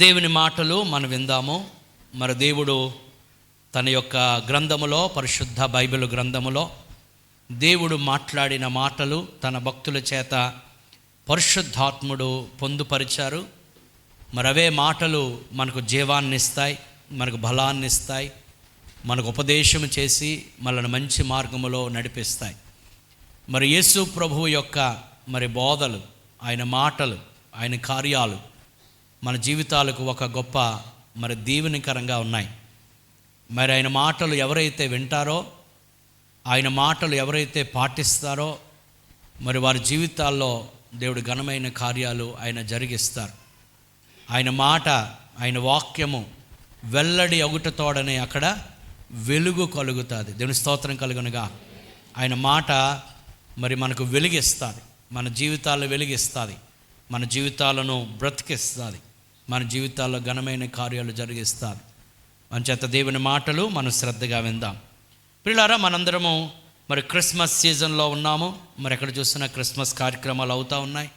దేవుని మాటలు మనం విందాము. మరి దేవుడు తన యొక్క గ్రంథములో, పరిశుద్ధ బైబిల్ గ్రంథములో దేవుడు మాట్లాడిన మాటలు తన భక్తుల చేత పరిశుద్ధాత్ముడు పొందుపరిచారు. మరి అవే మాటలు మనకు జీవాన్ని ఇస్తాయి, మనకు బలాన్ని ఇస్తాయి, మనకు ఉపదేశం చేసి మనల్ని మంచి మార్గములో నడిపిస్తాయి. మరి యేసు ప్రభువు యొక్క మరి బోధలు, ఆయన మాటలు, ఆయన కార్యాలు మన జీవితాలకు ఒక గొప్ప మరి దీవెనకరంగా ఉన్నాయి. మరి ఆయన మాటలు ఎవరైతే వింటారో, ఆయన మాటలు ఎవరైతే పాటిస్తారో, మరి వారి జీవితాల్లో దేవుడు ఘనమైన కార్యాలు ఆయన జరిగిస్తారు. ఆయన మాట, ఆయన వాక్యము వెల్లడి అగుటతోడనే అక్కడ వెలుగు కలుగుతుంది. దేవుని స్తోత్రం కలుగునుగా. ఆయన మాట మరి మనకు వెలిగిస్తుంది, మన జీవితాల్లో వెలిగిస్తుంది, మన జీవితాలను బ్రతికిస్తుంది, మన జీవితాల్లో ఘనమైన కార్యాలు జరిగిస్తారు. అంచేత దేవుని మాటలు మనం శ్రద్ధగా విందాం. ప్రియులారా, మనందరము మరి క్రిస్మస్ సీజన్లో ఉన్నాము. మరి ఎక్కడ చూసినా క్రిస్మస్ కార్యక్రమాలు అవుతూ ఉన్నాయి.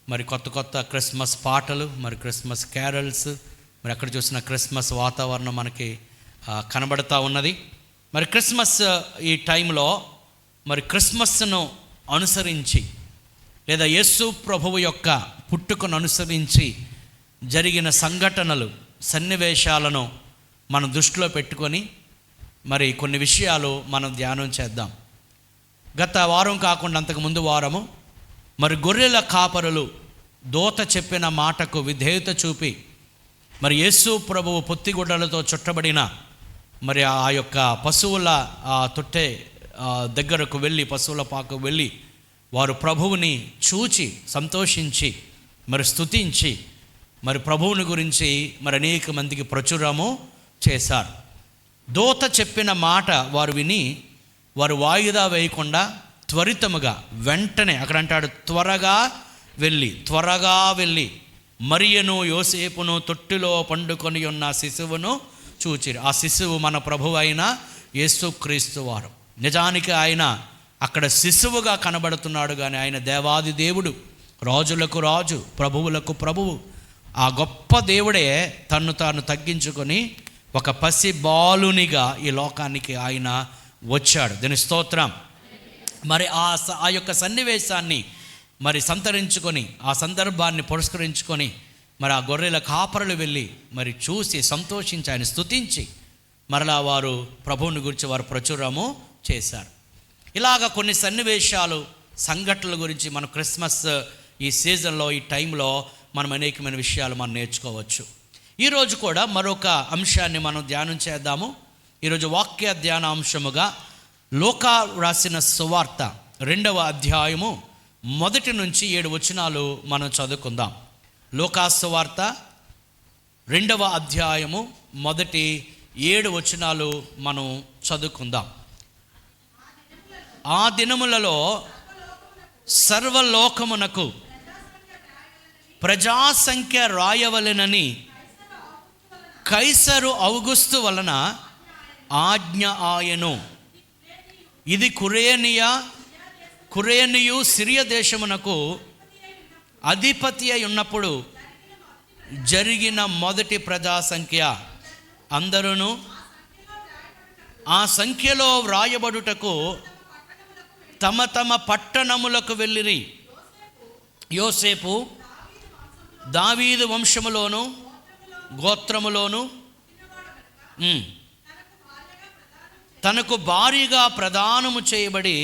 మరి కొత్త కొత్త క్రిస్మస్ పాటలు, మరి క్రిస్మస్ క్యారల్స్, మరి ఎక్కడ చూసినా క్రిస్మస్ వాతావరణం మనకి కనబడుతూ ఉన్నది. మరి క్రిస్మస్ ఈ టైంలో మరి క్రిస్మస్ను అనుసరించి లేదా యేసు ప్రభువు యొక్క పుట్టుకను అనుసరించి జరిగిన సంఘటనలు, సన్నివేశాలను మనం దృష్టిలో పెట్టుకొని మరి కొన్ని విషయాలు మనం ధ్యానం చేద్దాం. గత వారం కాకుండా అంతకుముందు వారము మరి గొర్రెల కాపరులు దూత చెప్పిన మాటకు విధేయత చూపి మరి యేసు ప్రభువు పొత్తిగుడ్డలతో చుట్టబడిన మరి ఆ యొక్క పశువుల తొట్టె దగ్గరకు వెళ్ళి, పశువుల పాకు వెళ్ళి వారు ప్రభువుని చూచి సంతోషించి మరి స్తుతించి మరి ప్రభువుని గురించి మరి అనేక మందికి ప్రచురము చేశారు. దూత చెప్పిన మాట వారు విని వారు వాయిదా వేయకుండా త్వరితముగా వెంటనే అక్కడ అంటాడు, త్వరగా వెళ్ళి మరియను యోసేపును తొట్టిలో పండుకొని ఉన్న శిశువును చూచిరి. ఆ శిశువు మన ప్రభువు అయిన యేసుక్రీస్తు వారు. నిజానికి ఆయన అక్కడ శిశువుగా కనబడుతున్నాడు, కానీ ఆయన దేవాది దేవుడు, రాజులకు రాజు, ప్రభువులకు ప్రభువు. ఆ గొప్ప దేవుడే తన్ను తాను తగ్గించుకొని ఒక పసి బాలునిగా ఈ లోకానికి ఆయన వచ్చాడు. దీని స్తోత్రం. మరి ఆ యొక్క సన్నివేశాన్ని మరి సంతరించుకొని, ఆ సందర్భాన్ని పురస్కరించుకొని మరి ఆ గొర్రెల కాపరులు వెళ్ళి మరి చూసి సంతోషించి ఆయన స్తుతించి మరలా వారు ప్రభువుని గురించి వారు ప్రచురము చేశారు. ఇలాగ కొన్ని సన్నివేశాలు, సంఘటనల గురించి మనం క్రిస్మస్ ఈ సీజన్లో, ఈ టైంలో మనం అనేకమైన విషయాలు మనం నేర్చుకోవచ్చు. ఈరోజు కూడా మరొక అంశాన్ని మనం ధ్యానం చేద్దాము. ఈరోజు వాక్య ధ్యాన అంశముగా లూకా రాసిన సువార్త 2వ అధ్యాయము 1 నుంచి 7 వచనాలు మనం చదువుకుందాం. లూకా సువార్త 2వ అధ్యాయము 7 వచనాలు మనం చదువుకుందాం. ఆ దినములలో సర్వలోకమునకు ప్రజాసంఖ్య రాయవలెనని కైసరు ఔగుస్తు వలన ఆజ్ఞ ఆయను. ఇది కురేనియు సిరియా దేశమునకు అధిపతి అయి ఉన్నప్పుడు జరిగిన మొదటి ప్రజాసంఖ్య. అందరూ ఆ సంఖ్యలో వ్రాయబడుటకు తమ తమ పట్టణములకు వెళ్ళిరి. యోసేపు దావీదు వంశములోను గోత్రములోను తనకు భారీగా ప్రదానము చేయబడి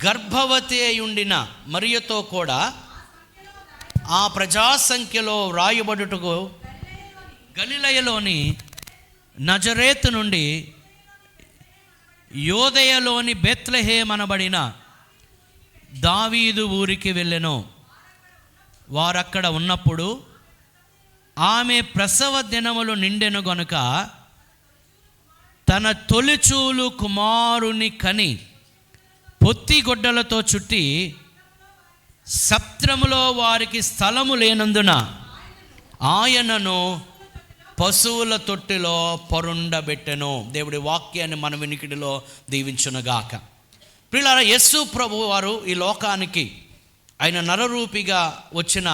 గర్భవతి అయ్యుండిన మరియతో కూడా ఆ ప్రజాసంఖ్యలో వ్రాయబడుటకు గలిలయలోని నజరేతు నుండి యోదయలోని బెత్లెహేము అనబడిన దావీదు ఊరికి వెళ్ళెను. వారక్కడ ఉన్నప్పుడు ఆమె ప్రసవ దినములు నిండెను గనుక తన తొలిచూలు కుమారుని కని పొత్తిగొడ్డలతో చుట్టి సత్రములో వారికి స్థలము లేనందున ఆయనను పశువుల తొట్టిలో పరుండబెట్టెను. దేవుడి వాక్యాన్ని మన వినికిడిలో దీవించునుగాక. ప్రియులారా, యేసు ప్రభు వారు ఈ లోకానికి ఆయన నరరూపిగా వచ్చిన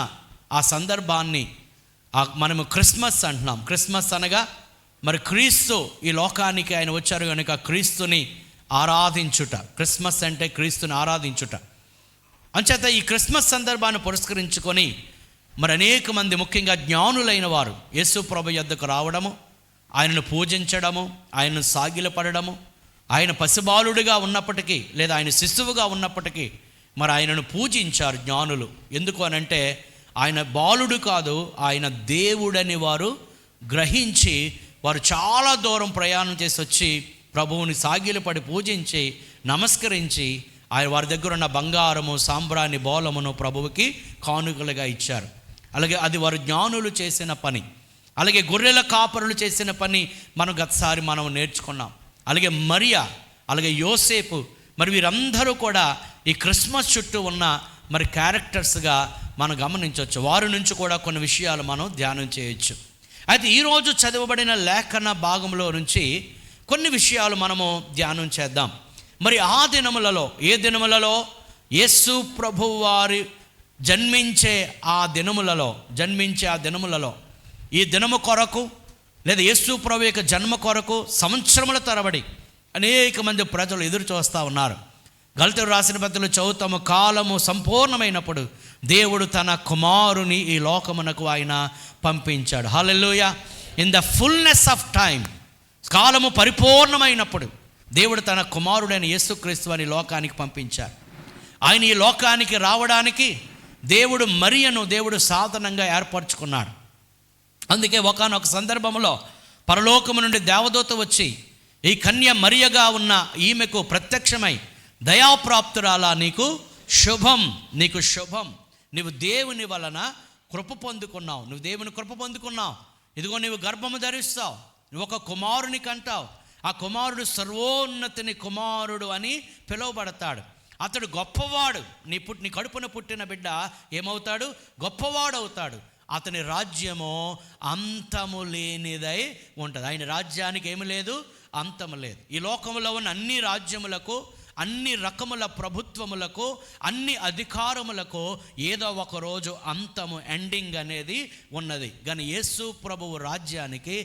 ఆ సందర్భాన్ని మనము క్రిస్మస్ అంటున్నాం. క్రిస్మస్ అనగా మరి క్రీస్తు ఈ లోకానికి ఆయన వచ్చారు కనుక క్రీస్తుని ఆరాధించుట. క్రిస్మస్ అంటే క్రీస్తుని ఆరాధించుట. అంచేత ఈ క్రిస్మస్ సందర్భాన్ని పురస్కరించుకొని మరి అనేక మంది, ముఖ్యంగా జ్ఞానులైన వారు యేసు ప్రభు యొద్దకు రావడము, ఆయనను పూజించడము, ఆయనను సాగిలపడము, ఆయన పసిబాలుడిగా ఉన్నప్పటికీ లేదా ఆయన శిశువుగా ఉన్నప్పటికీ మరి ఆయనను పూజించారు జ్ఞానులు. ఎందుకు అనంటే ఆయన బాలుడు కాదు, ఆయన దేవుడని వారు గ్రహించి వారు చాలా దూరం ప్రయాణం చేసి వచ్చి ప్రభువుని సాగిలపడి పూజించి నమస్కరించి ఆయన వారి దగ్గర ఉన్న బంగారము, సాంబ్రాణి, బోలమును ప్రభువుకి కానుకలుగా ఇచ్చారు. అలాగే అది వారు జ్ఞానులు చేసిన పని. అలాగే గొర్రెల కాపరులు చేసిన పని గతసారి మనం నేర్చుకున్నాం. అలాగే మరియా, అలాగే యోసేపు, మరి వీరందరూ కూడా ఈ క్రిస్మస్ చుట్టూ ఉన్న మరి క్యారెక్టర్స్గా మనం గమనించవచ్చు. వారి నుంచి కూడా కొన్ని విషయాలు మనం ధ్యానం చేయొచ్చు. అయితే ఈరోజు చదవబడిన లేఖన భాగంలో నుంచి కొన్ని విషయాలు మనము ధ్యానం చేద్దాం. మరి ఆ దినములలో, ఏ దినములలో? యేసు ప్రభువు వారి జన్మించే ఆ దినములలో ఈ దినము కొరకు లేదా యేసు ప్రభు యొక్క జన్మ కొరకు సంవత్సరముల తరబడి అనేక మంది ప్రజలు ఎదురు చూస్తూ ఉన్నారు. గలతీయులకు రాసిన పత్రికలో చదువుతాము, కాలము సంపూర్ణమైనప్పుడు దేవుడు తన కుమారుని ఈ లోకమునకు ఆయన పంపించాడు. Hallelujah. In the fullness of time, కాలము పరిపూర్ణమైనప్పుడు దేవుడు తన కుమారుడైన యేసుక్రీస్తు అని లోకానికి పంపించారు. ఆయన ఈ లోకానికి రావడానికి దేవుడు మరియను సాధనంగా ఏర్పరచుకున్నాడు. అందుకే ఒకానొక సందర్భంలో పరలోకము నుండి దేవదూత వచ్చి ఈ కన్య మరియగా ఉన్న ఈమెకు ప్రత్యక్షమై, దయాప్రాప్తురాలా, నీకు శుభం, నువ్వు దేవుని వలన కృప పొందుకున్నావు, ఇదిగో నువ్వు గర్భము ధరిస్తావు, నువ్వు ఒక కుమారుని కంటావు, ఆ కుమారుడు సర్వోన్నతిని కుమారుడు అని పిలువబడతాడు. అతడు గొప్పవాడు, నీ కడుపున పుట్టిన బిడ్డ ఏమవుతాడు? గొప్పవాడు అవుతాడు. అతని రాజ్యము అంతము లేనిదై ఉంటుంది. ఆయన రాజ్యానికి ఏమి లేదు? అంతము లేదు. ఈ లోకంలో ఉన్న అన్ని రాజ్యములకు, అన్ని రకముల ప్రభుత్వములకు, అన్ని అధికారములకు ఏదో ఒక రోజు అంతము, ఎండింగ్ అనేది ఉన్నది. కానీ యేసు ప్రభువు రాజ్యానికి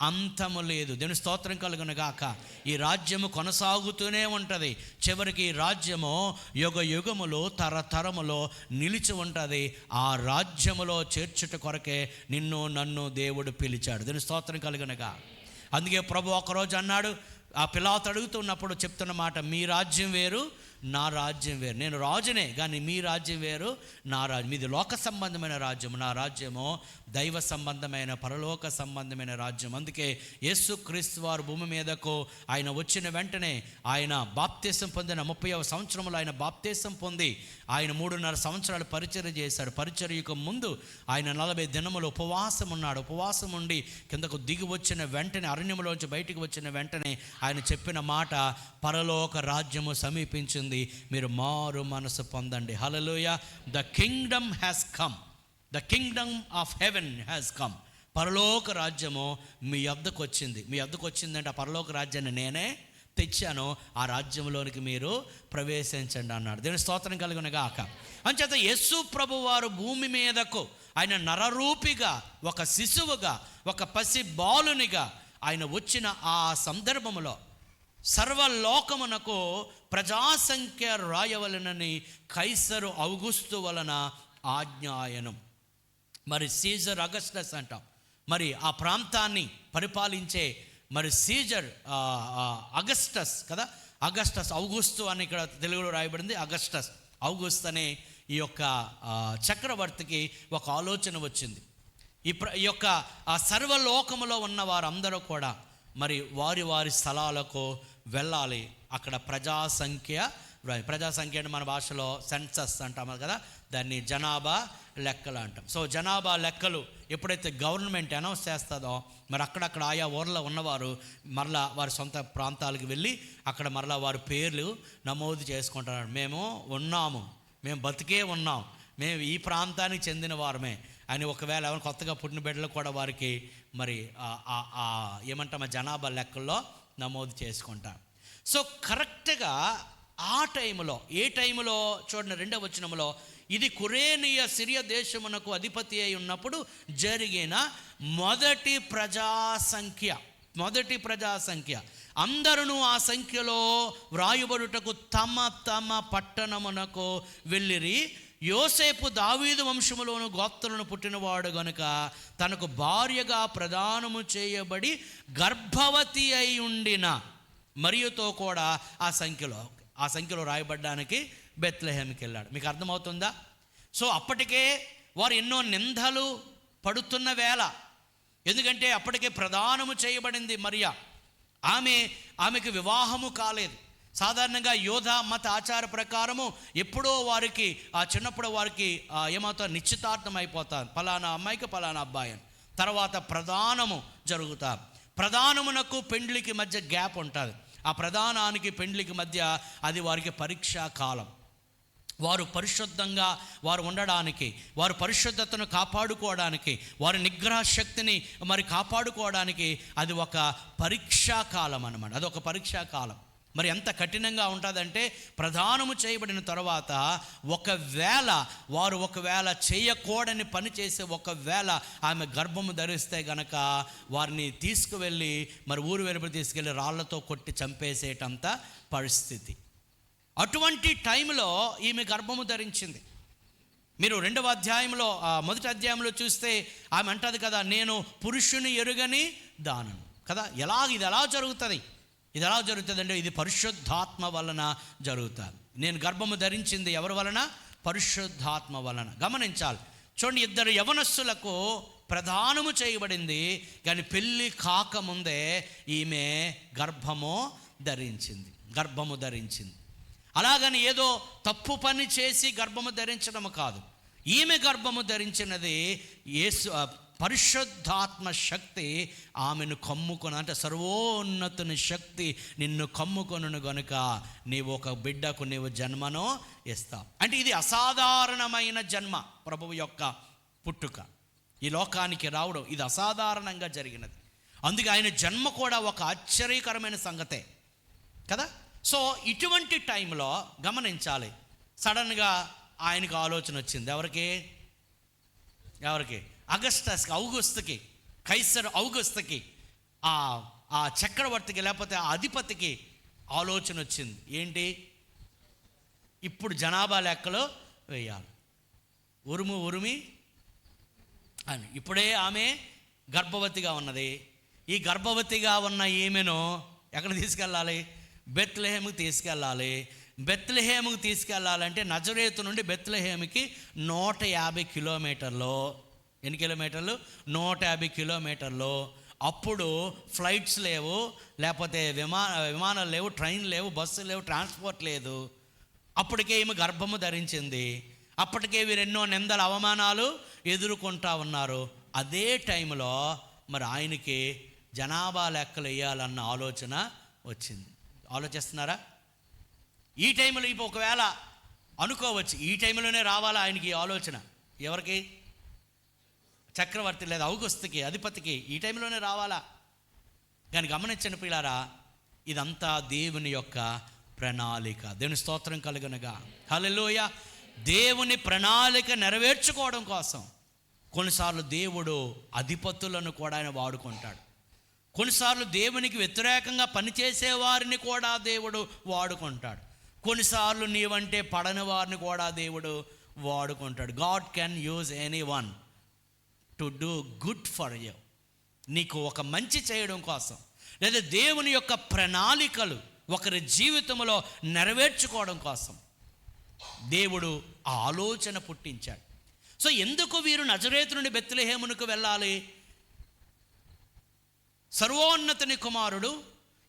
అంతము లేదు. దేవుని స్తోత్రం కలుగును గాక. ఈ రాజ్యము కొనసాగుతూనే ఉంటుంది. చివరికి ఈ రాజ్యము యుగ యుగములు, తరతరములో నిలిచి ఉంటుంది. ఆ రాజ్యములో చేర్చుట కొరకే నిన్ను నన్ను దేవుడు పిలిచాడు. దేవుని స్తోత్రం కలుగును గాక. అందుకే ప్రభు ఒకరోజు అన్నాడు, ఆ పిలాతు అడుగుతున్నప్పుడు చెప్తున్న మాట, మీ రాజ్యం వేరు, నా రాజ్యం వేరు. నేను రాజునే, కానీ మీ రాజ్యం వేరు, నా రాజ్యం. మీది లోక సంబంధమైన రాజ్యము, నా రాజ్యము దైవ సంబంధమైన, పరలోక సంబంధమైన రాజ్యం. అందుకే యేసుక్రీస్తు వారు భూమి మీదకు ఆయన వచ్చిన వెంటనే ఆయన బాప్తీసం పొందిన 30వ సంవత్సరంలో ఆయన బాప్తీసం పొంది ఆయన 3.5 సంవత్సరాలు పరిచర్య చేశాడు. పరిచర్యకు ముందు ఆయన 40 దినములు ఉపవాసం ఉన్నాడు. ఉపవాసం ఉండి కిందకు దిగి వచ్చిన వెంటనే, అరణ్యంలోంచి బయటికి వచ్చిన వెంటనే ఆయన చెప్పిన మాట, పరలోక రాజ్యము సమీపించింది, మీరు మారు మనసు పొందండి. Hallelujah. The kingdom has come, the kingdom of heaven has come. పరలోక రాజ్యము మీ యొద్దకు వచ్చింది. మీ యొద్దకు వచ్చిందంటే ఆ పరలోక రాజ్యాన్ని నేనే తెచ్చాను, ఆ రాజ్యంలోనికి మీరు ప్రవేశించండి అన్నాడు. దేవుని స్తోత్రం కలుగును గాక. అంచేత యేసు ప్రభు వారు భూమి మీదకు ఆయన నరరూపిగా, ఒక శిశువుగా, ఒక పసి బాలునిగా ఆయన వచ్చిన ఆ సందర్భములో సర్వలోకమునకు ప్రజాసంఖ్య రాయవలనని కైసరు ఔగుస్తు వలన ఆజ్ఞాయనం. మరి సీజర్ అగస్టస్ అంటాం. మరి ఆ ప్రాంతాన్ని పరిపాలించే మరి సీజర్ అగస్టస్ కదా, అగస్టస్, ఔగుస్తు అని ఇక్కడ తెలుగులో రాయబడింది. అగస్టస్, ఔగుస్తు అనే ఈ యొక్క చక్రవర్తికి ఒక ఆలోచన వచ్చింది. ఈ యొక్క సర్వలోకములో ఉన్న వారందరూ కూడా మరి వారి వారి స్థలాలకు వెళ్ళాలి. అక్కడ ప్రజాసంఖ్య అంటే మన భాషలో సెన్సస్ అంటాము కదా, దాన్ని జనాభా లెక్కలు అంటాం. సో జనాభా లెక్కలు ఎప్పుడైతే గవర్నమెంట్ అనౌన్స్ చేస్తుందో, మరి అక్కడక్కడ ఆయా ఊర్లో ఉన్నవారు మరలా వారి సొంత ప్రాంతాలకు వెళ్ళి అక్కడ మరలా వారి పేర్లు నమోదు చేసుకుంటున్నారు. మేము ఉన్నాము, మేము బతికే ఉన్నాం, మేము ఈ ప్రాంతానికి చెందిన వారమే అని ఒకవేళ ఎవరు కొత్తగా పుట్టిన బిడ్డలు కూడా వారికి మరి ఏమంటామా జనాభా లెక్కల్లో నమోదు చేసుకుంటారు. సో కరెక్ట్గా ఆ టైంలో, ఏ టైంలో చూడండి, 2వ వచనంలో ఇది కురేనియ సిరియా దేశమునకు అధిపతి అయి ఉన్నప్పుడు జరిగిన మొదటి ప్రజా సంఖ్య. అందరూ ఆ సంఖ్యలో వ్రాయబడుటకు తమ తమ పట్టణమునకు వెళ్ళిరి. యోసేపు దావీదు వంశములోను గోత్రులను పుట్టినవాడు గనుక తనకు భార్యగా ప్రదానము చేయబడి గర్భవతి అయి ఉండిన మరియుతో కూడా ఆ సంఖ్యలో రాయబడ్డానికి బెత్లెహేముకి వెళ్ళాడు. మీకు అర్థమవుతుందా? సో అప్పటికే వారు ఎన్నో నిందలు పడుతున్న వేళ, ఎందుకంటే అప్పటికే ప్రదానము చేయబడింది మరియా. ఆమెకు వివాహము కాలేదు. సాధారణంగా యోధ మత ఆచార ప్రకారము ఎప్పుడో వారికి చిన్నప్పుడు వారికి ఏమవుతారు, నిశ్చితార్థం అయిపోతారు, ఫలానా అమ్మాయికి ఫలానా అబ్బాయి అని. తర్వాత ప్రదానము జరుగుతారు. ప్రదానమునకు పెండ్లికి మధ్య గ్యాప్ ఉంటుంది. ఆ ప్రదానానికి పెండ్లికి మధ్య అది వారికి పరీక్షా కాలం. వారు పరిశుద్ధంగా వారు ఉండడానికి, వారు పరిశుద్ధతను కాపాడుకోవడానికి, వారి నిగ్రహ శక్తిని మరి కాపాడుకోవడానికి అది ఒక పరీక్షా కాలం అన్నమాట. అదొక పరీక్షా కాలం. మరి ఎంత కఠినంగా ఉంటుందంటే, ప్రదానము చేయబడిన తర్వాత ఒకవేళ చేయకూడని పని చేసే ఒకవేళ ఆమె గర్భము ధరిస్తే గనక వారిని తీసుకువెళ్ళి మరి ఊరు వెలుపల తీసుకెళ్ళి రాళ్లతో కొట్టి చంపేసేటంత పరిస్థితి. అటువంటి టైంలో ఈమె గర్భము ధరించింది. మీరు 2వ అధ్యాయంలో మొదటి అధ్యాయంలో చూస్తే ఆమె అంటది కదా, నేను పురుషుని ఎరుగని దానను కదా. ఇది ఎలా జరుగుతుంది? ఇది ఎలా జరుగుతుంది అంటే ఇది పరిశుద్ధాత్మ వలన జరుగుతుంది. నేను గర్భము ధరించింది ఎవరి వలన? పరిశుద్ధాత్మ వలన. గమనించాలి, చూడండి, 2 యవనస్సులకు ప్రదానము చేయబడింది, కానీ పెళ్ళి కాకముందే ఈమె గర్భము ధరించింది. అలాగని ఏదో తప్పు పని చేసి గర్భము ధరించడం కాదు. ఈమె గర్భము ధరించినది పరిశుద్ధాత్మ శక్తి ఆమెను కమ్ముకొని, అంటే సర్వోన్నతుని శక్తి నిన్ను కమ్ముకొనును గనుక నీవు ఒక బిడ్డకు నీవు జన్మను ఇస్తావు. అంటే ఇది అసాధారణమైన జన్మ. ప్రభువు యొక్క పుట్టుక, ఈ లోకానికి రావడం, ఇది అసాధారణంగా జరిగినది. అందుకే ఆయన జన్మ కూడా ఒక ఆశ్చర్యకరమైన సంగతే కదా. సో ఇటువంటి టైంలో గమనించాలి, సడన్గా ఆయనకు ఆలోచన వచ్చింది. ఎవరికి? ఔగుస్తుకి, కైసర్ ఔగుస్తుకి, ఆ చక్రవర్తికి లేకపోతే ఆ అధిపతికి ఆలోచన వచ్చింది. ఏంటి? ఇప్పుడు జనాభా లెక్కలు వేయాలి. ఉరుమి అని. ఇప్పుడే ఆమె గర్భవతిగా ఉన్నది. ఈ గర్భవతిగా ఉన్న ఈమెను ఎక్కడ తీసుకెళ్ళాలి? బెత్లెహేముకి తీసుకెళ్ళాలంటే నజరేతు నుండి బెత్లెహేముకి 150 కిలోమీటర్లు. ఎన్ని కిలోమీటర్లు? 150 కిలోమీటర్లు. అప్పుడు ఫ్లైట్స్ లేవు, లేకపోతే విమానాలు లేవు, ట్రైన్ లేవు, బస్సు లేవు, ట్రాన్స్పోర్ట్ లేదు. అప్పటికే ఈమె గర్భము ధరించింది. అప్పటికే వీరెన్నో నిందల అవమానాలు ఎదుర్కొంటా ఉన్నారు. అదే టైంలో మరి ఆయనకి జనాభా లెక్కలు వేయాలన్న ఆలోచన వచ్చింది. ఆలోచిస్తున్నారా? ఈ టైంలో ఇప్పుడు ఒకవేళ అనుకోవచ్చు, ఈ టైంలోనే రావాలా ఆయనకి ఆలోచన? ఎవరికి? చక్రవర్తి లేదా ఔగుస్తుకి, అధిపతికి ఈ టైంలోనే రావాలా? కానీ గమనించండి ప్రియులారా, ఇదంతా దేవుని యొక్క ప్రణాళిక. దేవుని స్తోత్రం కలుగునుగా. హల్లెలూయా. దేవుని ప్రణాళిక నెరవేర్చుకోవడం కోసం కొన్నిసార్లు దేవుడు అధిపతులను కూడా ఆయన వాడుకుంటాడు. కొన్నిసార్లు దేవునికి వ్యతిరేకంగా పనిచేసే వారిని కూడా దేవుడు వాడుకుంటాడు. కొన్నిసార్లు నీవంటే పడని వారిని కూడా దేవుడు వాడుకుంటాడు. God can use anyone to do good for you. నీకు ఒక మంచి చేయడం కోసం, లేదా దేవుని యొక్క ప్రణాళికలు ఒకరి జీవితంలో నెరవేర్చుకోవడం కోసం దేవుడు ఆ ఆలోచన పుట్టించాడు. సో ఎందుకు వీరు నజరేతు నుండి బెత్లెహేమునకు వెళ్ళాలి? సర్వోన్నతుని కుమారుడు,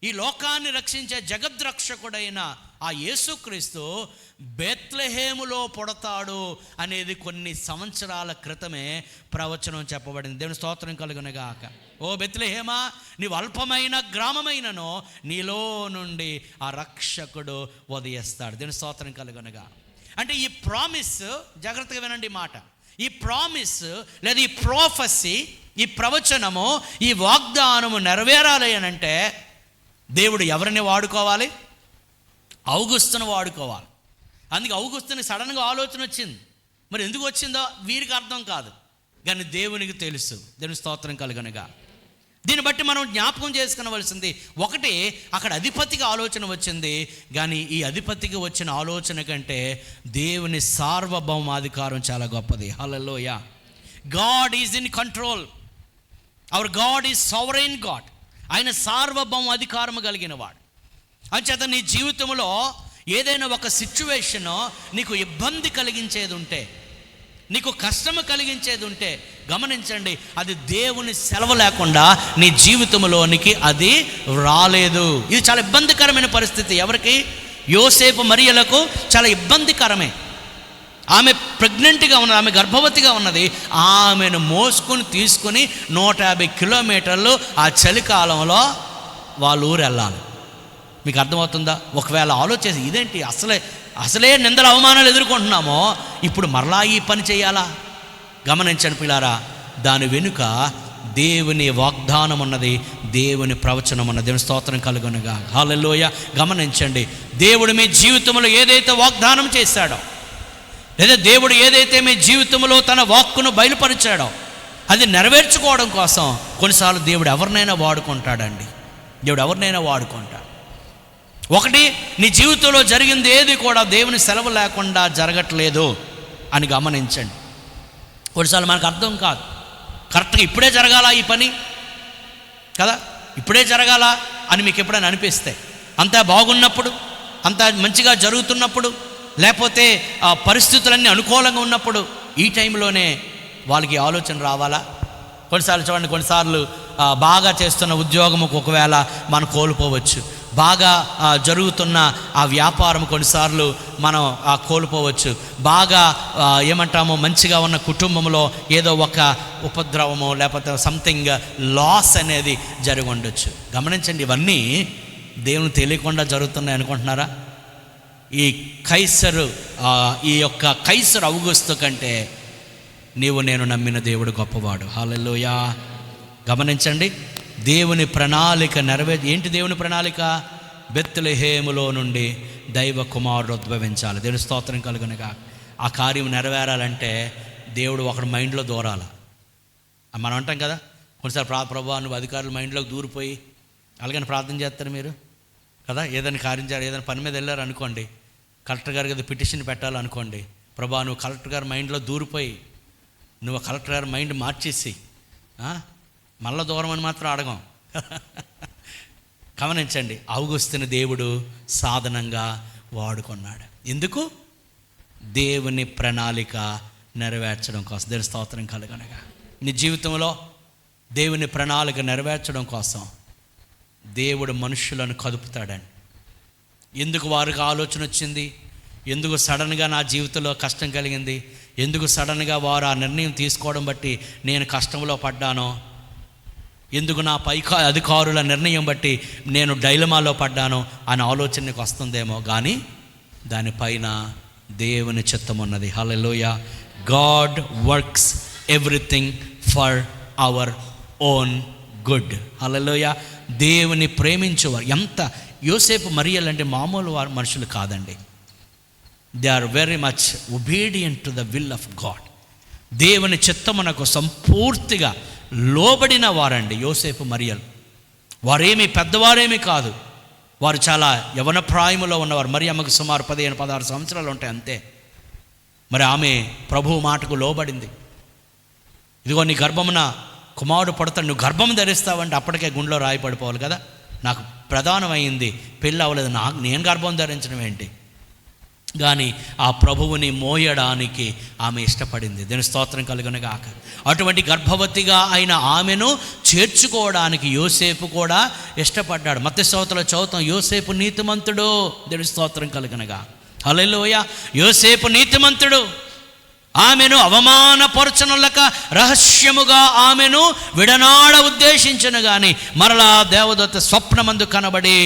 ఈ లోకాన్ని రక్షించే జగద్రక్షకుడైన ఆ యేసుక్రీస్తు బెత్లెహేములో పుడతాడు అనేది కొన్ని సంవత్సరాల క్రితమే ప్రవచనం చెప్పబడింది. దేవుని స్తోత్రం కలుగునుగాక. ఓ బెత్లెహేమా, నీవు అల్పమైన గ్రామమైనను నీలో నుండి ఆ రక్షకుడు ఉదయిస్తాడు. దేవుని స్తోత్రం కలుగునుగా. అంటే ఈ ప్రామిస్, జాగ్రత్తగా వినండి మాట, ఈ ప్రామిస్ లేదా ఈ ప్రోఫెసీ, ఈ ప్రవచనము, ఈ వాగ్దానము నెరవేరాలి అని అంటే దేవుడు ఎవరిని వాడుకోవాలి? ఔగుస్తును వాడుకోవాలి. అందుకే ఔగుస్తుని సడన్గా ఆలోచన వచ్చింది. మరి ఎందుకు వచ్చిందో వీరికి అర్థం కాదు, కానీ దేవునికి తెలుసు. దేవుని స్తోత్రం కలుగనగా. దీన్ని బట్టి మనం జ్ఞాపకం చేసుకునవలసింది ఒకటి, అక్కడ అధిపతికి ఆలోచన వచ్చింది, కానీ ఈ అధిపతికి వచ్చిన ఆలోచన కంటే దేవుని సార్వభౌమాధికారం చాలా గొప్పది. Hallelujah. God is in control. Our God is sovereign God. ఆయన సార్వభౌమ అధికారము కలిగిన వాడు. అంచేత నీ జీవితంలో ఏదైనా ఒక సిచ్యువేషన్ నీకు ఇబ్బంది కలిగించేది ఉంటే, నీకు కష్టము కలిగించేది ఉంటే గమనించండి, అది దేవుని సెలవు లేకుండా నీ జీవితంలోనికి అది రాలేదు. ఇది చాలా ఇబ్బందికరమైన పరిస్థితి. ఎవరికి? యోసేపు మరియలకు చాలా ఇబ్బందికరమే. ఆమె ప్రెగ్నెంట్గా ఉన్నది, ఆమె గర్భవతిగా ఉన్నది. ఆమెను మోసుకొని తీసుకుని 150 కిలోమీటర్లు ఆ చలికాలంలో వాళ్ళ ఊరు వెళ్ళాలి. మీకు అర్థమవుతుందా? ఒకవేళ ఆలోచించి ఇదేంటి, అసలే నిందల అవమానాలు ఎదుర్కొంటున్నామో ఇప్పుడు మరలా ఈ పని చేయాలా? గమనించండి పిల్లారా, దాని వెనుక దేవుని వాగ్దానం ఉన్నది, దేవుని ప్రవచనం ఉన్నది. దేవుని స్తోత్రం కలుగునుగా. హల్లెలూయా. గమనించండి, దేవుడు మీ జీవితంలో ఏదైతే వాగ్దానం చేశాడో, లేదా దేవుడు ఏదైతే మీ జీవితంలో తన వాక్కును బయలుపరిచాడో అది నెరవేర్చుకోవడం కోసం కొన్నిసార్లు దేవుడు ఎవరినైనా వాడుకుంటాడండి. దేవుడు ఎవరినైనా వాడుకుంటాడు. ఒకటి, నీ జీవితంలో జరిగింది ఏది కూడా దేవుని సెలవు లేకుండా జరగట్లేదు అని గమనించండి. కొన్నిసార్లు మనకు అర్థం కాదు, కరెక్ట్గా ఇప్పుడే జరగాల ఈ పని కదా, ఇప్పుడే జరగాల అని మీకు ఎప్పుడైనా అనిపిస్తే, అంతా బాగున్నప్పుడు, అంతా మంచిగా జరుగుతున్నప్పుడు, లేకపోతే ఆ పరిస్థితులన్నీ అనుకూలంగా ఉన్నప్పుడు ఈ టైంలోనే వాళ్ళకి ఆలోచన రావాలా? కొన్నిసార్లు చూడండి, కొన్నిసార్లు బాగా చేస్తున్న ఉద్యోగముకు ఒకవేళ మనం కోల్పోవచ్చు, బాగా జరుగుతున్న ఆ వ్యాపారం కొన్నిసార్లు మనం కోల్పోవచ్చు, బాగా ఏమంటామో మంచిగా ఉన్న కుటుంబంలో ఏదో ఒక ఉపద్రవమో లేకపోతే సంథింగ్ లాస్ అనేది జరిగి ఉండొచ్చు. గమనించండి, ఇవన్నీ దేవుని తెలియకుండా జరుగుతున్నాయి అనుకుంటున్నారా? ఈ యొక్క కైసరు ఔగుస్తు కంటే నీవు నేను నమ్మిన దేవుడు గొప్పవాడు. హల్లెలూయా. గమనించండి, దేవుని ప్రణాళిక ఏంటి దేవుని ప్రణాళిక? బెత్లెహేములో నుండి దైవ కుమారుడు ఉద్భవించాలి. దేవుని స్తోత్రం కలుగునుగా. ఆ కార్యం నెరవేరాలంటే దేవుడు ఒకడు మైండ్లో దూరాలి. మనం అంటాం కదా, కొన్నిసార్లు ప్రభువా నువ్వు అధికారుల మైండ్లోకి దూరిపోయి అలాగని ప్రార్థన చేస్తారు మీరు కదా. ఏదైనా కార్యం చేయాలి, ఏదైనా పని మీద వెళ్ళారు అనుకోండి, కలెక్టర్ గారికి ఏదో పిటిషన్ పెట్టాలనుకోండి, ప్రభువా నువ్వు కలెక్టర్ గారి మైండ్లో దూరిపోయి నువ్వు కలెక్టర్ గారి మైండ్ మార్చేసి మళ్ళా దూరం అని మాత్రం అడగం. గమనించండి, ఔగుస్తుని దేవుడు సాధనంగా వాడుకున్నాడు. ఎందుకు? దేవుని ప్రణాళిక నెరవేర్చడం కోసం. దేవుని స్తోత్రం కలుగనగా. నీ జీవితంలో దేవుని ప్రణాళిక నెరవేర్చడం కోసం దేవుడు మనుషులను కదుపుతాడండి. ఎందుకు వారికి ఆలోచన వచ్చింది? ఎందుకు సడన్గా నా జీవితంలో కష్టం కలిగింది? ఎందుకు సడన్గా వారు ఆ నిర్ణయం తీసుకోవడం బట్టి నేను కష్టంలో పడ్డానో? ఎందుకు నా అధికారుల నిర్ణయం బట్టి నేను డైలమాలో పడ్డానో అని ఆలోచనకు వస్తుందేమో, కానీ దానిపైన దేవుని చిత్తం ఉన్నది. Hallelujah. God works everything for our own good. Hallelujah. దేవుని ప్రేమించేవారు ఎంత యోసేపు మరియలు అంటే మామూలు వారు మనుషులు కాదండి. They are very much obedient to the will of God. దేవుని చిత్తమునకు సంపూర్తిగా లోబడిన వారండి యోసేపు మరియలు. వారేమీ పెద్దవారేమీ కాదు, వారు చాలా యవన ప్రాయములో ఉన్నవారు. మరి ఆమెకు సుమారు 15-16 సంవత్సరాలు ఉంటాయి అంతే. మరి ఆమె ప్రభువు మాటకు లోబడింది. ఇదిగో నీ గర్భమున కుమారుడు పడతాడు, నువ్వు గర్భం ధరిస్తావంటే అప్పటికే గుండెలో రాయి పడిపోవాలి కదా. నాకు ప్రధానమైంది పెళ్ళి అవ్వలేదు, నేను గర్భం ధరించడం ఏంటి? కానీ ఆ ప్రభువుని మోయడానికి ఆమె ఇష్టపడింది. దీని స్తోత్రం కలుగునుగాక. అటువంటి గర్భవతిగా అయిన ఆమెను చేర్చుకోవడానికి యోసేపు కూడా ఇష్టపడ్డాడు. మత్తయి సువార్తలో చదువుతాం, యోసేపు నీతిమంతుడు. దీని స్తోత్రం కలుగునుగా. హల్లెలూయా. యోసేపు నీతిమంతుడు. ఆమెను అవమానపరచనులక రహస్యముగా ఆమెను విడనాడ ఉద్దేశించను గాని మరలా దేవదూత స్వప్నమందు కనబడి,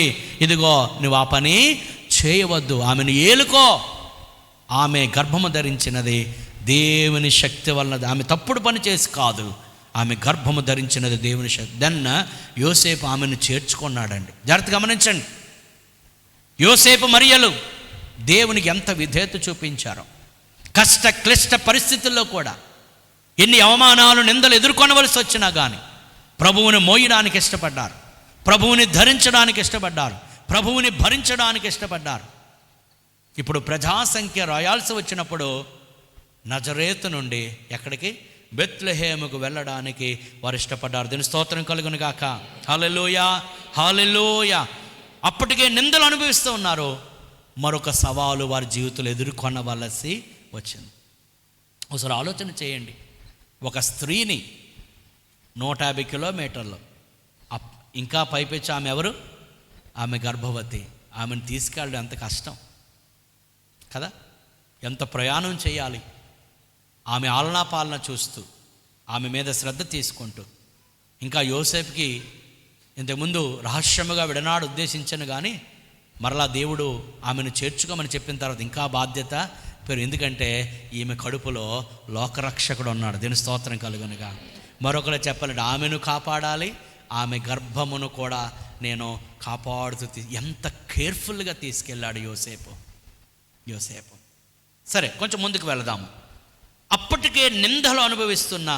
ఇదిగో నువ్వు ఆ పని చేయవద్దు, ఆమెను ఏలుకో. ఆమె గర్భము ధరించినది దేవుని శక్తి వలన. ఆమె తప్పుడు పని చేసి కాదు, ఆమె గర్భము ధరించినది దేవుని శక్తి. దెన్ యోసేపు ఆమెను చేర్చుకున్నాడండి. జాగ్రత్తగా గమనించండి, యోసేపు మరియలు దేవునికి ఎంత విధేయత చూపించారో. కష్ట క్లిష్ట పరిస్థితుల్లో కూడా ఎన్ని అవమానాలు నిందలు ఎదుర్కొనవలసి వచ్చినా కానీ ప్రభువుని మోయడానికి ఇష్టపడ్డారు, ప్రభువుని ధరించడానికి ఇష్టపడ్డారు, ప్రభువుని భరించడానికి ఇష్టపడ్డారు. ఇప్పుడు ప్రజాసంఖ్య రాయాల్సి వచ్చినప్పుడు నజరేతు నుండి ఎక్కడికి? బెత్లెహేముకు వెళ్ళడానికి వారు ఇష్టపడ్డారు. దీని స్తోత్రం కలుగును గాక. హల్లెలూయా, హల్లెలూయా. అప్పటికే నిందలు అనుభవిస్తూ ఉన్నారు. మరొక సవాలు వారి జీవితంలో ఎదుర్కొనవలసి వచ్చింది. ఒకసారి ఆలోచన చేయండి. ఒక స్త్రీని 150 కిలోమీటర్లు ఇంకా పైపెచ్చి ఆమె ఎవరు? ఆమె గర్భవతి. ఆమెను తీసుకెళ్ళడం ఎంత కష్టం కదా, ఎంత ప్రయాణం చేయాలి. ఆమె ఆలనా పాలన చూస్తూ, ఆమె మీద శ్రద్ధ తీసుకుంటూ, ఇంకా యోసేపుకి ఇంతకుముందు రహస్యముగా విడనాడు ఉద్దేశించను కానీ మరలా దేవుడు ఆమెను చేర్చుకోమని చెప్పిన తర్వాత ఇంకా బాధ్యత పేరు. ఎందుకంటే ఈమె కడుపులో లోకరక్షకుడు ఉన్నాడు. దీని స్తోత్రం కలుగునుగా. మరొకరు చెప్పాలంటే ఆమెను కాపాడాలి, ఆమె గర్భమును కూడా నేను కాపాడుతూ ఎంత కేర్ఫుల్గా తీసుకెళ్ళాడు యోసేపు. సరే, కొంచెం ముందుకు వెళదాము. అప్పటికే నిందలు అనుభవిస్తున్న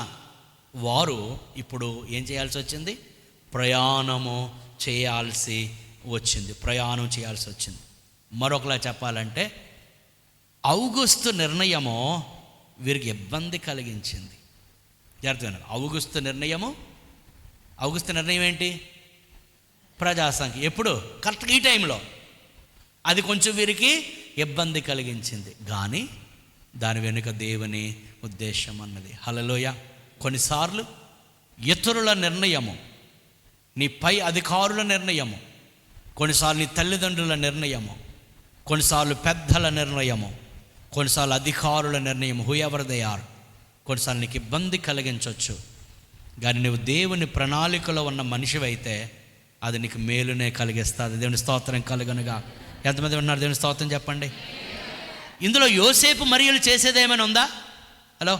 వారు ఇప్పుడు ఏం చేయాల్సి వచ్చింది? ప్రయాణం చేయాల్సి వచ్చింది. మరొకలా చెప్పాలంటే ఔగుస్తు నిర్ణయము వీరికి ఇబ్బంది కలిగించింది. జాగ్రత్తగా, ఔగుస్తు నిర్ణయం ఏంటి? ప్రజాసంఖ్య. ఎప్పుడు? కరెక్ట్గా ఈ టైంలో. అది కొంచెం వీరికి ఇబ్బంది కలిగించింది, కానీ దాని వెనుక దేవుని ఉద్దేశం అన్నది. హల్లెలూయా. కొన్నిసార్లు ఇతరుల నిర్ణయము, నీ పై అధికారుల నిర్ణయము, కొన్నిసార్లు నీ తల్లిదండ్రుల నిర్ణయము, కొన్నిసార్లు పెద్దల నిర్ణయము, కొన్నిసార్లు అధికారుల నిర్ణయం, హూ ఎవర్ దే ఆర్, కొన్నిసార్లు నీకు ఇబ్బంది కలిగించవచ్చు. కానీ నువ్వు దేవుని ప్రణాళికలో ఉన్న మనిషివైతే అది నీకు మేలునే కలిగిస్తుంది. దేవుని స్తోత్రం కలుగునుగా. ఎంతమంది ఉన్నారు? దేవుని స్తోత్రం చెప్పండి. ఇందులో యోసేపు మరియలు చేసేది ఏమైనా ఉందా? హలో,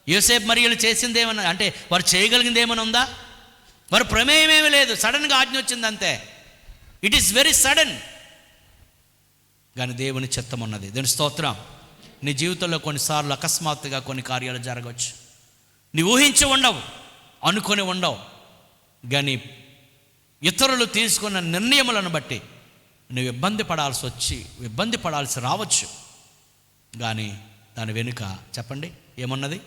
యోసేపు మరియలు చేసింది ఏమన్నా, అంటే వారు చేయగలిగింది ఏమైనా ఉందా? వారు ప్రమేయం ఏమీ లేదు, సడన్గా ఆజ్ఞ వచ్చింది అంతే. It is very sudden. కానీ దేవుని చిత్తం ఉన్నది. దేవుని స్తోత్రం. నీ జీవితంలో కొన్నిసార్లు అకస్మాత్తుగా కొన్ని కార్యాలు జరగవచ్చు. నీ ఊహించి ఉండవు, అనుకొని ఉండవు, కానీ ఇతరులు తీసుకున్న నిర్ణయములను బట్టి నువ్వు ఇబ్బంది పడాల్సి రావచ్చు. కానీ దాని వెనుక చెప్పండి ఏమన్నది?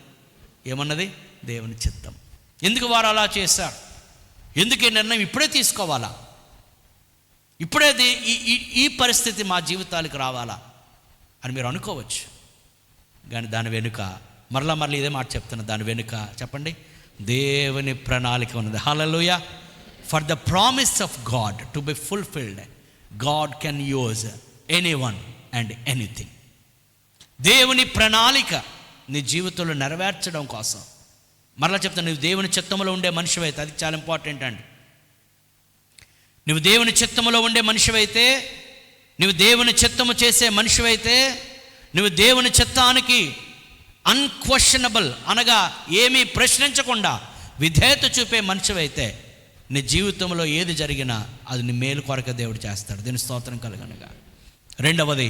దేవుని చిత్తం. ఎందుకు వారు అలా చేశారు? ఎందుకు ఈ నిర్ణయం ఇప్పుడే తీసుకోవాలా? ఇప్పుడే ఈ పరిస్థితి మా జీవితాలకు రావాలా అని మీరు అనుకోవచ్చు. కానీ దాని వెనుక మరలా ఇదే మాట చెప్తున్నా, దాని వెనుక చెప్పండి దేవుని ప్రణాళిక ఉన్నది. Hallelujah. For the promise of God to be fulfilled, God can use anyone and anything. దేవుని ప్రణాళిక నీ జీవితంలో నెరవేర్చడం కోసం, మరలా చెప్తాను, నువ్వు దేవుని చిత్తములో ఉండే మనిషివైతే, అది చాలా ఇంపార్టెంట్ అండి. నువ్వు దేవుని చిత్తములో ఉండే మనిషివైతే, నువ్వు దేవుని చిత్తము చేసే మనిషివైతే, నువ్వు దేవుని చిత్తానికి అన్క్వశ్చనబుల్ అనగా ఏమీ ప్రశ్నించకుండా విధేయత చూపే మనిషివైతే, నీ జీవితంలో ఏది జరిగినా అది నీ మేలు కొరకు దేవుడు చేస్తాడు. దీని స్తోత్రం కలుగనగా. రెండవది,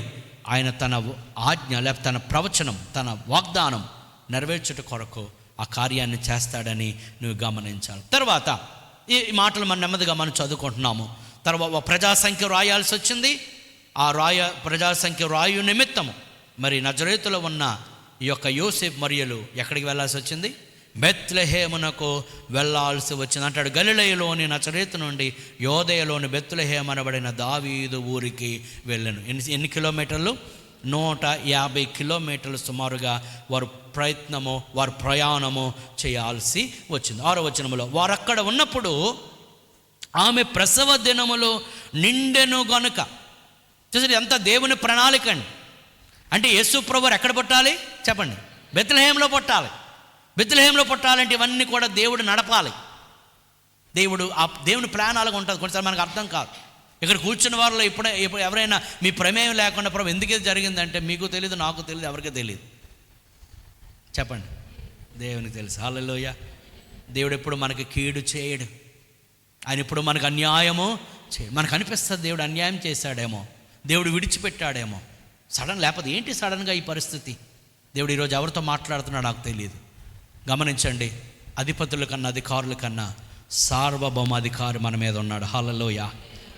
ఆయన తన ఆజ్ఞ లేకపోతే తన ప్రవచనం, తన వాగ్దానం నెరవేర్చుట కొరకు ఆ కార్యాన్ని చేస్తాడని నువ్వు గమనించాలి. తర్వాత ఈ మాటలు నెమ్మదిగా మనం చదువుకుంటున్నాము. తర్వాత ప్రజాసంఖ్య రాయాల్సి వచ్చింది. ఆ ప్రజాసంఖ్య రాయు నిమిత్తము మరి నజరేతులో ఉన్న ఈ యొక్క యోసేపు మరియలు ఎక్కడికి వెళ్ళాల్సి వచ్చింది? బెత్లెహేమునకు వెళ్ళాల్సి వచ్చింది. అంటాడు, గలిలయలోని నజరేతు నుండి యోదయలోని బెత్లెహేము అనబడిన దావీదు ఊరికి వెళ్ళాను. ఎన్ని కిలోమీటర్లు? 150 కిలోమీటర్లు సుమారుగా వారు ప్రయాణము చేయాల్సి వచ్చింది. 6వ వచనములో, వారు అక్కడ ఉన్నప్పుడు ఆమె ప్రసవ దినములు నిండెను గనుక. చూసారు ఎంత దేవుని ప్రణాళిక అండి. అంటే యేసు ప్రభువు ఎక్కడ పుట్టాలి చెప్పండి? బెత్లెహేములో పుట్టాలి. బెత్లెహేములో పుట్టాలంటే ఇవన్నీ కూడా దేవుడు నడపాలి. దేవుని ప్లాన్ అలాగ ఉంటుంది. కొన్నిసార్లు మనకు అర్థం కాదు. ఇక్కడ కూర్చున్న వారిలో ఇప్పుడు ఎవరైనా మీ ప్రమేయం లేకుండా ప్రభు ఎందుకు ఇది జరిగిందంటే మీకు తెలియదు, నాకు తెలియదు, ఎవరికీ తెలియదు. చెప్పండి, దేవునికి తెలుసు. హల్లెలూయా. దేవుడు ఎప్పుడు మనకి కీడు చేయడు. ఆయన ఇప్పుడు మనకు అన్యాయము మనకు అనిపిస్తుంది దేవుడు అన్యాయం చేశాడేమో, దేవుడు విడిచిపెట్టాడేమో. లేకపోతే ఏంటి సడన్గా ఈ పరిస్థితి? దేవుడు ఈరోజు ఎవరితో మాట్లాడుతున్నాడో నాకు తెలియదు. గమనించండి, అధిపతుల కన్నా అధికారుల కన్నా సార్వభౌమాధికారి మన మీద ఉన్నాడు. హల్లెలూయా.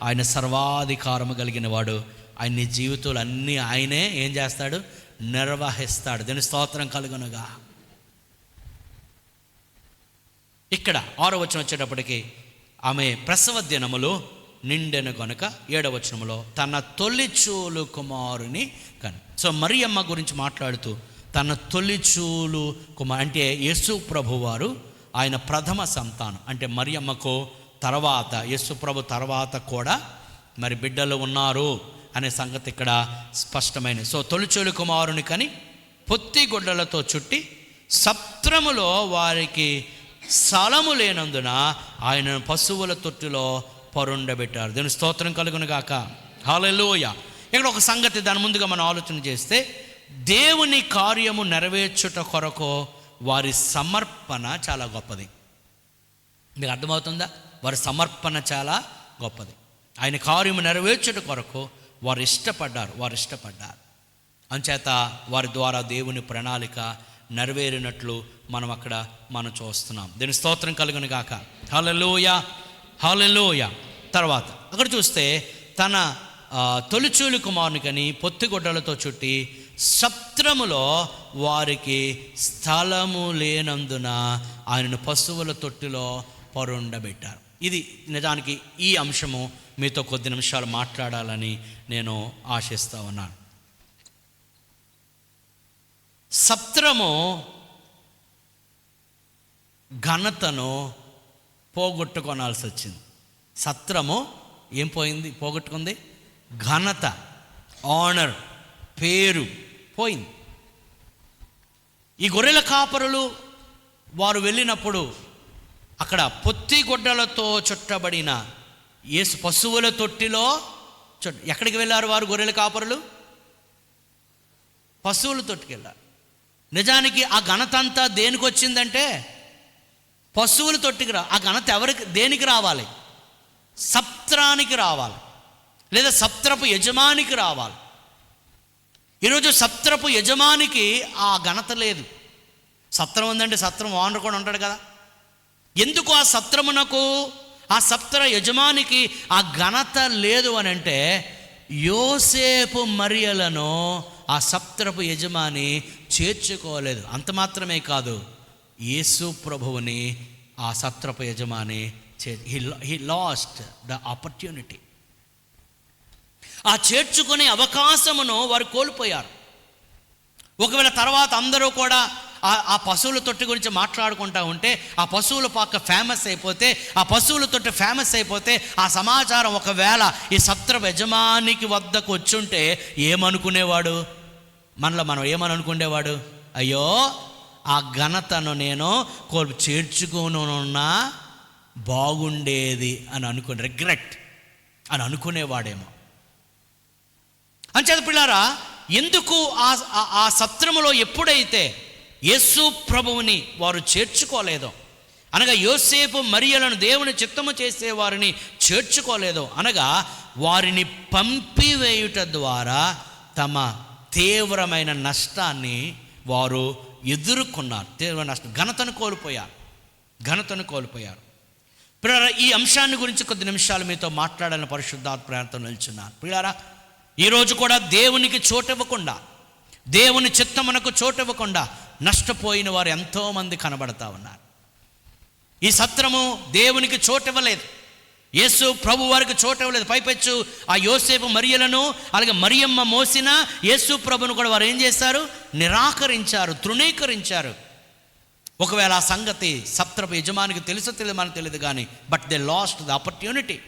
ఆయన సర్వాధికారము కలిగిన వాడు. ఆయన నీ జీవితాలు అన్నీ ఆయనే ఏం చేస్తాడు? నిర్వహిస్తాడు. దీని స్తోత్రం కలుగునుగా. ఇక్కడ 6వ వచనం వచ్చేటప్పటికి ఆమె ప్రసవ దినములు నిండెను కనుక 7వ వచనములో తన తొలిచూలు కుమారుని కను. సో మరియమ్మ గురించి మాట్లాడుతూ తన తొలిచూలు కుమారు అంటే యేసు ప్రభువారు ఆయన ప్రథమ సంతానం. అంటే మరియమ్మకు తర్వాత యేసు ప్రభు తర్వాత కూడా మరి బిడ్డలు ఉన్నారు అనే సంగతి ఇక్కడ స్పష్టమైనది. సో తొలిచూలు కుమారుని కని పొత్తి గుడ్డలతో చుట్టి సత్రములో వారికి స్థలము లేనందున ఆయనను పశువుల తొట్టిలో పరుండబెట్టారు. దీని స్తోత్రం కలుగును గాక. హల్లెలూయా. ఇక్కడ ఒక సంగతి దాని ముందుగా మనం ఆలోచన చేస్తే, దేవుని కార్యము నెరవేర్చుట కొరకు వారి సమర్పణ చాలా గొప్పది. మీకు అర్థమవుతుందా? వారి సమర్పణ చాలా గొప్పది. ఆయన కార్యము నెరవేర్చుట కొరకు వారు ఇష్టపడ్డారు. అంచేత వారి ద్వారా దేవుని ప్రణాళిక నెరవేరినట్లు మనం చూస్తున్నాం. దీని స్తోత్రం కలుగును గాక. హల్లెలూయా, హల్లెలూయా. తర్వాత అక్కడ చూస్తే తన తొలిచూలు కుమారునికని పొత్తిగుడ్డలతో చుట్టి సత్రములో వారికి స్థలము లేనందున ఆయనను పశువుల తొట్టిలో పరుండబెట్టారు. ఇది నిజానికి ఈ అంశము మీతో కొద్ది నిమిషాలు మాట్లాడాలని నేను ఆశిస్తూ ఉన్నాను. సత్రము ఘనతను పోగొట్టుకోనాల్సి వచ్చింది. సత్రము ఏం పోగొట్టుకుంది? ఘనత, ఆనర్, పేరు పోయింది. ఈ గొర్రెల కాపరులు వారు వెళ్ళినప్పుడు అక్కడ పొత్తి గుడ్డలతో చుట్టబడిన యేసు పశువుల తొట్టిలో ఎక్కడికి వెళ్ళారు వారు? గొర్రెల కాపరులు పశువుల తొట్టికి వెళ్ళారు. నిజానికి ఆ ఘనత అంతా దేనికి వచ్చిందంటే పశువుల తొట్టికి ఆ ఘనత దేనికి రావాలి? సత్రానికి రావాలి, లేదా సత్రపు యజమానికి రావాలి. ఈరోజు సత్రపు యజమానికి ఆ ఘనత లేదు. సత్రం ఉందంటే సత్రం ఓనర్ కూడా ఉంటాడు కదా. ఎందుకు ఆ సత్రమునకు, ఆ సత్ర యజమానికి ఆ ఘనత లేదు అని అంటే, యోసేపు మరియలను ఆ సత్రపు యజమాని చేర్చుకోలేదు. అంత మాత్రమే కాదు, యేసు ప్రభువుని ఆ సత్రపు యజమాని హీ లాస్ట్ ద ఆపర్చునిటీ. ఆ చేర్చుకునే అవకాశమును వారు కోల్పోయారు. ఒకవేళ తర్వాత అందరూ కూడా ఆ పశువుల తొట్టి గురించి మాట్లాడుకుంటూ ఉంటే, ఆ పశువుల పాక ఫేమస్ అయిపోతే, ఆ పశువుల తొట్టి ఫేమస్ అయిపోతే, ఆ సమాచారం ఒకవేళ ఈ సత్ర యజమానికి వద్దకు వచ్చుంటే ఏమనుకునేవాడు? మనం ఏమని అనుకునేవాడు? అయ్యో, ఆ ఘనతను నేను చేర్చుకోనున్నా బాగుండేది అని రిగ్రెట్ అని అనుకునేవాడేమో. అంచేత పిల్లారా, ఎందుకు ఆ సత్రములో ఎప్పుడైతే యేసు ప్రభువుని వారు చేర్చుకోలేదో, అనగా యోసేపు మరియలను దేవుని చిత్తము చేసేవారిని చేర్చుకోలేదో, అనగా వారిని పంపివేయుట ద్వారా తమ తీవ్రమైన నష్టాన్ని వారు ఎదుర్కొన్నారు. తీవ్ర నష్టం, ఘనతను కోల్పోయారు. పిల్లారా, ఈ అంశాన్ని గురించి కొద్ది నిమిషాలు మీతో మాట్లాడాలని పరిశుద్ధాత్మ ప్రేరణతో నిల్చున్నాను. పిల్లారా, ఈరోజు కూడా దేవునికి చోటు ఇవ్వకుండా, దేవుని చిత్తమునకు చోటు ఇవ్వకుండా నష్టపోయిన వారు ఎంతోమంది కనబడతా ఉన్నారు. ఈ సత్రము దేవునికి చోటు ఇవ్వలేదు, యేసు ప్రభు వారికి చోటు ఇవ్వలేదు. పైపెచ్చు ఆ యోసేపు మరియలను, అలాగే మరియమ్మ మోసిన యేసు ప్రభును కూడా వారు ఏం చేశారు? నిరాకరించారు, తృణీకరించారు. ఒకవేళ ఆ సంగతి సత్రపు యజమానికి తెలియదు, మనకు తెలియదు కానీ, but they lost the opportunity.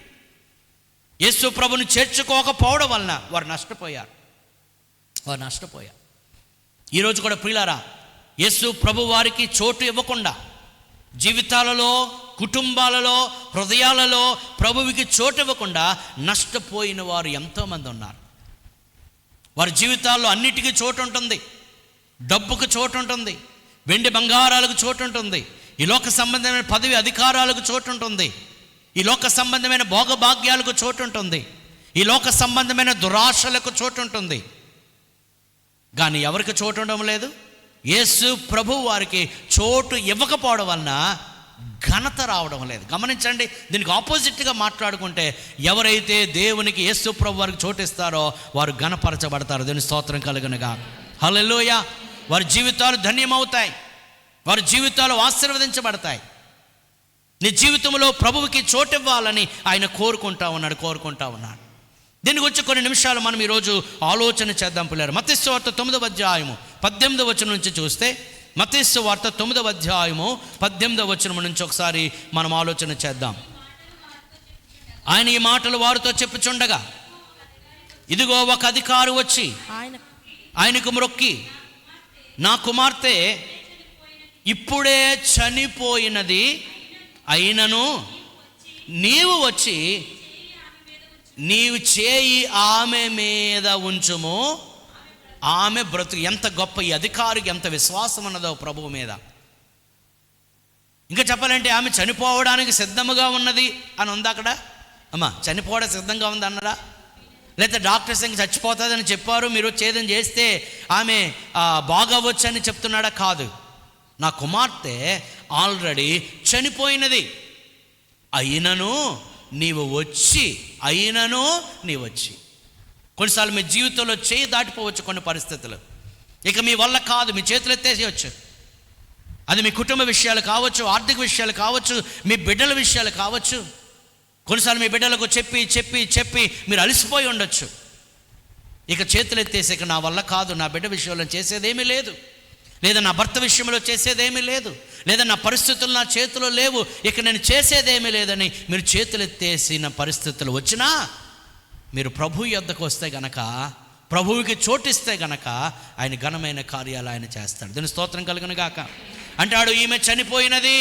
యేసు ప్రభుని చేర్చుకోకపోవడం వలన వారు నష్టపోయారు. ఈరోజు కూడా ప్రియులారా, యేసు ప్రభు వారికి చోటు ఇవ్వకుండా జీవితాలలో, కుటుంబాలలో, హృదయాలలో ప్రభువుకి చోటు ఇవ్వకుండా నష్టపోయిన వారు ఎంతోమంది ఉన్నారు. వారి జీవితాల్లో అన్నిటికీ చోటు ఉంటుంది. డబ్బుకు చోటు ఉంటుంది, వెండి బంగారాలకు చోటు ఉంటుంది, ఈ లోక సంబంధమైన పదవి అధికారాలకు చోటు ఉంటుంది, ఈ లోక సంబంధమైన భోగభాగ్యాలకు చోటు ఉంటుంది, ఈ లోక సంబంధమైన దురాశలకు చోటు ఉంటుంది. కానీ ఎవరికి చోటు ఉండడం లేదు? యేసు ప్రభు వారికి చోటు ఇవ్వకపోవడం వలన ఘనత రావడం లేదు. గమనించండి, దీనికి ఆపోజిట్గా మాట్లాడుకుంటే ఎవరైతే దేవునికి యేసు ప్రభు వారికి చోటు ఇస్తారో వారు ఘనపరచబడతారు. దీని స్తోత్రం కలుగునుగా. హల్లెలూయా. వారి జీవితాలు ధన్యమవుతాయి, వారి జీవితాలు ఆశీర్వదించబడతాయి. నీ జీవితంలో ప్రభువుకి చోటు ఇవ్వాలని ఆయన కోరుకుంటా ఉన్నాడు. దీని గురించి కొన్ని నిమిషాలు మనం ఈరోజు ఆలోచన చేద్దాం పిల్లలు. మత్తయి సువార్త 9వ అధ్యాయము 18వ వచనం నుంచి చూస్తే, మత్తయి సువార్త 9వ అధ్యాయము 18వ వచనం నుంచి ఒకసారి మనం ఆలోచన చేద్దాం. ఆయన ఈ మాటలు వారితో చెప్పుచుండగా, ఇదిగో ఒక అధికారి వచ్చి ఆయనకు మ్రొక్కి, నా కుమార్తె ఇప్పుడే చనిపోయినది, అయినను నీవు వచ్చి నీవు చేయి ఆమె మీద ఉంచుము, ఆమె బ్రతుకు. ఎంత గొప్ప ఈ అధికారికి ఎంత విశ్వాసం ఉన్నదో ప్రభువు మీద. ఇంకా చెప్పాలంటే ఆమె చనిపోవడానికి సిద్ధముగా ఉన్నది అని ఉంది అక్కడ. అమ్మా, చనిపోవడానికి సిద్ధంగా ఉంది అన్నారా? లేకపోతే డాక్టర్స్ ఇంక చచ్చిపోతుందని చెప్పారు, మీరు ఛేదం చేస్తే ఆమె బాగవచ్చు అని చెప్తున్నాడా? కాదు. నా కుమార్తె ఆల్రెడీ చనిపోయినది, అయినను నీవు వచ్చి. కొన్నిసార్లు మీ జీవితంలో చేయి దాటిపోవచ్చు కొన్ని పరిస్థితులు. ఇక మీ వల్ల కాదు, మీ చేతులు ఎత్తేసేయచ్చు. అది మీ కుటుంబ విషయాలు కావచ్చు, ఆర్థిక విషయాలు కావచ్చు, మీ బిడ్డల విషయాలు కావచ్చు. కొన్నిసార్లు మీ బిడ్డలకు చెప్పి మీరు అలసిపోయి ఉండొచ్చు. ఇక చేతులు ఎత్తేసి ఇక నా వల్ల కాదు, నా బిడ్డ విషయంలో చేసేదేమీ లేదు, లేదా నా భర్త విషయంలో చేసేదేమీ లేదు, లేదా నా పరిస్థితులు నా చేతిలో లేవు, ఇక నేను చేసేదేమీ లేదని మీరు చేతులు ఎత్తేసిన పరిస్థితులు వచ్చినా, మీరు ప్రభు యొద్దకు వస్తే గనక, ప్రభువుకి చోటిస్తే గనక ఆయన ఘనమైన కార్యాలు ఆయన చేస్తాడు. దీని స్తోత్రం కలుగును గాక. అంటాడు, ఈమె చనిపోయినది,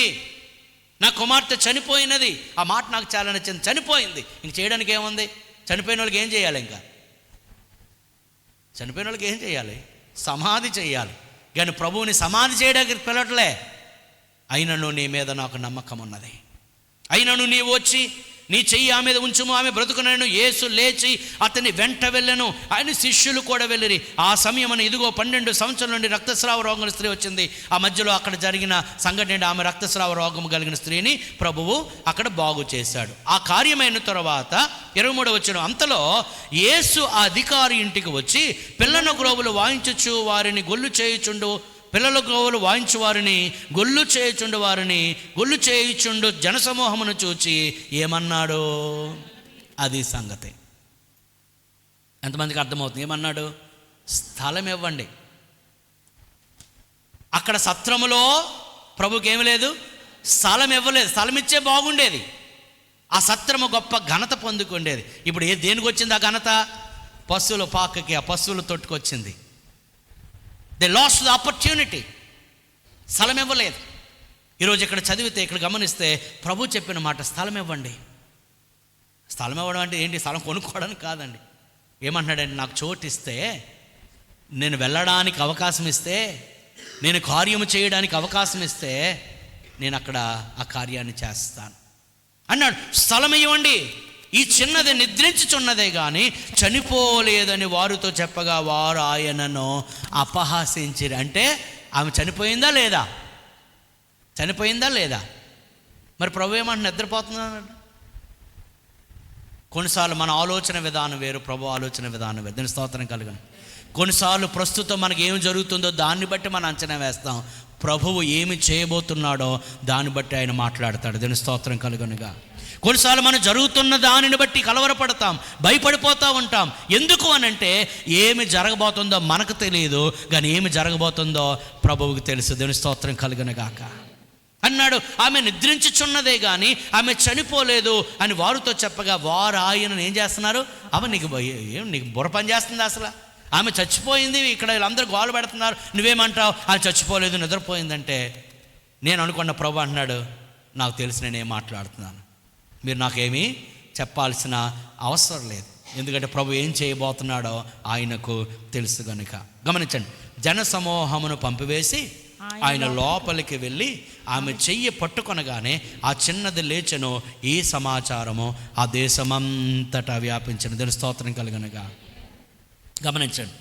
నా కుమార్తె చనిపోయినది. ఆ మాట నాకు చాలా నచ్చింది. చనిపోయింది, ఇంక చేయడానికి ఏముంది? చనిపోయిన వాళ్ళకి ఏం చేయాలి? ఇంకా చనిపోయిన వాళ్ళకి ఏం చేయాలి? సమాధి చేయాలి. కానీ ప్రభువుని సమాధి చేయడానికి పిలవట్లే. అయినను నీ మీద నాకు నమ్మకం ఉన్నది, అయినను నీవు వచ్చి నీ చెయ్యి ఆమె మీద ఉంచుము, ఆమె బ్రతుకునను. యేసు లేచి అతని వెంట వెళ్ళెను, ఆయన శిష్యులు కూడా వెళ్ళిరి. ఆ సమయమున ఇదిగో 12 సంవత్సరాల నుండి రక్తస్రావ రోగం స్త్రీ వచ్చింది. ఆ మధ్యలో అక్కడ జరిగిన సంఘటన, ఆమె రక్తస్రావ రోగం కలిగిన స్త్రీని ప్రభువు అక్కడ బాగు చేశాడు. ఆ కార్యమైన తర్వాత 23వ వచనం, అంతలో యేసు ఆ అధికారి ఇంటికి వచ్చి పిల్లల గ్రోవులు వాయించుచు వారిని గొల్లు చేయుచుండు, పిల్లల గ్రోవులు వాయించు వారిని గొల్లు చేయుచుండు జనసమూహమును చూచి ఏమన్నాడు? అది సంగతి. ఎంతమందికి అర్థమవుతుంది? ఏమన్నాడు? స్థలం ఇవ్వండి. అక్కడ సత్రములో ప్రభుకి ఏమి లేదు, స్థలం ఇవ్వలేదు. స్థలం ఇచ్చే బాగుండేది, ఆ సత్రము గొప్ప ఘనత పొందుకుండేది. ఇప్పుడు దేనికి వచ్చింది ఆ ఘనత? పశువుల పాకకి, ఆ పశువుల తొట్టుకొచ్చింది. They lost the opportunity. స్థలం ఇవ్వలేదు. ఈరోజు ఇక్కడ చదివితే, ఇక్కడ గమనిస్తే ప్రభు చెప్పిన మాట, స్థలం ఇవ్వండి. స్థలం ఇవ్వడం అంటే ఏంటి? స్థలం కొనుక్కోవడానికి కాదండి. ఏమంటున్నాడండి? నాకు చోటు ఇస్తే, నేను వెళ్ళడానికి అవకాశం ఇస్తే, నేను కార్యము చేయడానికి అవకాశం ఇస్తే, నేను అక్కడ ఆ కార్యాన్ని చేస్తాను అన్నాడు. స్థలం ఇవ్వండి. ఈ చిన్నది నిద్రించుచున్నదే కానీ చనిపోలేదని వారితో చెప్పగా వారు ఆయనను అపహాసించిరి. అంటే ఆమె చనిపోయిందా లేదా? మరి ప్రభు ఏమంటే నిద్రపోతున్నాడు. కొన్నిసార్లు మన ఆలోచన విధానం వేరు, ప్రభు ఆలోచన విధానం వేరు. దీని స్తోత్రం కలుగును. కొన్నిసార్లు ప్రస్తుతం మనకి ఏమి జరుగుతుందో దాన్ని బట్టి మనం అంచనా వేస్తాం. ప్రభువు ఏమి చేయబోతున్నాడో దాన్ని బట్టి ఆయన మాట్లాడతాడు. దీని స్తోత్రం కలుగునుగా. కొన్నిసార్లు మనం జరుగుతున్న దానిని బట్టి కలవరపడతాం, భయపడిపోతూ ఉంటాం. ఎందుకు అనంటే ఏమి జరగబోతుందో మనకు తెలియదు, కానీ ఏమి జరగబోతుందో ప్రభువుకి తెలుసు. దేవుని స్తోత్రం కలుగునుగాక. అన్నాడు, ఆమె నిద్రించుచున్నదే కానీ ఆమె చనిపోలేదు అని వారితో చెప్పగా వారు ఆయనను ఏం చేస్తున్నారు? ఆమె నీకు బుర్ర పని చేస్తుంది అసలు? ఆమె చచ్చిపోయింది, ఇక్కడ వీళ్ళందరూ గోలు పెడుతున్నారు, నువ్వేమంటావు? ఆమె చచ్చిపోలేదు, నిద్రపోయిందంటే నేను అనుకున్న ప్రభు అంటున్నాడు, నాకు తెలిసి నేనేం మాట్లాడుతున్నాను, మీరు నాకేమీ చెప్పాల్సిన అవసరం లేదు. ఎందుకంటే ప్రభు ఏం చేయబోతున్నాడో ఆయనకు తెలుసు కనుక. గమనించండి, జనసమూహమును పంపివేసి ఆయన లోపలికి వెళ్ళి ఆమె చెయ్యి పట్టుకొనగానే ఆ చిన్నది లేచెను. ఈ సమాచారము ఆ దేశమంతటా వ్యాపించిన. దీని స్తోత్రం కలుగునుగా. గమనించండి,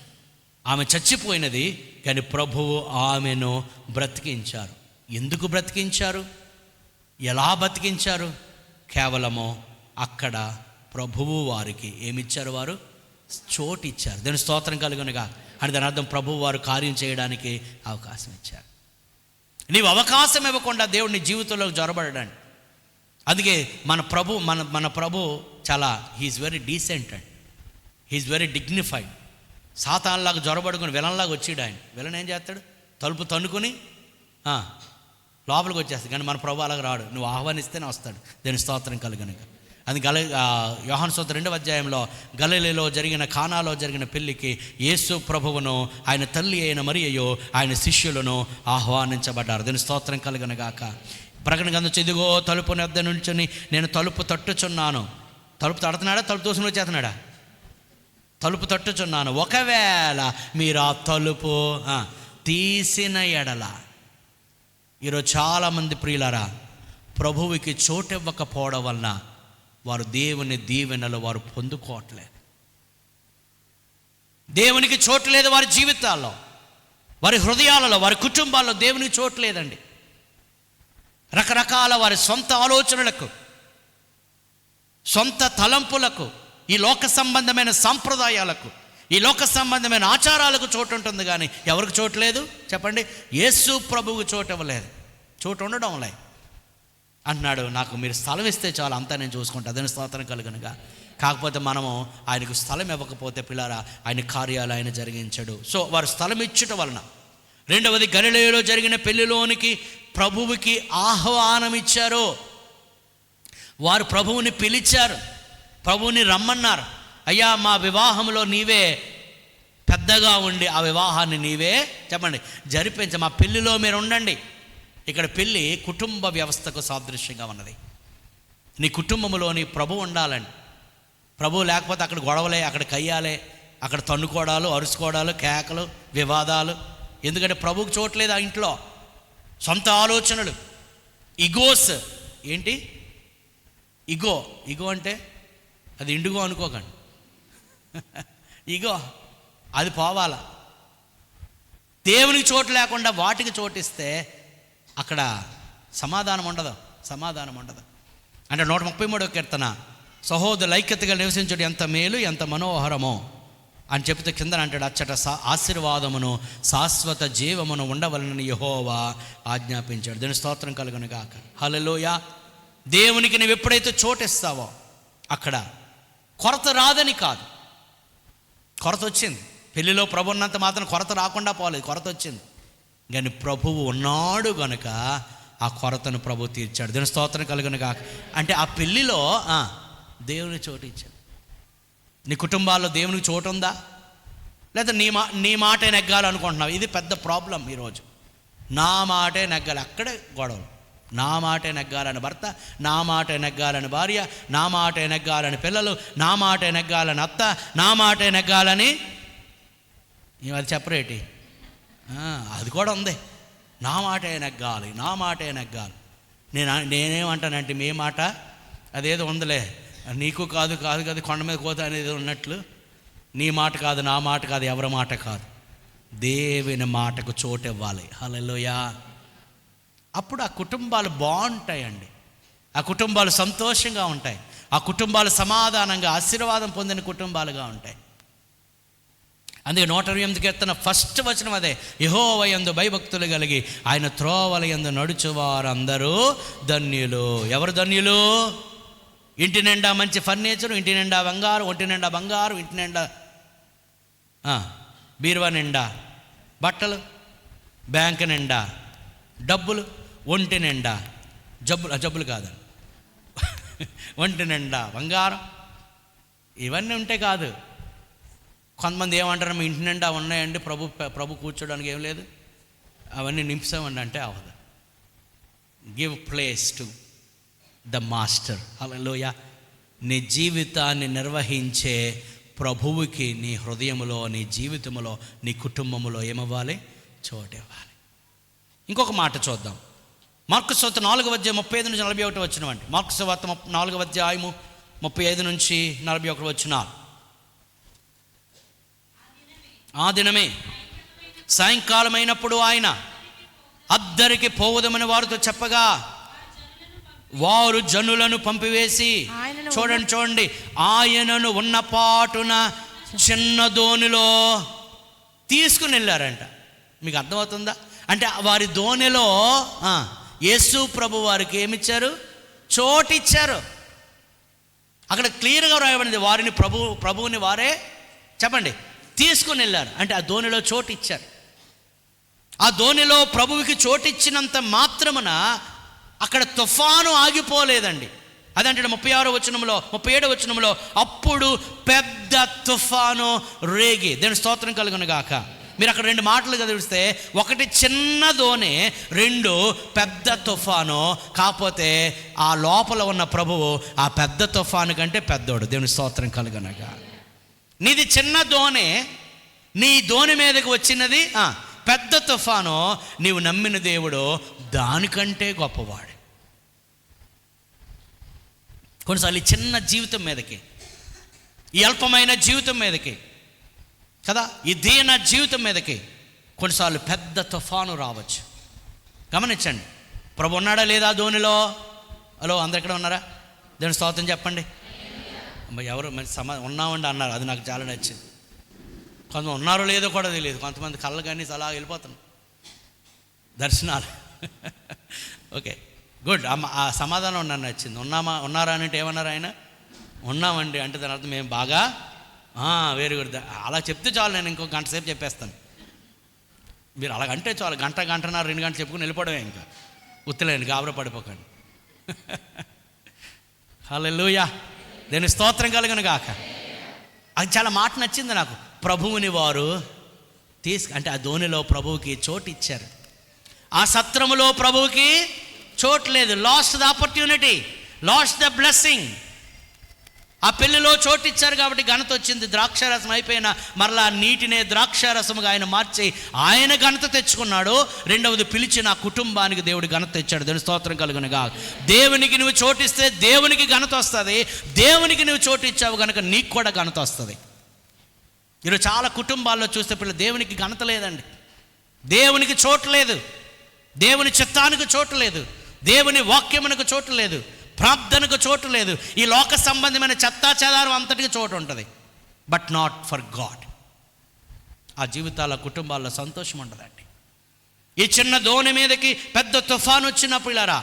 ఆమె చచ్చిపోయినది, కానీ ప్రభువు ఆమెను బ్రతికించారు. ఎందుకు బ్రతికించారు? ఎలా బ్రతికించారు? కేవలము అక్కడ ప్రభువు వారికి ఏమిచ్చారు? వారు చోటు ఇచ్చారు. దాని స్తోత్రం కలుగునుగా. అని దాని అర్థం ప్రభువు వారు కార్యం చేయడానికి అవకాశం ఇచ్చారు. నీవు అవకాశం ఇవ్వకుండా దేవుడు నీ జీవితంలోకి జొరబడడానికి. అందుకే మన ప్రభు చాలా he's very decent and he's very dignified. సాతాన్లాగా జొరబడుకుని విలన్లాగా వచ్చాడు ఆయన. విలన్ ఏం చేస్తాడు? తలుపు తన్నుకొని లోపలికి వచ్చేస్తాడు. కానీ మన ప్రభు అలాగా రాడు. నువ్వు ఆహ్వానిస్తేనే వస్తాడు. దాని స్తోత్రం కలుగునుగా. అది యోహాను సువార్త 2వ అధ్యాయంలో గలిలయలో జరిగిన కానాలో జరిగిన పెళ్లికి యేసు ప్రభువును ఆయన తల్లి అయిన మరియయు ఆయన శిష్యులను ఆహ్వానించబడ్డారు. దీని స్తోత్రం కలుగునుగాక. ప్రకటన గ్రంథం ఇదిగో తలుపు వద్ద నుంచుని నేను తలుపు తట్టుచున్నాను. తలుపు తడుతున్నాడా? తలుపు తోసుకుని వచ్చేస్తున్నాడా? తలుపు తట్టుచున్నాను. ఒకవేళ మీరు ఆ తలుపు తీసిన ఎడల. ఈరోజు చాలామంది ప్రియులారా ప్రభువుకి చోటు ఇవ్వకపోవడం వలన వారు దేవుని దీవెనలు వారు పొందుకోవట్లేదు. దేవునికి చోటు లేదు వారి జీవితాల్లో, వారి హృదయాలలో, వారి కుటుంబాల్లో దేవునికి చోటు లేదండి. రకరకాల వారి సొంత ఆలోచనలకు, సొంత తలంపులకు, ఈ లోక సంబంధమైన సాంప్రదాయాలకు, ఈ లోక సంబంధమైన ఆచారాలకు చోటు ఉంటుంది. కానీ ఎవరికి చోటు లేదు చెప్పండి? యేసు ప్రభువుకు చోటు ఇవ్వలేదు. చోటు ఉండడం లేదు. అంటున్నాడు, నాకు మీరు స్థలం ఇస్తే చాలు, అంతా నేను చూసుకుంటా. అదే స్తోత్రం కలుగునుగా. కాకపోతే మనము ఆయనకు స్థలం ఇవ్వకపోతే పిల్లారా ఆయన కార్యాలు ఆయన జరిగించడు. సో వారు స్థలం ఇచ్చుట వలన. రెండవది, గలిలయలో జరిగిన పెళ్లిలోనికి ప్రభువుకి ఆహ్వానం ఇచ్చారు. వారు ప్రభువుని పిలిచారు, ప్రభువుని రమ్మన్నారు. అయ్యా మా వివాహంలో నీవే పెద్దగా ఉండి ఆ వివాహాన్ని నీవే చెప్పండి జరిపించ, మా పెళ్ళిలో మీరు ఉండండి. ఇక్కడ పెళ్ళి కుటుంబ వ్యవస్థకు సాదృశ్యంగా ఉన్నది. నీ కుటుంబంలో నీ ప్రభు ఉండాలండి. ప్రభు లేకపోతే అక్కడ గొడవలే, అక్కడ కయ్యాలే, అక్కడ తన్నుకోవడాలు, అరుచుకోవడాలు, కేకలు, వివాదాలు. ఎందుకంటే ప్రభువుకి చోట్లేదు ఆ ఇంట్లో. సొంత ఆలోచనలు, ఇగోస్. ఏంటి ఇగో? ఇగో అంటే అది ఇండిగో అనుకోకండి. ఇగో అది పోవాల. దేవునికి చోటు లేకుండా వాటికి చోటిస్తే అక్కడ సమాధానం ఉండదు. అంటే 133వ కీర్తన, సహోదరుల ఐక్యతగా నివసించుడు ఎంత మేలు ఎంత మనోహరమో అని చెప్తే కింద అంటాడు, అచ్చట ఆశీర్వాదమును శాశ్వత జీవమును ఉండవలనని యెహోవా ఆజ్ఞాపించాడు. దీని స్తోత్రం కలుగునుగాక. హల్లెలూయా. దేవునికి నువ్వు ఎప్పుడైతే చోటిస్తావో అక్కడ కొరత రాదని కాదు, కొరత వచ్చింది. పెళ్లిలో ప్రభు ఉన్నంత మాత్రం కొరత రాకుండా పోలేదు, కొరత వచ్చింది. కానీ ప్రభువు ఉన్నాడు గనుక ఆ కొరతను ప్రభు తీర్చాడు. దీని స్తోత్రం కలుగునుగాక. అంటే ఆ పెళ్లిలో దేవుని చోటు ఇచ్చాడు. నీ కుటుంబాల్లో దేవునికి చోటు ఉందా? లేదా నీ మాటే నెగ్గాలి అనుకుంటున్నావు? ఇది పెద్ద ప్రాబ్లం ఈరోజు. నా మాటే నెగ్గాలి, అక్కడే గొడవలు. నా మాటే నెగ్గాలని భర్త, నా మాటే నెగ్గాలని భార్య, నా మాటే నెగ్గాలని పిల్లలు, నా మాటే నెగ్గాలని అత్త, నా మాటే నెగ్గాలని అది చెప్పరేటి. అది కూడా ఉంది. నా మాటే నెగ్గాలి, నా మాటే నెగ్గాలి. నేనేమంటానంటే మీ మాట అదేదో ఉందిలే, నీకు కాదు కదా కొండ మీద కోత అనేది ఉన్నట్లు. నీ మాట కాదు, నా మాట కాదు, ఎవరి మాట కాదు, దేవుని మాటకు చోటు ఇవ్వాలి. హల్లెలూయా. అప్పుడు ఆ కుటుంబాలు బాగుంటాయండి. ఆ కుటుంబాలు సంతోషంగా ఉంటాయి. ఆ కుటుంబాలు సమాధానంగా ఆశీర్వాదం పొందిన కుటుంబాలుగా ఉంటాయి. అందుకే 128 కీర్తన ఫస్ట్ వచనం అదే, యెహోవా యందు భయభక్తులు కలిగి ఆయన త్రోవల యందు నడుచువారందరూ ధన్యులు. ఎవరు ధన్యులు? ఇంటి నిండా మంచి ఫర్నిచరు, ఇంటి నిండా బంగారు, ఒంటి నిండా బంగారు, ఇంటి నిండా బీరువా నిండా బట్టలు, బ్యాంకు నిండా డబ్బులు, ఒంటి నిండా జబ్బులు కాదు, ఒంటి నిండా బంగారం. ఇవన్నీ ఉంటే కాదు. కొంతమంది ఏమంటారు, మీ ఇంటి నిండా ఉన్నాయండి, ప్రభు కూర్చోడానికి ఏం లేదు, అవన్నీ నింపుసామండి అంటే అవదు. Give place to the master. Hallelujah. నీ జీవితాన్ని నిర్వహించే ప్రభువుకి నీ హృదయములో, నీ జీవితంలో, నీ కుటుంబంలో ఏమవ్వాలి? చోటు ఇవ్వాలి. ఇంకొక మాట చూద్దాం. మార్కు సువార్త 4వ అధ్యాయం 35 నుంచి 41 వచ్చినవండి. మార్కు సువార్త 4వ అధ్యాయము 35 నుంచి 41 వచ్చిన. ఆ దినమే సాయంకాలం అయినప్పుడు ఆయన అద్దరికి పోవదమని వారితో చెప్పగా వారు జనులను పంపివేసి, చూడండి, ఆయనను ఉన్న పాటున చిన్న దోణిలో తీసుకుని వెళ్ళారంట. మీకు అర్థమవుతుందా? అంటే వారి దోణిలో యేసు ప్రభు వారికి ఏమిచ్చారు? చోటిచ్చారు. అక్కడ క్లియర్గా రాయబడింది, వారిని ప్రభువుని వారే చెప్పండి తీసుకుని వెళ్ళారు. అంటే ఆ దోణిలో చోటు ఇచ్చారు. ఆ దోణిలో ప్రభువుకి చోటిచ్చినంత మాత్రమున అక్కడ తుఫాను ఆగిపోలేదండి. అదంటే 36వ వచనంలో 37వ వచనంలో అప్పుడు పెద్ద తుఫాను రేగి. దేవుని స్తోత్రం కలుగును గాక. మీరు అక్కడ 2 మాటలు చదివిస్తే, ఒకటి చిన్న దోణి, 2 పెద్ద తుఫాను. కాకపోతే ఆ లోపల ఉన్న ప్రభువు ఆ పెద్ద తుఫాను కంటే పెద్దోడు. దేవుని స్తోత్రం కలుగునగా. నీది చిన్న దోణి, నీ దోణి మీదకి వచ్చినది పెద్ద తుఫాను. నీవు నమ్మిన దేవుడు దానికంటే గొప్పవాడు. కొన్నిసార్లు ఈ చిన్న జీవితం మీదకి, ఈ అల్పమైన జీవితం మీదకి కదా, ఈ దీన జీవితం మీదకి కొన్నిసార్లు పెద్ద తుఫాను రావచ్చు. గమనించండి, ప్రభు ఉన్నాడా లేదా ధోనిలో? హలో, అందరు ఎక్కడ ఉన్నారా? దేవుని స్తోత్రం చెప్పండి. ఎవరు మరి ఉన్నామండి అన్నారు, అది నాకు చాలా నచ్చింది. కొంతమంది ఉన్నారో లేదో కూడా తెలియదు. కొంతమంది కళ్ళు కానీ అలా వెళ్ళిపోతున్నాం దర్శనాలు. Okay, good. ఆ సమాధానం నన్ను నచ్చింది. ఉన్నారా అంటే ఏమన్నారు ఆయన? ఉన్నామండి అంటే దాని అర్థం మేము బాగా వెరీ గుడ్. అలా చెప్తే చాలు, నేను ఇంకో గంట సేపు చెప్పేస్తాను. మీరు అలాగంటే చాలు, గంటన్నర 2 గంటలు చెప్పుకుని వెళ్ళిపోవడమే. ఇంకా ఉత్తలేండి, గాబరా పడిపోకండి. హల్లెలూయా, దేని స్తోత్రం కలుగును గాక. అది చాలా మాట నచ్చింది నాకు. ప్రభువుని వారు అంటే ఆ ధోనిలో ప్రభువుకి చోటు ఇచ్చారు. ఆ సత్రములో ప్రభువుకి చోటు లేదు. Last the opportunity, last the blessing. ఆ పెళ్లిలో చోటు ఇచ్చారు కాబట్టి ఘనత వచ్చింది. ద్రాక్షారసం అయిపోయిన మరలా నీటినే ద్రాక్షారసముగా ఆయన మార్చి ఆయన ఘనత తెచ్చుకున్నాడు. రెండవది, పిలిచిన ఆ కుటుంబానికి దేవుడు ఘనత తెచ్చాడు. దేవుని స్తోత్రం కలుగునుగా. దేవునికి నువ్వు చోటిస్తే దేవునికి ఘనత వస్తుంది. దేవునికి నువ్వు చోటు ఇచ్చావు కనుక నీకు కూడా ఘనత వస్తుంది. ఈరోజు చాలా కుటుంబాల్లో చూస్తే పిల్లలు దేవునికి ఘనత లేదండి. దేవునికి చోటు లేదు. దేవుని చిత్తానికి చోటు లేదు. దేవుని వాక్యమునకు చోటు లేదు. ప్రార్థనకు చోటు లేదు. ఈ లోక సంబంధమైన చెత్తా చెదారం అంతటికి చోటు ఉంటుంది, బట్ నాట్ ఫర్ గాడ్. ఆ జీవితాల కుటుంబాల్లో సంతోషం ఉండదండి. ఈ చిన్న ధోని మీదకి పెద్ద తుఫాను వచ్చినప్పుడు ఇలా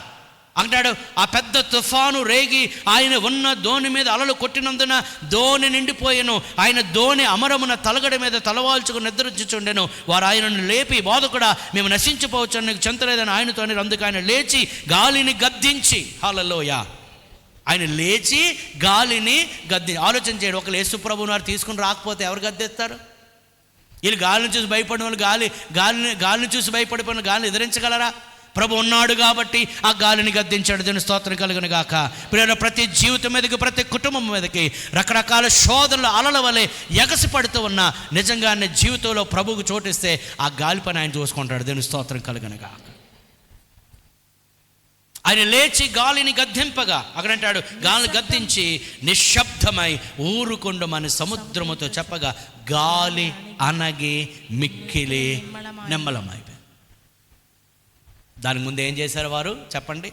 అంటాడు, ఆ పెద్ద తుఫాను రేగి ఆయన ఉన్న ధోని మీద అలలు కొట్టినందున ధోని నిండిపోయెను. ఆయన ధోని అమరమున తలగడి మీద తలవాల్చుకుని నిద్రించుచుండెను. వారు ఆయనను లేపి, బోధకుడా మేము నశించిపోవచ్చు, నీకు చెంతలేదని ఆయనతో అందుకు ఆయన లేచి గాలిని గద్దించి, హల్లెలూయా, ఆయన లేచి గాలిని ఆలోచన చేయడం. ఒకళ్ళు యేసు ప్రభువుని వారు తీసుకుని రాకపోతే ఎవరు గద్దెస్తారు? వీళ్ళు గాలిని చూసి భయపడిన వాళ్ళు గాలిని చూసి భయపడిపోయిన గాలిని ఎదిరించగలరా? ప్రభు ఉన్నాడు కాబట్టి ఆ గాలిని గద్దించాడు. దేవుని స్తోత్రం కలుగును గాక. ప్రతి జీవితం మీదకి, ప్రతి కుటుంబం మీదకి రకరకాల శోధనలు అలల వలె ఎగసి పడుతూ ఉన్న నిజంగానే జీవితంలో ప్రభువుకు చోటిస్తే ఆ గాలి పని ఆయన చూసుకుంటాడు. దేవుని స్తోత్రం కలుగును గాక. ఆయన లేచి గాలిని గద్దింపగా, అక్కడంటాడు గాలిని గద్దించి నిశ్శబ్దమై ఊరుకుండమని సముద్రముతో చెప్పగా గాలి అనగి మిక్కిలి నిమ్మలమైపోయింది. దానికి ముందు ఏం చేశారు వారు చెప్పండి?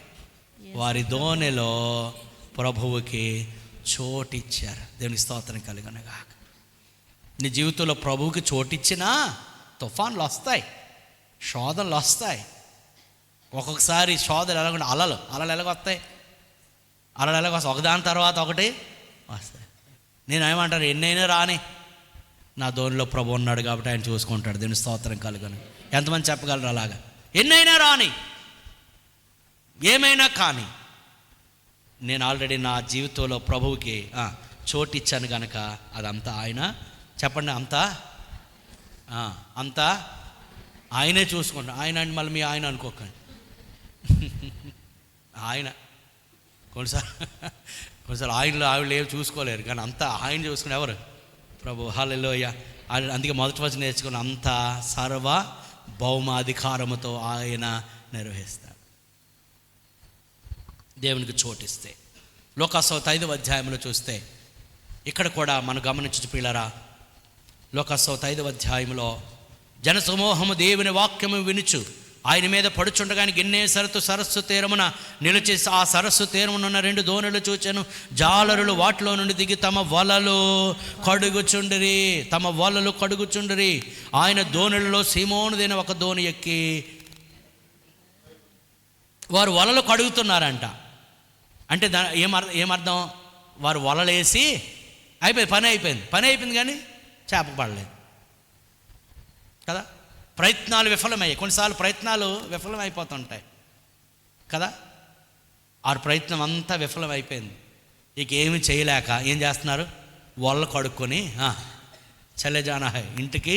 వారి ధోనిలో ప్రభువుకి చోటిచ్చారు. దేవుని స్తోత్రం కలుగును గాక. నీ జీవితంలో ప్రభువుకి చోటిచ్చినా తుఫాన్లు వస్తాయి, శోధనలు వస్తాయి. ఒక్కొక్కసారి శోధనలు ఎలాగంటే అలలు ఎలాగొస్తాయి? అలలు ఎలాగొస్తాయి? ఒకదాని తర్వాత ఒకటి వస్తాయి. నేను ఏమంటాను, ఎన్నైనా రాని నా ధోనిలో ప్రభు ఉన్నాడు కాబట్టి ఆయన చూసుకుంటాడు. దేవుని స్తోత్రం కలుగును. ఎంతమంది చెప్పగలరు అలాగా? ఎన్నైనా రాని, ఏమైనా కానీ నేను ఆల్రెడీ నా జీవితంలో ప్రభువుకి చోటిచ్చాను కనుక అదంతా ఆయన చెప్పండి, అంతా ఆయనే చూసుకుంటాడు. ఆయన అంటే మళ్ళీ మీ ఆయన అనుకోకండి. ఆయన కొన్నిసార్లు ఆవిడ ఏమి చూసుకోలేరు, కానీ అంతా ఆయన చూసుకుని ఎవరు? ప్రభు. హల్లెలూయా. అందుకే మొదటి వచనం నేర్చుకుని అంతా సర్వ భౌమాధికారముతో ఆయన నిర్వహిస్తాడు. దేవునికి చోటిస్తే లోకాసువార్త 5వ అధ్యాయంలో చూస్తే ఇక్కడ కూడా మనం గమనించు పిల్లరా, లోకాసువార్త 5వ అధ్యాయంలో జనసమూహము దేవుని వాక్యము వినుచు ఆయన మీద పడుచుండగాని గెన్నేసరతు సరస్సు తీరమున నిలిచి ఆ సరస్సు తీరమునున్న 2 దోణులు చూచాను. జాలరులు వాటిలో నుండి దిగి తమ వలలు కడుగుచుండిరి. ఆయన దోణులలో సీమోనుదైన ఒక దోణి ఎక్కి వారు వలలు కడుగుతున్నారంట. అంటే ఏమర్థం? వారు వలలేసి పని అయిపోయింది కానీ చేప పడలేదు కదా. ప్రయత్నాలు విఫలమయ్యాయి. కొన్నిసార్లు ప్రయత్నాలు విఫలమైపోతుంటాయి కదా. ఆ ప్రయత్నం అంతా విఫలమైపోయింది. ఇక ఏమి చేయలేక ఏం చేస్తున్నారు? వలలు కడుక్కొని చల్లజానా ఇంటికి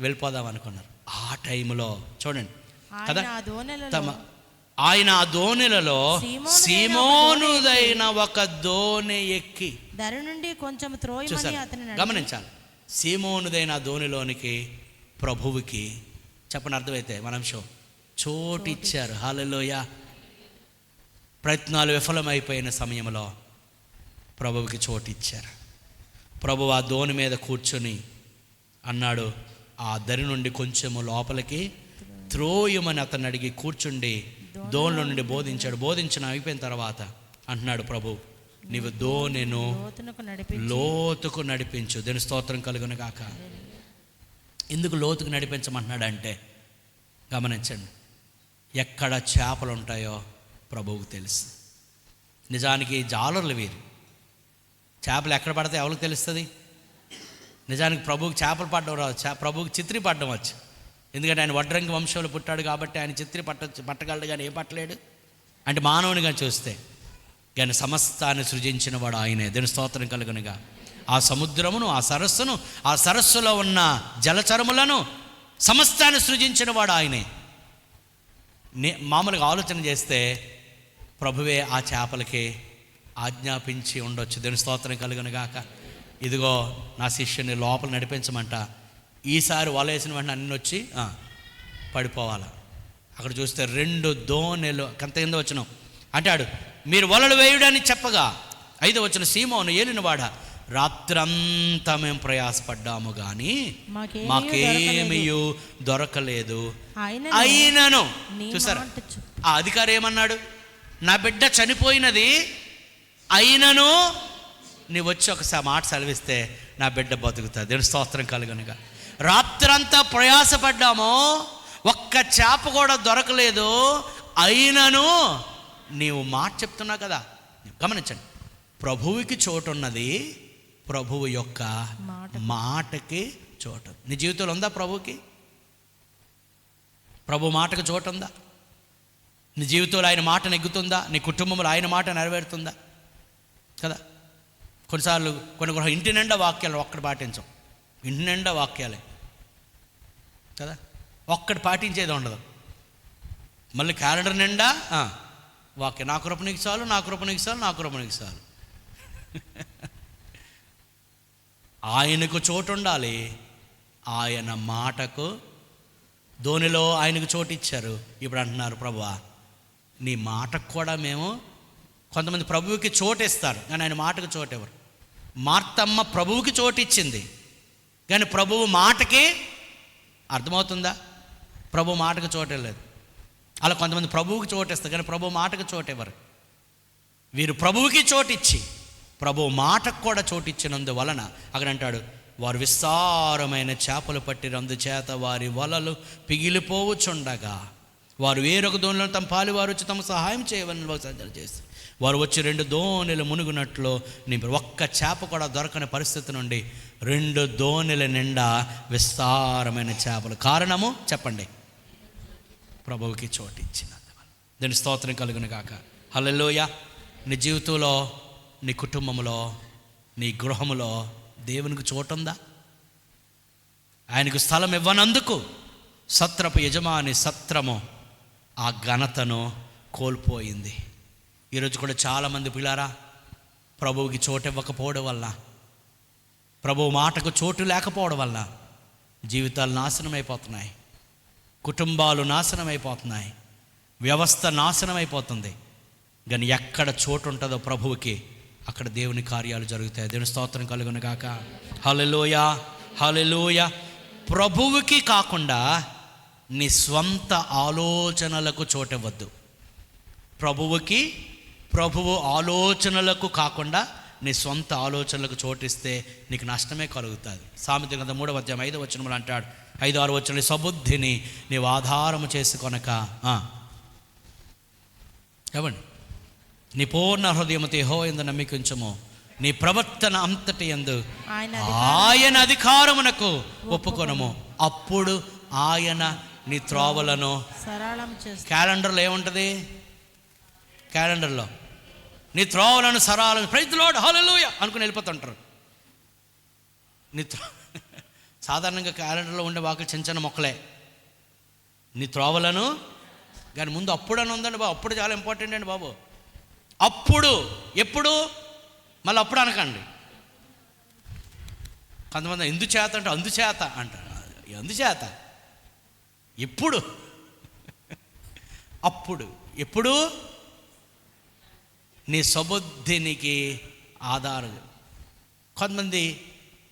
వెళ్ళిపోదాం అనుకున్నారు. ఆ టైంలో చూడండి కదా, ఆయన ఆ దోణిలలో సీమోనుదైన ఒక దోణి ఎక్కి దరి నుండి కొంచెం గమనించాలి. సీమోనుదైన దోణిలోనికి ప్రభువుకి చెప్పని అర్థమైతే మన అంశం చోటిచ్చారు. హల్లెలూయా. ప్రయత్నాలు విఫలమైపోయిన సమయంలో ప్రభువుకి చోటిచ్చారు. ప్రభువు ఆ దోణి మీద కూర్చొని అన్నాడు, ఆ దరి నుండి కొంచెము లోపలికి త్రోయమని అతన్ని అడిగి కూర్చుండి దోణిలో నుండి బోధించిన అయిపోయిన తర్వాత అంటున్నాడు ప్రభు, నీవు దోణిను లోతుకు నడిపించు. దేని స్తోత్రం కలుగును గాక. ఎందుకు లోతుకు నడిపించమంటున్నాడంటే గమనించండి, ఎక్కడ చేపలు ఉంటాయో ప్రభువుకు తెలుసు. నిజానికి జాలర్లు వీరు. చేపలు ఎక్కడ పడితే ఎవరికి తెలుస్తుంది? నిజానికి ప్రభువుకి చేపలు పడడం రాదు, ప్రభువుకి చిత్రీ పడడం వచ్చు. ఎందుకంటే ఆయన వడ్రంగి వంశంలో పుట్టాడు కాబట్టి ఆయన చిత్రీ పట్టగలడు కానీ ఏం పట్టలేడు. అంటే మానవునిగా చూస్తే కానీ సమస్తాన్ని సృజించిన వాడు ఆయనే. దేని స్తోత్రం కలుగునుగా. ఆ సముద్రమును, ఆ సరస్సును, ఆ సరస్సులో ఉన్న జలచరములను సమస్తాన్ని సృజించిన వాడు ఆయనే. మామూలుగా ఆలోచన చేస్తే ప్రభువే ఆ చేపలకి ఆజ్ఞాపించి ఉండొచ్చు. దేని స్తోత్రం కలుగునుగాక. ఇదిగో నా శిష్యుని లోపల నడిపించమంట. ఈసారి వలేసిన వెంటనే అన్నీ వచ్చి పడిపోవాలి. అక్కడ చూస్తే 2 దోణెలు కంత కింద వచ్చినాం అంటాడు, మీరు వలలు వేయుడని చెప్పగా 5వ వచనం, సీమోను ఏలినవాడ, రాత్రంతా మేము ప్రయాసపడ్డాము కానీ మాకేమీ దొరకలేదు. అయినను చూసారా ఆ అధికారి ఏమన్నాడు? నా బిడ్డ చనిపోయినది, అయినను నీవు వచ్చి ఒకసారి మాట సెలవిస్తే నా బిడ్డ బతుకుతుంది. దేవుని స్తోత్రం కలుగునుగా. రాత్రంతా ప్రయాసపడ్డాము, ఒక్క చేప కూడా దొరకలేదు, అయినను నీవు మాట చెప్తున్నావు కదా. గమనించండి, ప్రభువుకి చోటు ఉన్నది, ప్రభువు యొక్క మాటకి చోటు. నీ జీవితంలో ఉందా ప్రభువుకి? ప్రభు మాటకు చోటు ఉందా? నీ జీవితంలో ఆయన మాట నెగ్గుతుందా? నీ కుటుంబంలో ఆయన మాట నెరవేరుతుందా కదా. కొన్నిసార్లు కొన్ని ఇంటి నిండా వాక్యాలు ఒక్కటి పాటించం. ఇంటి నిండా వాక్యాలే కదా, ఒక్కటి పాటించేది ఉండదు. మళ్ళీ క్యాలెండర్ నిండా వాక్యం, నా కృప నీకు చాలు, నా కృప నీకు చాలు, నా కృప నీకు చాలు. ఆయనకు చోటు ఉండాలి, ఆయన మాటకు. ధోనిలో ఆయనకు చోటు ఇచ్చారు. ఇప్పుడు అంటున్నారు, ప్రభువా నీ మాటకు కూడా మేము. కొంతమంది ప్రభువుకి చోటు ఇస్తారు కానీ ఆయన మాటకు చోటు ఎవరు? మార్తమ్మ ప్రభువుకి చోటు ఇచ్చింది కానీ ప్రభువు మాటకి, అర్థమవుతుందా? ప్రభు మాటకు చోటు లేదు. అలా కొంతమంది ప్రభువుకి చోటు ఇస్తారు కానీ ప్రభు మాటకు చోటు ఎవరు? వీరు ప్రభువుకి చోటు ఇచ్చి ప్రభు మాటకు కూడా చోటు ఇచ్చినందువలన అక్కడ అంటాడు, వారు విస్తారమైన చేపలు పట్టినందు చేత వారి వలలు పిగిలిపోవచ్చుండగా వారు వేరొక దోణిలో తమ పాలివారు వచ్చి తమ సహాయం చేయవలని సజ్జలు చేసి వారు వచ్చి 2 దోణిలు మునుగునట్లు నింపారు. ఒక్క చేప కూడా దొరకని పరిస్థితి నుండి 2 దోణిల నిండా విస్తారమైన చేపలు. కారణము చెప్పండి, ప్రభువుకి చోటు ఇచ్చినందువల్ల. దీని స్తోత్రం కలుగును గాక. హల్లెలూయా. నీ జీవితంలో, నీ కుటుంబంలో, నీ గృహములో దేవునికి చోటు ఉందా? ఆయనకు స్థలం ఇవ్వనందుకు సత్రపు యజమాని సత్రము ఆ ఘనతను కోల్పోయింది. ఈరోజు కూడా చాలామంది పిల్లారా ప్రభువుకి చోటు ఇవ్వకపోవడం వల్ల, ప్రభువు మాటకు చోటు లేకపోవడం వల్ల జీవితాలు నాశనం అయిపోతున్నాయి, కుటుంబాలు నాశనం అయిపోతున్నాయి, వ్యవస్థ నాశనం అయిపోతుంది. కానీ ఎక్కడ చోటు ఉంటుందో ప్రభువుకి, అక్కడ దేవుని కార్యాలు జరుగుతాయి. దేవుని స్తోత్రం కలుగును గాక. హల్లెలూయా. హల్లెలూయా. ప్రభువుకి కాకుండా నీ స్వంత ఆలోచనలకు చోటివ్వద్దు. ప్రభువు ఆలోచనలకు కాకుండా నీ సొంత ఆలోచనలకు చోటిస్తే నీకు నష్టమే కలుగుతుంది. సామెతల గ్రంథం 3వ అధ్యాయం 5వ వచనంలో అంటాడు, 5-6 వచనంలో, సబుద్ధిని నీవు ఆధారము చేసుకొనక ఏమండి నీ పూర్ణ హృదయముతో యెహోవా యందు నమ్మిక ఉంచుము, నీ ప్రవర్తన అంతటి యందు ఆయన అధికారమునకు ఒప్పుకొనుము, అప్పుడు ఆయన నీ త్రోవలను సరళం చేస్తాడు. క్యాలెండర్లో ఏముంటుంది? క్యాలెండర్లో నీ త్రోవలను సరళం, ప్రైజ్ ది లార్డ్ హల్లెలూయా అనుకుని వెళ్ళిపోతుంటారు. సాధారణంగా క్యాలెండర్లో ఉండే వాకులు చిన్న చిన్న మొక్కలే. నీ త్రోవలను, కానీ ముందు అప్పుడు అని ఉందండి బాబు. అప్పుడు చాలా ఇంపార్టెంట్ అండి బాబు. అప్పుడు, ఎప్పుడు, మళ్ళీ అప్పుడు అనకండి. కొంతమంది ఎందుచేత అంటే అందుచేత అంటారు. అందుచేత ఎప్పుడు, అప్పుడు, ఎప్పుడు నీ సబుద్ధినికి ఆధారం. కొంతమంది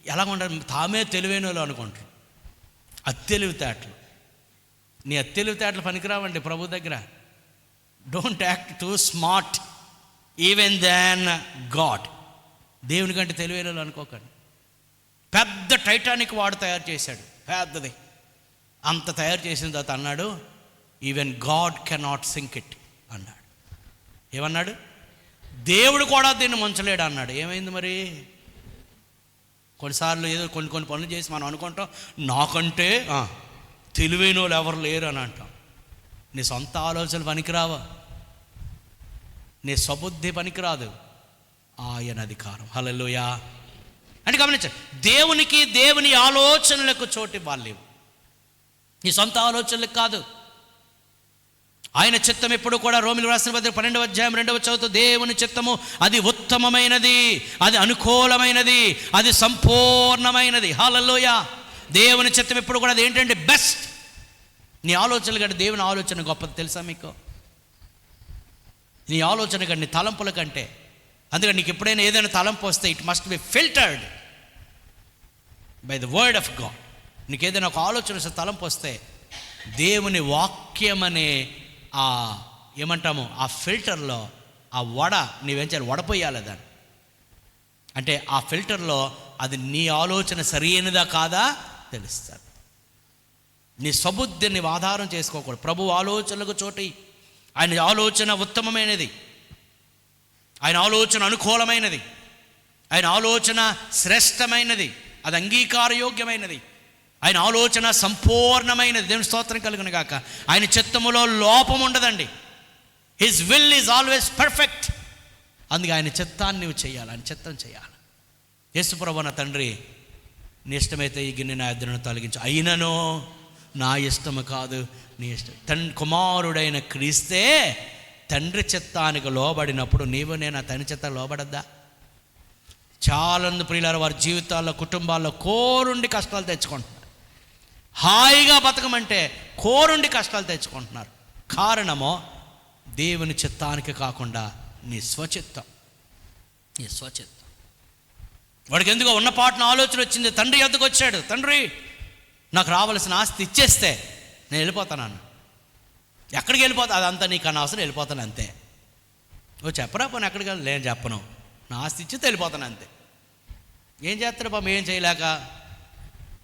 ఎలా ఉంటారు, తామే తెలివైన వాళ్ళు అనుకుంటారు. అత్తెలివితేటలు. నీ అత్తెలివితేటలు పనికిరావండి ప్రభు దగ్గర. Don't act two smart even than God. దేవుని కంటే తెలివైన వాళ్ళు అనుకోకండి. పెద్ద టైటానిక్ వాడు తయారు చేశాడు, పెద్దది. అంత తయారు చేసిన తర్వాత అన్నాడు, even God cannot sink it అన్నాడు. ఏమన్నాడు? దేవుడు కూడా దీన్ని ముంచలేడు అన్నాడు. ఏమైంది మరి? కొన్నిసార్లు ఏదో కొన్ని పనులు చేసి మనం అనుకుంటాం, నాకంటే తెలివైన వాళ్ళు ఎవరు లేరు అని అంటాం. నీ సొంత ఆలోచనలు పనికిరావా, నీ సబుద్ధి పనికిరాదు, ఆయన అధికారం. హల్లెలూయా. అంటే గమనించండి, దేవుని ఆలోచనలకు చోటు ఇవ్వాలి. నీ సొంత ఆలోచనలకు కాదు. ఆయన చిత్తం ఎప్పుడు కూడా రోమీయులకు రాసిన పత్రిక 12వ అధ్యాయం 2వ వచనంతో, దేవుని చిత్తము అది ఉత్తమమైనది, అది అనుకూలమైనది, అది సంపూర్ణమైనది. హల్లెలూయా. దేవుని చిత్తం ఎప్పుడు కూడా అది ఏంటంటే బెస్ట్. నీ ఆలోచనలు కంటే దేవుని ఆలోచన గొప్పది తెలుసా మీకు? నీ ఆలోచన కంటే, నీ తలంపుల కంటే. అందుకని నీకు ఎప్పుడైనా ఏదైనా తలంపు వస్తే it must be filtered by the word of God. నీకు ఏదైనా ఒక ఆలోచన వస్తే, తలంపు వస్తే, దేవుని వాక్యం అనే ఏమంటాము ఆ ఫిల్టర్లో ఆ నీవేం చేయాలి? వడపోయాలి దాన్ని. అంటే ఆ ఫిల్టర్లో అది నీ ఆలోచన సరైనదా కాదా తెలుస్తుంది. నీ సబుద్ధిని ఆధారం చేసుకోకూడదు. ప్రభు ఆలోచనలకు చోటి. ఆయన ఆలోచన ఉత్తమమైనది, ఆయన ఆలోచన అనుకూలమైనది, ఆయన ఆలోచన శ్రేష్టమైనది, అది అంగీకారయోగ్యమైనది, ఆయన ఆలోచన సంపూర్ణమైనది. దేవుని స్తోత్రం కలుగును గాక. ఆయన చిత్తములో లోపం ఉండదండి. His will is always perfect. అందుకే ఆయన చిత్తాన్ని నువ్వు చేయాలి, ఆయన చిత్తం చేయాలి. యేసుప్రభు నా తండ్రి, నీ ఇష్టమైతే ఈ గిన్నె నా ఎదురును తొలగించు, అయినను నా ఇష్టము కాదు నీ ఇష్టం. కుమారుడైన క్రీస్తే తండ్రి చిత్తానికి లోబడినప్పుడు నీవు నేను ఆ తండ్రి చిత్తానికి లోబడద్దా? చాలామంది ప్రియులారా వారి జీవితాల్లో, కుటుంబాల్లో కోరుండి కష్టాలు తెచ్చుకుంటున్నారు. హాయిగా బతకమంటే కోరుండి కష్టాలు తెచ్చుకుంటున్నారు. కారణమో దేవుని చిత్తానికి కాకుండా నీ స్వచిత్తం. వాడికి ఎందుకో ఉన్నపాటున ఆలోచన వచ్చింది. తండ్రి యొద్దకు వచ్చాడు, తండ్రి నాకు రావాల్సిన ఆస్తి ఇచ్చేస్తే నేను వెళ్ళిపోతాను అన్న. ఎక్కడికి వెళ్ళిపోతా? అదంతా నీకు అన్న అవసరం, వెళ్ళిపోతాను అంతే. ఓ చెప్పరా పోనీ ఎక్కడికి వెళ్ళి? నేను చెప్పను, నా ఆస్తి ఇచ్చితే వెళ్ళిపోతాను అంతే. ఏం చేస్తాడు పాపం? ఏం చేయలేక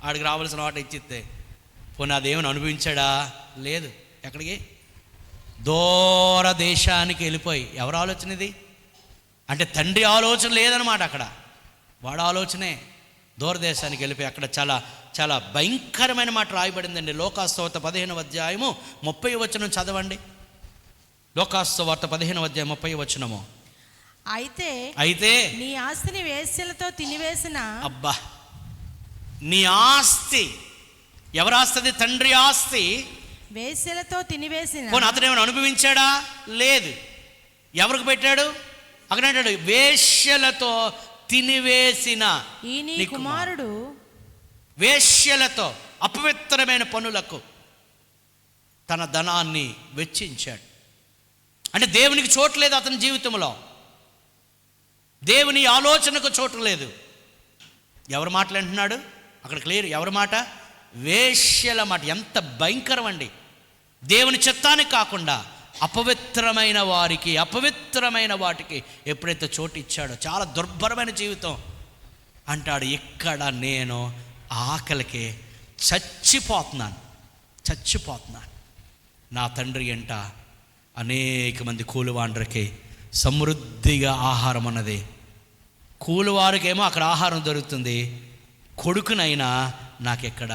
ఆడికి రావాల్సిన వాట ఇచ్చిస్తే పోనీ అదేమని అనుభవించాడా? లేదు. ఎక్కడికి? దూర దేశానికి వెళ్ళిపోయి. ఎవరి ఆలోచన ఇది? అంటే తండ్రి ఆలోచన లేదనమాట అక్కడ, వాడు ఆలోచనే. దూరదేశానికి వెళ్ళిపోయి అక్కడ చాలా చాలా భయంకరమైన మాట రాయబడిందండి. లోకాసువార్త 15వ అధ్యాయము 30వ వచనం చదవండి. లోకాసువార్త 15వ అధ్యాయం 30వ వచనము. అయితే నీ ఆస్తిని వేశ్యలతో తినివేసిన. అబ్బా, నీ ఆస్తి ఎవరి ఆస్తి? తండ్రి ఆస్తి వేశ్యలతో తినివేసిన. అతను ఏమైనా అనుభవించాడా? లేదు. ఎవరికి పెట్టాడు? అక్కడ అంటాడు, వేశ్యలతో తినివేసిన ఈ నీ కుమారుడు వేశ్యలతో, అపవిత్రమైన పనులకు తన ధనాన్ని వెచ్చించాడు. అంటే దేవునికి చోటు లేదు అతని జీవితంలో, దేవుని ఆలోచనకు చోటు లేదు. ఎవరు మాట్లాడుతున్నాడు? అక్కడ క్లియర్. ఎవరి మాట? వేశ్యల మాట. ఎంత భయంకరం అండి! దేవుని చిత్తానికి కాకుండా అపవిత్రమైన వారికి, అపవిత్రమైన వాటికి ఎప్పుడైతే చోటు ఇచ్చాడో, చాలా దుర్భరమైన జీవితం. అంటాడు, ఇక్కడ నేను ఆకలికి చచ్చిపోతున్నాను. నా తండ్రి ఎంట అనేక మంది కూలివాండ్రకి సమృద్ధిగా ఆహారం ఉన్నది. కూలివారికేమో అక్కడ ఆహారం దొరుకుతుంది, కొడుకునైనా నాకెక్కడ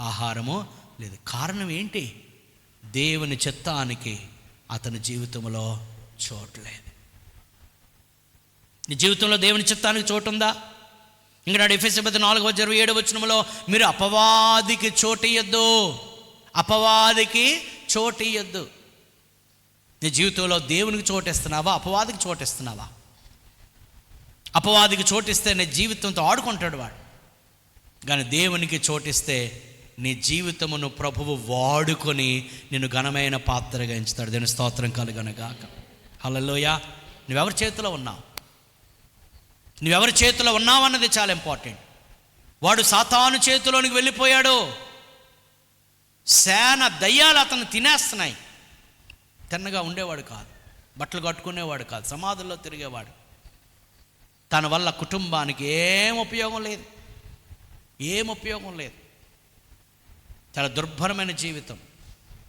ఆహారము లేదు. కారణం ఏంటి? దేవుని చిత్తానికి అతని జీవితంలో చోటు లేదు. నీ జీవితంలో దేవుని చిత్తానికి చోటు ఉందా? ఇంకా నాడు ఎఫెసీ 4:27 మీరు అపవాదికి చోటియ్యొద్దు. నీ జీవితంలో దేవునికి చోటిస్తున్నావా? అపవాదికి చోటిస్తున్నావా? అపవాదికి చోటిస్తే నీ జీవితంతో ఆడుకుంటాడు వాడు. కానీ దేవునికి చోటిస్తే నీ జీవితమును ప్రభువు వాడుకొని నిన్ను ఘనమైన పాత్రగా ఎంచుతాడు. దేవుని స్తోత్రం కలుగునుగాక. హల్లెలూయా. నువ్వెవరి చేతిలో ఉన్నావు అన్నది చాలా ఇంపార్టెంట్. వాడు సాతాను చేతిలోనికి వెళ్ళిపోయాడు. సేన దయ్యాలు అతను తినేస్తున్నాయి. తిన్నగా ఉండేవాడు కాదు, బట్టలు కట్టుకునేవాడు కాదు, సమాధుల్లో తిరిగేవాడు. తన వల్ల కుటుంబానికి ఏం ఉపయోగం లేదు. చాలా దుర్భరమైన జీవితం.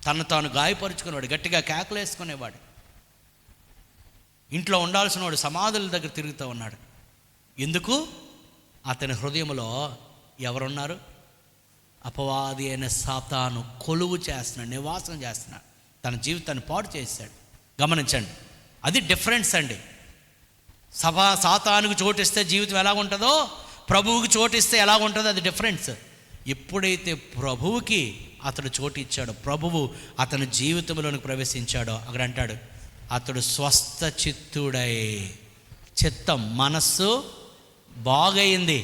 తను తాను గాయపరుచుకునేవాడు, గట్టిగా కేకలు వేసుకునేవాడు. ఇంట్లో ఉండాల్సిన వాడు సమాధుల దగ్గర తిరుగుతూ ఉన్నాడు. ఎందుకు? అతని హృదయంలో ఎవరున్నారు? అపవాది అయిన సాతాను కొలువు చేస్తున్నాడు, నివాసం చేస్తున్నాడు. తన జీవితాన్ని పాడు చేశాడు. గమనించండి, అది డిఫరెన్స్ అండి. సాతానుకు చోటిస్తే జీవితం ఎలా ఉంటుందో, ప్రభువుకి చోటిస్తే ఎలా ఉంటుందో అది డిఫరెన్స్. ఎప్పుడైతే ప్రభువుకి అతడు చోటు ఇచ్చాడో, ప్రభువు అతని జీవితంలోనికి ప్రవేశించాడో, అక్కడ అంటాడు అతడు స్వస్థ చిత్తుడై. చిత్తం, మనస్సు బాగయింది.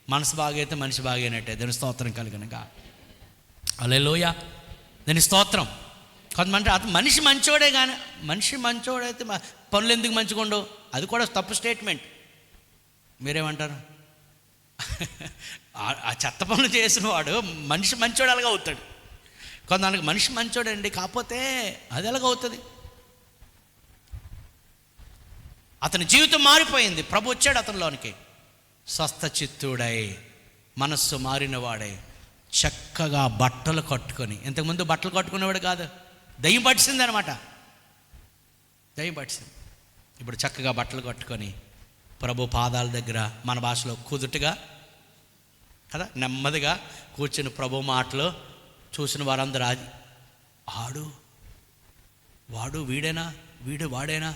మనసు బాగైతే మనిషి బాగైనట్టే. దాని స్తోత్రం కలుగునుగా. హల్లెలూయా. దాని స్తోత్రం. కొంతమంది అతను మనిషి మంచోడే, కానీ మనిషి మంచోడైతే పనులు ఎందుకు మంచిగా ఉండవు? అది కూడా తప్పు స్టేట్మెంట్. మీరేమంటారు? ఆ చెత్త పనులు చేసిన వాడు మనిషి మంచోడు ఎలాగ అవుతాడు? కొంతమందికి మనిషి మంచోడండి, కాకపోతే అది ఎలాగ అవుతుంది? అతని జీవితం మారిపోయింది. ప్రభు వచ్చాడు అతనిలోనికి. స్వస్థ చిత్తుడై, మనస్సు మారినవాడై, చక్కగా బట్టలు కట్టుకొని. ఇంతకుముందు బట్టలు కట్టుకునేవాడు కాదు, దయ్యం పట్టింది అనమాట. దయ్యం పట్టింది. ఇప్పుడు చక్కగా బట్టలు కట్టుకొని ప్రభు పాదాల దగ్గర, మన భాషలో కుదుటగా కదా, నెమ్మదిగా కూర్చుని ప్రభు మాటలు చూసిన వారందరూ వాడు వీడేనా, వాడేనా?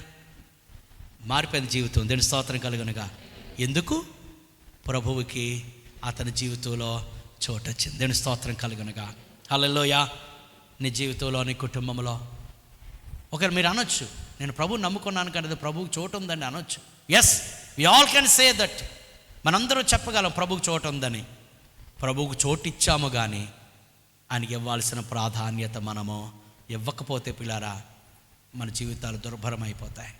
మారిపోయింది జీవితం. దేని స్తోత్రం కలుగునుగా. ఎందుకు? ప్రభువుకి అతని జీవితంలో చోటు వచ్చింది. దేని స్తోత్రం కలుగునుగా. హల్లెలూయా. నీ జీవితంలో, నీ కుటుంబంలో ఒకరు మీరు అనొచ్చు, నేను ప్రభువుని నమ్ముకున్నాను కానీ ప్రభువుకి చోటు ఉందని అనొచ్చు. Yes, we all can say that. మనందరూ చెప్పగలం ప్రభువుకి చోటు ఉందని. ప్రభువుకు చోటు ఇచ్చాము, కానీ ఆయనకి ఇవ్వాల్సిన ప్రాధాన్యత మనము ఇవ్వకపోతే పిల్లారా, మన జీవితాలు దుర్భరమైపోతాయి.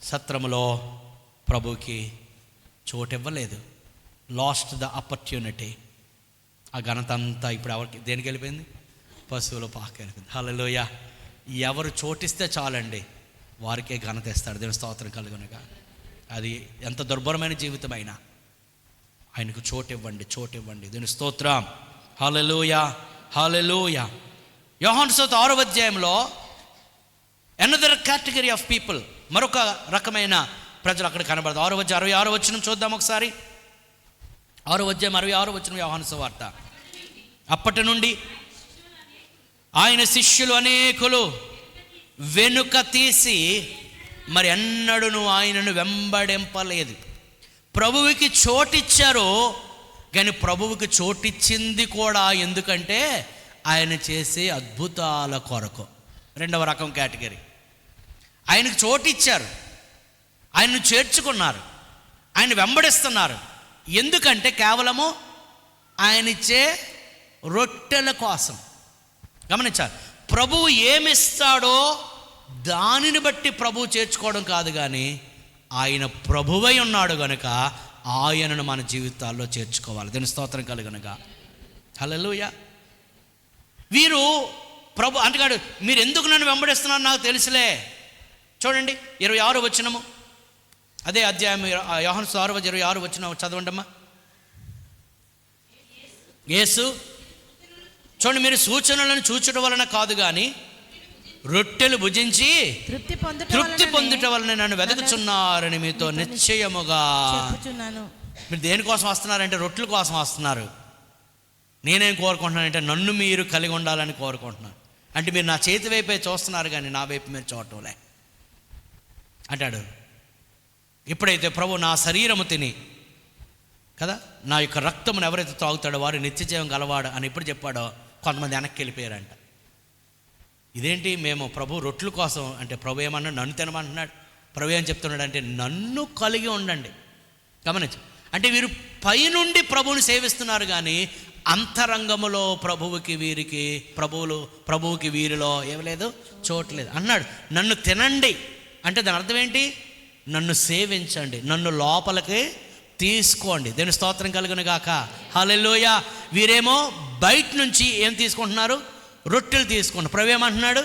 సత్రములో ప్రభువుకి చోటు ఇవ్వలేదు. Last the opportunity. ఆ ఘనత అంతా ఇప్పుడు ఎవరికి, దేనికి వెళ్ళిపోయింది? పశువుల పాక వెళ్ళిపోయింది. హల్లెలూయా. ఎవరు చోటిస్తే చాలండి, వారికే ఘనత ఇస్తాడు. దేవుని స్తోత్రం కలుగునుగా. అది ఎంత దుర్భరమైన జీవితం అయినా ఆయనకు చోటు ఇవ్వండి. దేవుని స్తోత్రం. హల్లెలూయా. యోహాను సువార్త 6వ అధ్యాయంలో అనదర్ కేటగిరీ ఆఫ్ పీపుల్, మరొక రకమైన ప్రజలు అక్కడ కనబడదు. 6వ అధ్యాయం 66వ వచనం చూద్దాం ఒకసారి. 6వ అధ్యాయం 66వ వచనం యోహాను సువార్త. అప్పటి నుండి ఆయన శిష్యులు అనేకులు వెనుక తీసి మరి ఎన్నడూ ఆయనను వెంబడింపలేదు. ప్రభువుకి చోటిచ్చారు, కానీ ప్రభువుకి చోటిచ్చింది కూడా ఎందుకంటే ఆయన చేసే అద్భుతాల కొరకు. రెండవ రకం కేటగిరీ. ఆయనకు చోటిచ్చారు, ఆయన్ను చేర్చుకున్నారు, ఆయన వెంబడిస్తున్నారు. ఎందుకంటే కేవలము ఆయన ఇచ్చే రొట్టెల కోసం. గమనించాలి, ప్రభువు ఏమిస్తాడో దానిని బట్టి ప్రభువు చేర్చుకోవడం కాదు, కానీ ఆయన ప్రభువై ఉన్నాడు కనుక ఆయనను మన జీవితాల్లో చేర్చుకోవాలి. దీని స్తోత్రం కలుగునుగా. హల్లెలూయా. వీరు ప్రభు అంటున్నాడు, మీరు ఎందుకు నన్ను వెంబడిస్తున్నారు నాకు తెలుసులే. చూడండి 26 వచనము, అదే అధ్యాయం యోహాను 6:26 వచనం చదవండమ్మా. యేసు చూడండి, మీరు సూచనలను చూచడం వలన కాదు కానీ రొట్టెలు భుజించి తృప్తి పొందుట వలన నన్ను వెతుకుచున్నారని మీతో నిశ్చయముగా చెప్పుచున్నాను. మీరు దేనికోసం వస్తున్నారంటే రొట్టెల కోసం వస్తున్నారు. నేనేం కోరుకుంటున్నానంటే నన్ను మీరు కలిగి ఉండాలని కోరుకుంటున్నాను. అంటే మీరు నా చేతి వైపే చూస్తున్నారు కానీ నా వైపు మీరు చూడటంలే అంటాడు. ఎప్పుడైతే ప్రభు నా శరీరము తిని కదా నా యొక్క రక్తమును ఎవరైతే తాగుతాడో వారు నిత్య జీవం గలవాడు అని ఎప్పుడు చెప్పాడో కొంతమంది వెనక్కి వెళ్ళిపోయారంట. ఇదేంటి మేము ప్రభు రొట్టెల కోసం అంటే ప్రభు ఏమన్నా నన్ను తినమంటున్నాడు. ప్రభు ఏం చెప్తున్నాడు అంటే నన్ను కలిగి ఉండండి. గమనించు, అంటే వీరు పైనుండి ప్రభువుని సేవిస్తున్నారు కానీ అంతరంగములో ప్రభువుకి వీరిలో ఏమలేదు, చోట్లేదు అన్నాడు. నన్ను తినండి అంటే దాని అర్థం ఏంటి? నన్ను సేవించండి, నన్ను లోపలికి తీసుకోండి. దేని స్తోత్రం కలుగును గాక. హల్లెలూయా. వీరేమో బయట నుంచి ఏం తీసుకుంటున్నారు? రొట్టెలు తీసుకుంటున్నారు. ప్రభు ఏమంటున్నాడు?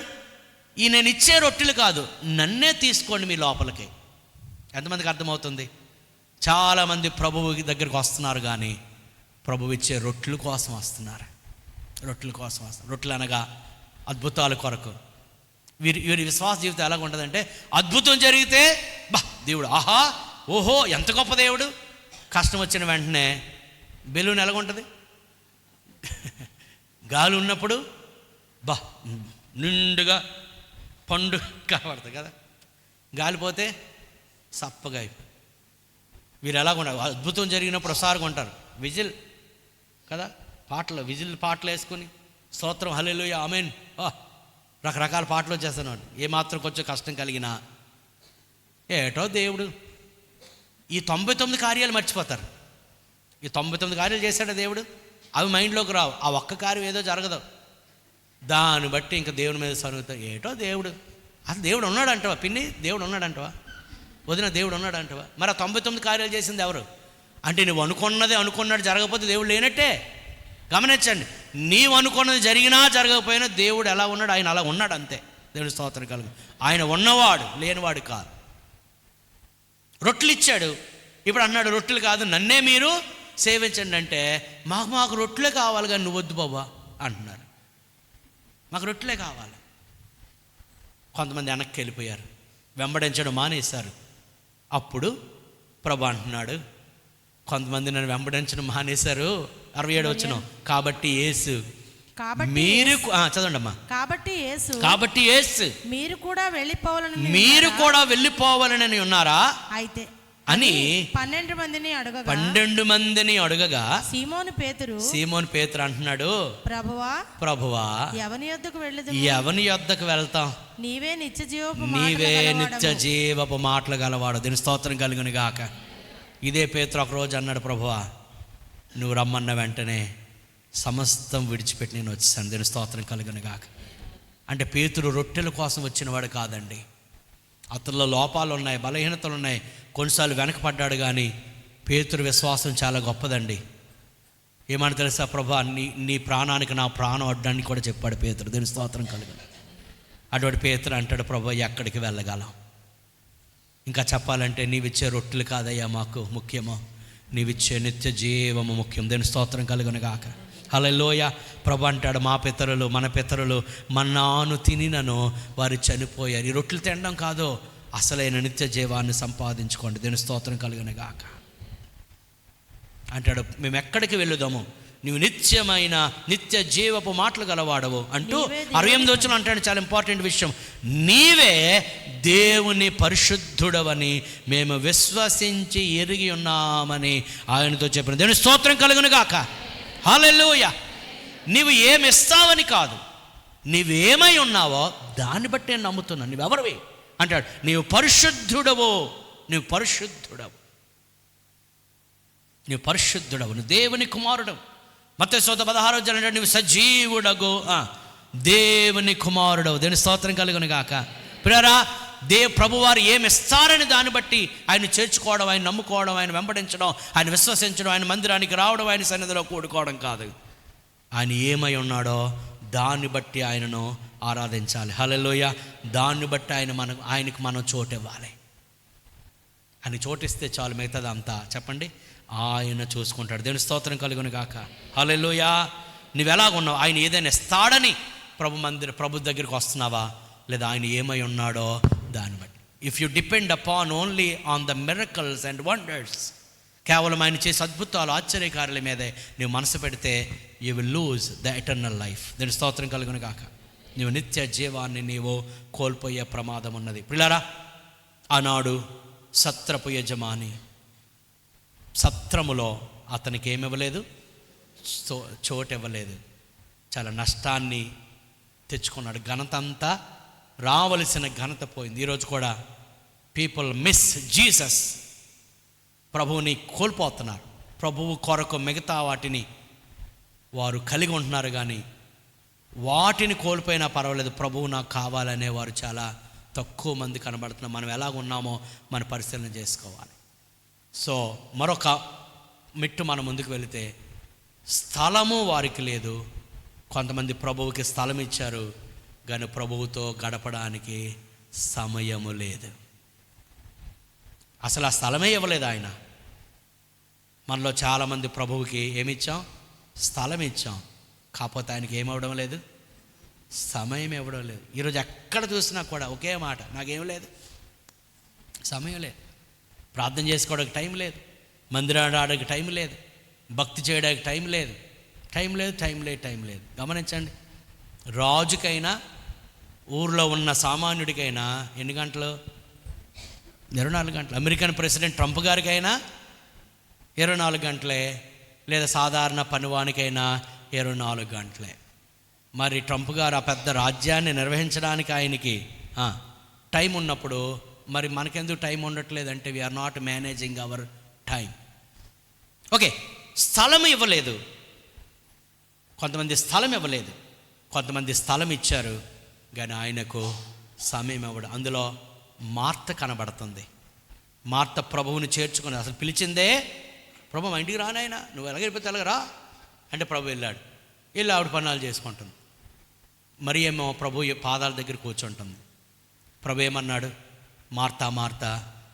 ఈ నేను ఇచ్చే రొట్టెలు కాదు, నన్నే తీసుకోండి మీ లోపలికి. ఎంతమందికి అర్థమవుతుంది? చాలామంది ప్రభువు దగ్గరికి వస్తున్నారు కానీ ప్రభువు ఇచ్చే రొట్టెల కోసం వస్తున్నారు. రొట్టెలు అనగా అద్భుతాల కొరకు. వీరి విశ్వాస జీవితం ఎలాగ ఉంటుందంటే అద్భుతం జరిగితే దేవుడు ఆహా ఓహో ఎంత గొప్ప దేవుడు. కష్టం వచ్చిన వెంటనే బెలూన్ ఎలాగుంటుంది? గాలి ఉన్నప్పుడు నిండుగా పండు కనబడుతుంది కదా, గాలిపోతే సప్పగా అయిపోయి. వీరు ఎలాగుంటారు? అద్భుతం జరిగినప్పుడు ఒకసారిగా ఉంటారు, విజిల్ కదా, విజిల్ పాటలు వేసుకుని స్తోత్రం హల్లెలూయా ఆమేన్ రకరకాల పాటలు వచ్చేస్తున్నాడు. ఏమాత్రం కొంచెం కష్టం కలిగినా ఏటో దేవుడు ఈ 99 కార్యాలు మర్చిపోతారు. ఈ 99 కార్యాలు చేశాడు దేవుడు, అవి మైండ్లోకి రావు. ఆ ఒక్క కార్యం ఏదో జరగదు, దాన్ని బట్టి ఇంకా దేవుని మీద సరుగుతారు. ఏటో దేవుడు, అసలు దేవుడు ఉన్నాడంటవా? పిన్ని దేవుడు ఉన్నాడంటవా? వదిన దేవుడు ఉన్నాడంటవా? మరి ఆ 99 కార్యాలు చేసింది ఎవరు? అంటే నువ్వు అనుకున్నది జరగకపోతే దేవుడు లేనట్టే. గమనించండి, నీవు అనుకున్నది జరిగినా జరగకపోయినా దేవుడు ఎలా ఉన్నాడు? ఆయన అలా ఉన్నాడు అంతే. దేవుని స్తోత్రం కలుగు. ఆయన ఉన్నవాడు, లేనివాడు కాదు. రొట్టెలు ఇచ్చాడు, ఇప్పుడు అన్నాడు రొట్టెలు కాదు నన్నే మీరు సేవించండి అంటే మాకు రొట్టెలే కావాలి కానీ నువ్వు వద్దు బాబా అంటున్నారు. మాకు రొట్టెలే కావాలి. కొంతమంది వెనక్కి వెళ్ళిపోయారు, వెంబడించడం మానేశారు. అప్పుడు ప్రభు అంటున్నాడు, కొంతమంది నన్ను వెంబడించడం మానేశారు. 67 వచనం, కాబట్టి యేసు మీరు చదవండి అమ్మా. కాబట్టి యేసు మీరు కూడా వెళ్ళిపోవాలని ఉన్నారా అయితే అని 12 మందిని అడగగా సీమోను పేతురు అంటున్నాడు, ప్రభువా ఎవని యొద్దకు వెళ్తాం? నీవే నిత్య జీవపు మాటలు గలవాడు. దీని స్తోత్రం కలుగును గాక. ఇదే పేతురు ఒకరోజు అన్నాడు, ప్రభువా నువ్వు రమ్మన్న వెంటనే సమస్తం విడిచిపెట్టి నేను వచ్చేసాను. దీని స్తోత్రం కలుగును గాక. అంటే పేతురు రొట్టెల కోసం వచ్చినవాడు కాదండి. అతనిలో లోపాలు ఉన్నాయి, బలహీనతలు ఉన్నాయి, కొన్నిసార్లు వెనకపడ్డాడు. కానీ పేతురు విశ్వాసం చాలా గొప్పదండి. ఏమని తెలుసా? ప్రభువా నీ ప్రాణానికి నా ప్రాణం అడ్డాన్ని కూడా చెప్పాడు పేతురు. దీని స్తోత్రం కలుగును. అటువంటి పేతురు అంటాడు, ప్రభువా ఎక్కడికి వెళ్ళగలం? ఇంకా చెప్పాలంటే నీవిచ్చే రొట్టెలు కాదయ్యా మాకు ముఖ్యమో, నీవిచ్చే నిత్య జీవము ముఖ్యం. దీని స్తోత్రం కలుగును గాక. హల్లెలూయా. ప్రభు అంటాడు, మన పితరులు మన్నాను తినినను వారు చనిపోయారు. ఈ రొట్టెలు తినడం కాదు, అసలైన నిత్య జీవాన్ని సంపాదించుకోండి. దీని స్తోత్రం కలుగును గాక. అంటాడు, మేము ఎక్కడికి వెళ్ళుదాము? నీవు నిత్య జీవపు మాటలు గలవాడవు అంటూ 68 వచనం అంటాడు. చాలా ఇంపార్టెంట్ విషయం, నీవే దేవుని పరిశుద్ధుడవని మేము విశ్వసించి ఎరిగి ఉన్నామని ఆయనతో చెప్పిన. దేవుని స్తోత్రం కలుగును గాక. హల్లెలూయా. నీవు ఏమిస్తావని కాదు, నీవేమై ఉన్నావో దాన్ని బట్టి నేను నమ్ముతున్నాను. నువ్వెవరివి అంటాడు, నీవు పరిశుద్ధుడవు, నువ్వు దేవుని కుమారుడవు. మత్తయి 16 అంటే నువ్వు సజీవుడగు దేవుని కుమారుడవు. దేవుని స్తోత్రం కలుగును గాక. ప్రియరా, ప్రభువారు ఏమి ఇస్తారని దాన్ని బట్టి ఆయన చేర్చుకోవడం, ఆయన నమ్ముకోవడం, ఆయన వెంబడించడం, ఆయన విశ్వసించడం, ఆయన మందిరానికి రావడం, ఆయన సన్నిధిలో కూడుకోవడం కాదు. ఆయన ఏమై ఉన్నాడో దాన్ని బట్టి ఆయనను ఆరాధించాలి. హల్లెలూయా. దాన్ని బట్టి ఆయనకు మనం చోటు ఇవ్వాలి. ఆయన చోటిస్తే చాలు, మిగతాది అంతా చెప్పండి ఆయన చూసుకుంటాడు. దేవుని స్తోత్రం కలుగును గాక. హల్లెలూయా. నువ్వు ఎలాగున్నావు? ఆయన ఏదైనా ఇస్తాడని ప్రభు దగ్గరికి వస్తున్నావా, లేదా ఆయన ఏమై ఉన్నాడో దాన్ని బట్టి. If you depend upon only on the miracles and wonders, కేవలం ఆయన చేసే అద్భుతాలు, ఆశ్చర్యకార్యాల మీదే నువ్వు మనసు పెడితే you will lose the eternal life. దేవుని స్తోత్రం కలుగును గాక. నువ్వు నిత్య జీవాన్ని నీవు కోల్పోయే ప్రమాదం ఉన్నది. పిల్లారా, ఆనాడు సత్రపు యజమాని సత్రములో అతనికి ఏమివ్వలేదు, చోటు ఇవ్వలేదు. చాలా నష్టాన్ని తెచ్చుకున్నాడు. ఘనత అంతా, రావలసిన ఘనత పోయింది. ఈరోజు కూడా పీపుల్ మిస్ జీసస్. ప్రభువుని కోల్పోతున్నారు. ప్రభువు కొరకు మిగతా వాటిని వారు కలిగి ఉంటున్నారు, కానీ వాటిని కోల్పోయినా పర్వాలేదు, ప్రభువు నాకు కావాలనే వారు చాలా తక్కువ మంది కనబడుతున్నారు. మనం ఎలాగ ఉన్నామో మన పరిశీలన చేసుకోవాలి. సో మరొక మెట్టు మనం ముందుకు వెళితే, స్థలము వారికి లేదు. కొంతమంది ప్రభువుకి స్థలం ఇచ్చారు, కానీ ప్రభువుతో గడపడానికి సమయము లేదు. అసలు ఆ స్థలమే ఇవ్వలేదు ఆయన. మనలో చాలామంది ప్రభువుకి ఏమిచ్చాం? స్థలం ఇచ్చాం, కాకపోతే ఆయనకి ఏమవడం లేదు, సమయం ఇవ్వడం లేదు. ఈరోజు ఎక్కడ చూసినా కూడా ఒకే మాట, నాకేం లేదు, సమయం లేదు. ప్రార్థన చేసుకోవడానికి టైం లేదు, మందిరానికి రావడానికి టైం లేదు, భక్తి చేయడానికి టైం లేదు, టైం లేదు, టైం లేదు, టైం లేదు. గమనించండి, రాజుకైనా ఊర్లో ఉన్న సామాన్యుడికైనా ఎన్ని గంటలు? 24 గంటలు. అమెరికన్ ప్రెసిడెంట్ ట్రంప్ గారికైనా 24 గంటలే, లేదా సాధారణ పనివానికైనా 24 గంటలే. మరి ట్రంప్ గారు ఆ పెద్ద రాజ్యాన్ని నిర్వహించడానికి ఆయనకి టైం ఉన్నప్పుడు, మరి మనకెందుకు టైం ఉండట్లేదంటే we're not managing our time. Okay, స్థలం ఇవ్వలేదు. కొంతమంది స్థలం ఇవ్వలేదు, కొంతమంది స్థలం ఇచ్చారు, కానీ ఆయనకు సమయం ఇవ్వడం. అందులో మార్త కనబడుతుంది. మార్త ప్రభువుని చేర్చుకుని అసలు పిలిచిందే, ప్రభు మా ఇంటికి రానాయనా, నువ్వు ఎలాగైపోతే ఎలాగరా అంటే ప్రభు వెళ్ళాడు. వెళ్ళి ఆవిడ పనులు చేసుకుంటుంది. మరి ఏమో ప్రభు పాదాల దగ్గర కూర్చుంటుంది. ప్రభు ఏమన్నాడు? మార్తా మార్తా,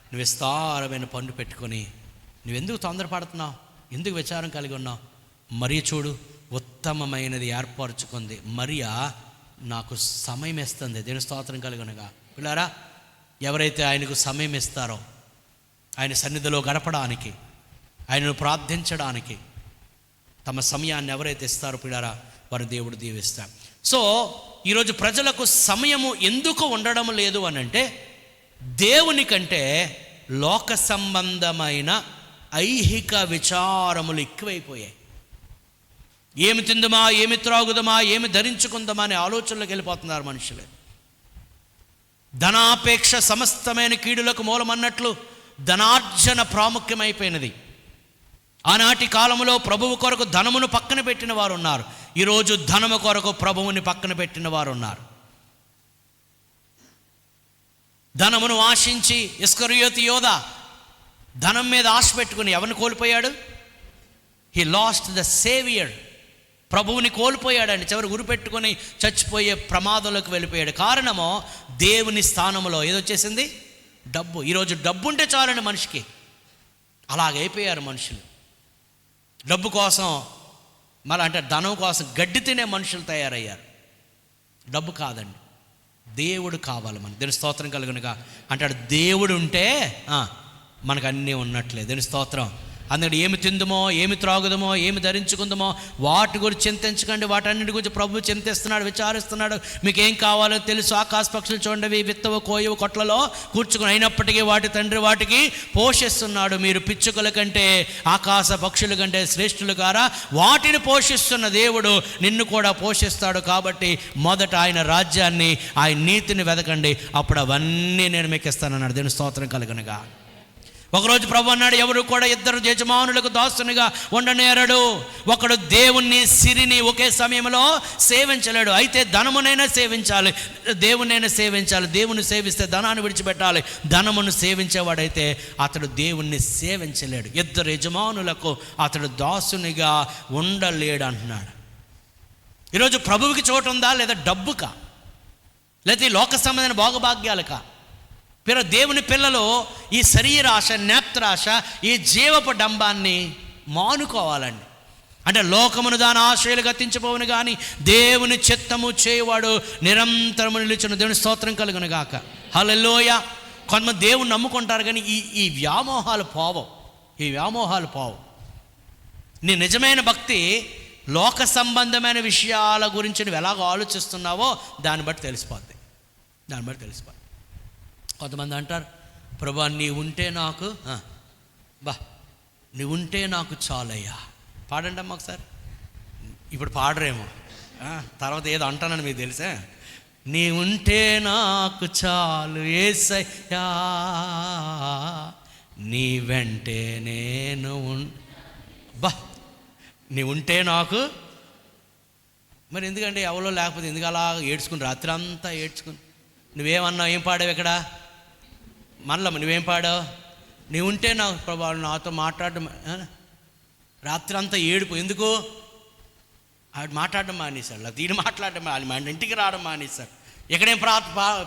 నువ్వు విస్తారమైన పన్ను పెట్టుకొని నువ్వెందుకు తొందరపడుతున్నావు, ఎందుకు విచారం కలిగి ఉన్నావు? మరియ చూడు, ఉత్తమమైనది ఏర్పరచుకుంది. మరియా నాకు సమయం ఇస్తుంది. దేవుని స్తోత్రం కలుగునగా. పిల్లారా, ఎవరైతే ఆయనకు సమయం ఇస్తారో, ఆయన సన్నిధిలో గడపడానికి, ఆయనను ప్రార్థించడానికి తమ సమయాన్ని ఎవరైతే ఇస్తారో పిల్లారా, వారు దేవుడు దీవిస్తారు. సో ఈరోజు ప్రజలకు సమయము ఎందుకు ఉండడం లేదు అని అంటే, దేవుని కంటే లోక సంబంధమైన ఐహిక విచారములు ఎక్కువైపోయాయి. ఏమి తిందుమా, ఏమి త్రాగుదమా, ఏమి ధరించుకుందామా అనే ఆలోచనలోకి వెళ్ళిపోతున్నారు మనుషులు. ధనాపేక్ష సమస్తమైన కీడులకు మూలమన్నట్లు ధనార్జన ప్రాముఖ్యమైపోయినది. ఆనాటి కాలంలో ప్రభువు కొరకు ధనమును పక్కన పెట్టిన వారు ఉన్నారు. ఈరోజు ధనము కొరకు ప్రభువుని పక్కన పెట్టిన వారు ఉన్నారు. ధనమును ఆశించి ఇస్కరియోతు యోధ ధనం మీద ఆశ పెట్టుకుని ఎవరిని కోల్పోయాడు? He lost the saviour. ప్రభువుని కోల్పోయాడండి. చివరి గురి పెట్టుకొని చచ్చిపోయే ప్రమాదంలోకి వెళ్ళిపోయాడు. కారణమో దేవుని స్థానంలో ఏదొచ్చేసింది? డబ్బు. ఈరోజు డబ్బు ఉంటే చాలండి మనిషికి. అలాగైపోయారు మనుషులు. డబ్బు కోసం, మళ్ళీ అంటే ధనం కోసం గడ్డి తినే మనుషులు తయారయ్యారు. డబ్బు కాదండి, దేవుడు కావాలి మనకు. దేవుని స్తోత్రం కలుగునుగా. అంటాడు దేవుడు ఉంటే మనకు అన్నీ ఉన్నట్లే. దేవుని స్తోత్రం. అందుకని ఏమి తిందుమో, ఏమి త్రాగుదమో, ఏమి ధరించుకుందామో వాటి గురించి చింతించకండి. వాటన్నిటి గురించి ప్రభు చింతిస్తున్నాడు, విచారిస్తున్నాడు. మీకు ఏం కావాలో తెలుసు. ఆకాశ పక్షులు చూడండి, విత్తవు కోయవు కొట్లలో కూర్చుకుని, అయినప్పటికీ వాటి తండ్రి వాటికి పోషిస్తున్నాడు. మీరు పిచ్చుకల కంటే ఆకాశ పక్షుల కంటే శ్రేష్ఠులు కారా? వాటిని పోషిస్తున్న దేవుడు నిన్ను కూడా పోషిస్తాడు. కాబట్టి మొదట ఆయన రాజ్యాన్ని, ఆయన నీతిని వెతకండి, అప్పుడు అవన్నీ నేను మీకు ఇస్తానన్నాడు. దేవుని స్తోత్రం కలుగునుగా. ఒకరోజు ప్రభు అన్నాడు, ఎవరు కూడా ఇద్దరు యజమానులకు దాసునిగా ఉండనేరడు. ఒకడు దేవుణ్ణి సిరిని ఒకే సమయంలో సేవించలేడు. అయితే ధనమునైనా సేవించాలి, దేవునైనా సేవించాలి. దేవుని సేవిస్తే ధనాన్ని విడిచిపెట్టాలి. ధనమును సేవించేవాడైతే అతడు దేవుణ్ణి సేవించలేడు. ఇద్దరు యజమానులకు అతడు దాసునిగా ఉండలేడు అంటున్నాడు. ఈరోజు ప్రభువుకి చోటు ఉందా, లేదా డబ్బుకా, లేదా ఈ లోక సంబంధమైన భోగభాగ్యాలకా? దేవుని పిల్లలు ఈ శరీరాశ, నేత్రాశ, ఈ జీవపు డంబాన్ని మానుకోవాలండి. అంటే లోకమును దాని ఆశయాలు గతించిపోవును కానీ దేవుని చిత్తము చేయవాడు నిరంతరము నిలుచును. దేవుని స్తోత్రం కలుగును గాక. హల్లెలూయా. కొంతమంది దేవుని నమ్ముకుంటారు కానీ ఈ వ్యామోహాలు పోవు. ఈ వ్యామోహాలు పోవు. నీ నిజమైన భక్తి లోక సంబంధమైన విషయాల గురించి నువ్వు ఎలాగో ఆలోచిస్తున్నావో దాన్ని బట్టి తెలిసిపోద్ది. కొంతమంది అంటారు, ప్రభా నీ ఉంటే నాకు నీ ఉంటే నాకు చాలయ్యా. పాడండి అమ్మ ఒకసారి. ఇప్పుడు పాడరేమో, తర్వాత ఏదో అంటానని మీకు తెలుసా. నీ ఉంటే నాకు చాలు యేసయ్యా, నీ వెంటే నేను నీ ఉంటే నాకు. మరి ఎందుకంటే ఎవరో లేకపోతే ఎందుకు అలా ఏడ్చుకుని రాత్రి అంతా ఏడ్చుకుని? నువ్వేమన్నావు? ఏం పాడావు ఇక్కడ? మనలో నువ్వేం పాడావు? నీ ఉంటే నాకు ప్రభా నాతో మాట్లాడడం. రాత్రి అంతా ఏడుపు ఎందుకు? ఆవిడ మాట్లాడడం మానేశాడు, లేదా ఈయన మాట్లాడడం మన ఇంటికి రావడం మానేశాడు. ఎక్కడేం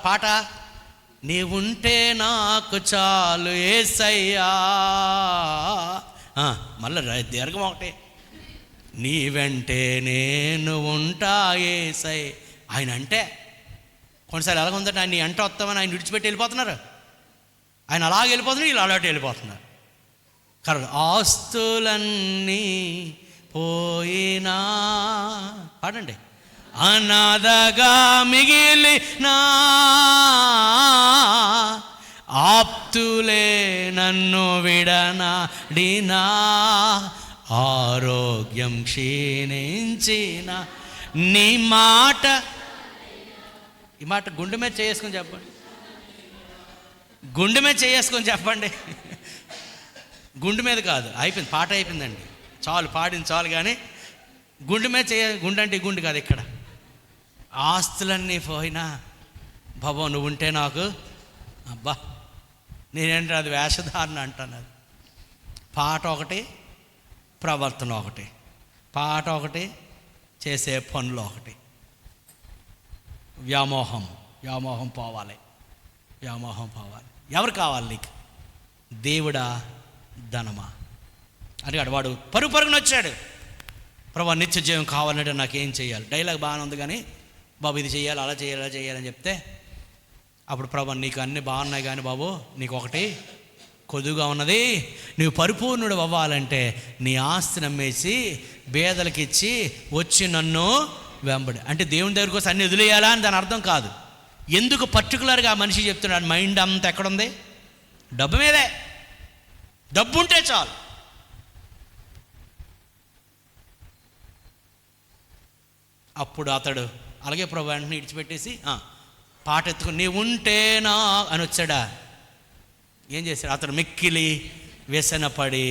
పాట? నీ ఉంటే నాకు చాలు యేసయ్యా. మళ్ళీ దీర్ఘం ఒకటే, నీ వెంటే నేను ఉంటా యేసయ్య. ఆయన అంటే కొన్నిసార్లు ఎలాగ ఉందంటే, ఆయన నీ అంట వస్తామని ఆయన విడిచిపెట్టి వెళ్ళిపోతున్నారు. ఆయన అలాగే వెళ్ళిపోతున్నారు, వీళ్ళు అలాంటి వెళ్ళిపోతున్నారు. కరెక్ట్. ఆస్తులన్నీ పోయినా పాడండి. అనాథగా మిగిలినా ఆప్తులే నన్ను విడనాడినా, ఆరోగ్యం క్షీణించిన నీ మాట. ఈ మాట గుండె మీద చేసుకొని చెప్పండి. గుండె మీద చేసుకొని చెప్పండి. గుండె మీద కాదు, అయిపోయింది, పాట అయిపోయిందండి, చాలు, పాడింది చాలు. కానీ గుండె మీద గుండె అంటే గుండె కాదు. ఇక్కడ ఆస్తులన్నీ పోయినా బాబా నువ్వు ఉంటే నాకు. అబ్బా నేనేంటే అది వేషధారణ అంటాను. అది పాట ఒకటి, ప్రవర్తన ఒకటి. పాట ఒకటి, చేసే పనులు ఒకటి. వ్యామోహం పోవాలి. ఎవరు కావాలి నీకు? దేవుడా, ధనమా? అడిగాడు వాడు. పరుగున వచ్చాడు, ప్రభా నిత్య జీవం కావాలంటే నాకేం చేయాలి? డైలాగ్ బాగానే ఉంది కానీ బాబు ఇది చేయాలి, అలా చేయాలని చెప్తే అప్పుడు ప్రభా నీకు అన్నీ బాగున్నాయి కానీ బాబు నీకు ఒకటి కొద్దుగా ఉన్నది. నువ్వు పరిపూర్ణుడు అవ్వాలంటే నీ ఆస్తిని అమ్మేసి పేదలకి ఇచ్చి వచ్చి నన్ను వెంబడి. అంటే దేవుని దగ్గర కోసం అన్ని వదిలేయాలా అని దాని అర్థం కాదు. ఎందుకు పర్టికులర్గా మనిషి చెప్తున్నాడు? మైండ్ అంతా ఎక్కడుంది? డబ్బు మీదే. డబ్బు ఉంటే చాలు. అప్పుడు అతడు అలాగే ప్రభు వెంటనే ఇడిచిపెట్టేసి పాట ఎత్తుకుని నీ ఉంటేనా అని వచ్చాడా? ఏం చేశాడు? అతడు మిక్కిలి వ్యసనపడి